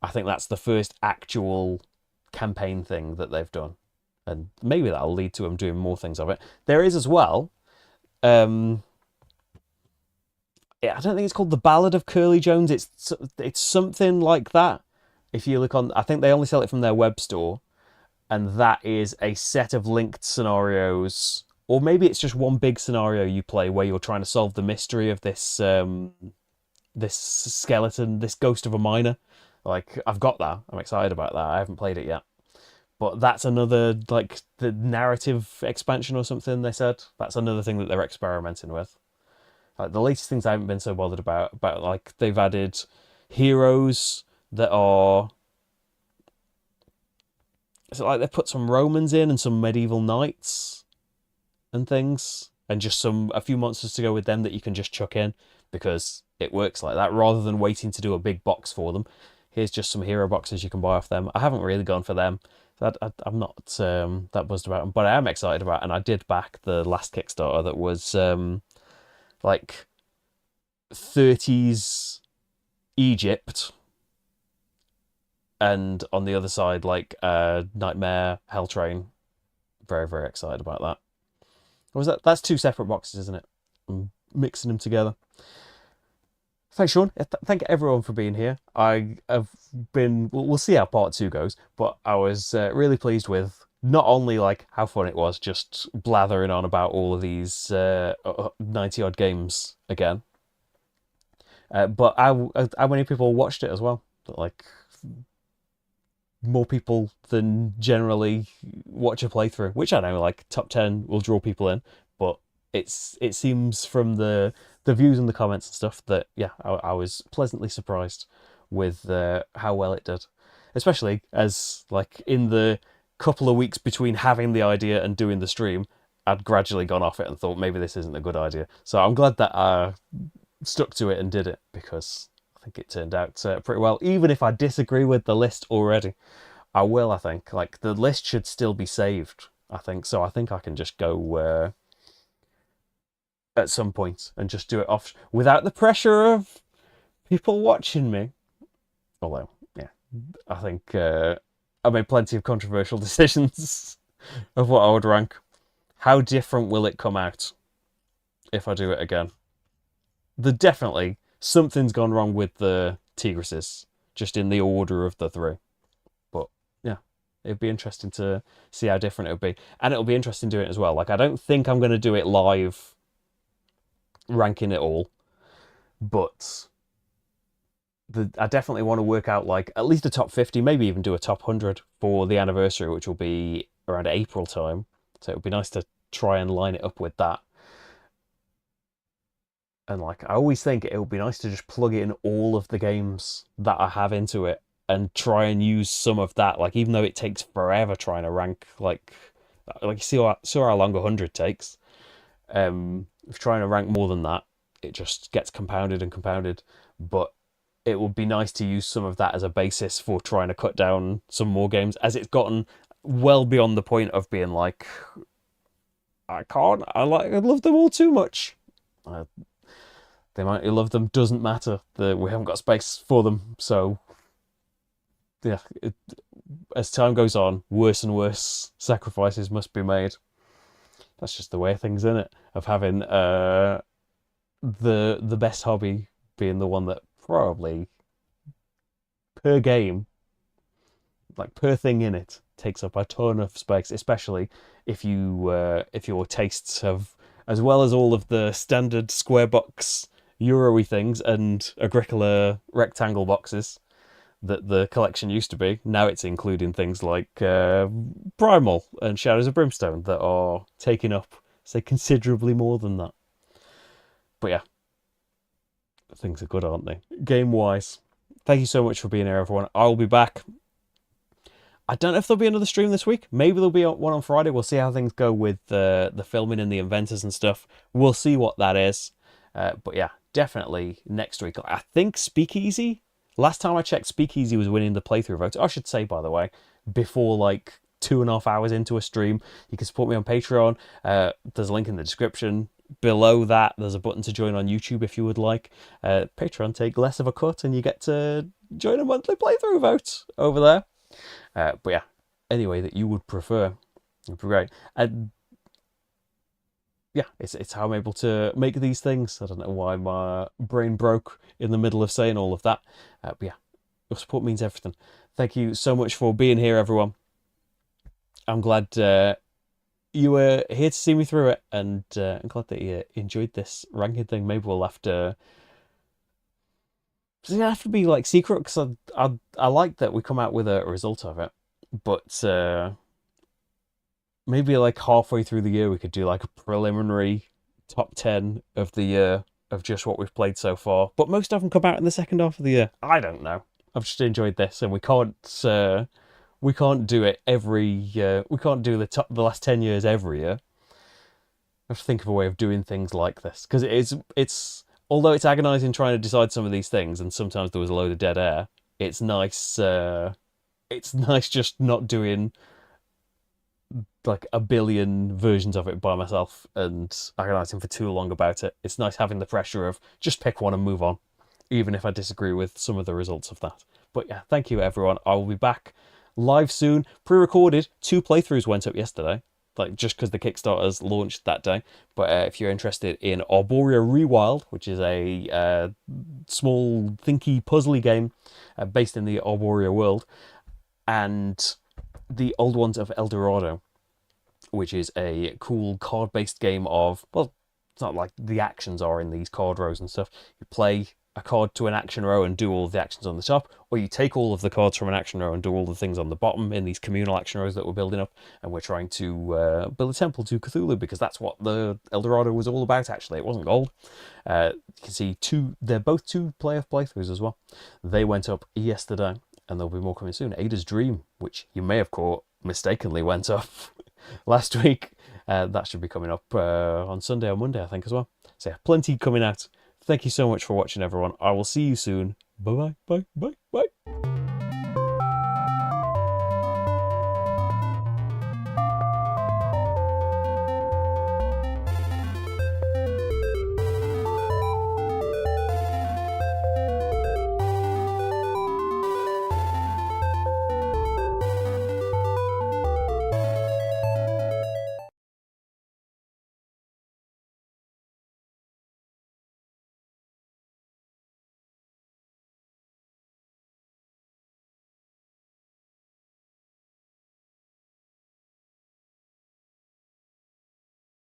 I think that's the first actual campaign thing that they've done, and maybe that'll lead to them doing more things of it. There is as well, I don't think it's called the Ballad of Curly Jones. It's something like that. If you look on, I think they only sell it from their web store, and that is a set of linked scenarios, or maybe it's just one big scenario you play where you're trying to solve the mystery of this this skeleton, this ghost of a miner. Like, I've got that. I'm excited about that. I haven't played it yet. But that's another, like, the narrative expansion or something, they said. That's another thing that they're experimenting with. Like, the latest things I haven't been so bothered about, like, they've added heroes that are... So, like, they've put some Romans in and some medieval knights and things. And just a few monsters to go with them that you can just chuck in, because it works like that, rather than waiting to do a big box for them. Here's just some hero boxes you can buy off them. I haven't really gone for them. I'm not that buzzed about them, but I am excited about it, and I did back the last Kickstarter that was like 30s Egypt, and on the other side, like Nightmare, Hell Train. Very, very excited about that. Or was that? That's two separate boxes, isn't it? I'm mixing them together. Thanks, Sean. Thank everyone for being here. I have been. We'll see how part two goes, but I was really pleased with not only like how fun it was, just blathering on about all of these 90 odd games again, but how many people watched it as well. Like more people than generally watch a playthrough, which I know like top 10 will draw people in, but it seems from the views and the comments and stuff that yeah, I was pleasantly surprised with how well it did, especially as like in the couple of weeks between having the idea and doing the stream, I'd gradually gone off it and thought maybe this isn't a good idea. So I'm glad that I stuck to it and did it, because I think it turned out pretty well. Even if I disagree with the list already, I will. I think like the list should still be saved. I think so. I think I can just go at some point and just do it off without the pressure of people watching me. Although, yeah, I think I made plenty of controversial decisions of what I would rank. How different will it come out if I do it again? Definitely something's gone wrong with the Tigresses, just in the order of the three. But yeah, it'd be interesting to see how different it would be, and it'll be interesting doing it as well. Like I don't think I'm going to do it live, ranking it all, but I definitely want to work out like at least a top 50, maybe even do a top 100 for the anniversary, which will be around April time. So it would be nice to try and line it up with that. And like I always think it would be nice to just plug in all of the games that I have into it and try and use some of that. Like even though it takes forever trying to rank, like you saw how long 100 takes. If trying to rank more than that, it just gets compounded and compounded. But it would be nice to use some of that as a basis for trying to cut down some more games, as it's gotten well beyond the point of being like, I love them all too much. The amount you love them doesn't matter. We haven't got space for them. So yeah, as time goes on, worse and worse sacrifices must be made. That's just the way things in it, of having the best hobby being the one that probably per game, like per thing in it, takes up a ton of space, especially if your tastes have, as well as all of the standard square box Euro-y things and Agricola rectangle boxes that the collection used to be. Now it's including things like Primal and Shadows of Brimstone that are taking up, say, considerably more than that. But yeah, things are good, aren't they? Game-wise. Thank you so much for being here, everyone. I'll be back. I don't know if there'll be another stream this week. Maybe there'll be one on Friday. We'll see how things go with the filming and the inventors and stuff. We'll see what that is. But yeah, definitely next week. I think Speakeasy. Last time I checked, Speakeasy was winning the playthrough vote. I should say, by the way, before like 2.5 hours into a stream, you can support me on Patreon. There's a link in the description. Below that, there's a button to join on YouTube if you would like. Patreon take less of a cut, and you get to join a monthly playthrough vote over there. But yeah, any way that you would prefer, it'd be great. And yeah, it's how I'm able to make these things. I don't know why my brain broke in the middle of saying all of that. But yeah, your support means everything. Thank you so much for being here, everyone. I'm glad you were here to see me through it, and I'm glad that you enjoyed this ranking thing. Maybe we'll have to... Does it have to be like secret? Because I like that we come out with a result of it, but maybe like halfway through the year we could do like a preliminary top 10 of the year of just what we've played so far. But most of them come out in the second half of the year. I don't know. I've just enjoyed this, and we can't do it every. We can't do the last 10 years every year. I have to think of a way of doing things like this, because it's although it's agonising trying to decide some of these things, and sometimes there was a load of dead air. It's nice. It's nice just not doing like a billion versions of it by myself and agonising for too long about it. It's nice having the pressure of just pick one and move on. even if I disagree with some of the results of that. But yeah, thank you everyone. I will be back live soon. Pre-recorded, 2 playthroughs went up yesterday, like just because the Kickstarters launched that day. But if you're interested in Arborea Rewild, which is a small, thinky, puzzly game based in the Arborea world, and the old ones of El Dorado, which is a cool card-based game of, well, it's not like the actions are in these card rows and stuff. You play a card to an action row and do all of the actions on the top, or you take all of the cards from an action row and do all the things on the bottom in these communal action rows that we're building up. And we're trying to build a temple to Cthulhu, because that's what the El Dorado was all about, actually. It wasn't gold. You can see they're both 2-player playthroughs as well. They went up yesterday, and there'll be more coming soon. Ada's Dream, which you may have caught mistakenly went up last week. That should be coming up on Sunday or Monday, I think, as well. So yeah, plenty coming out. Thank you so much for watching, everyone. I will see you soon. Bye-bye. Bye. Bye. Bye.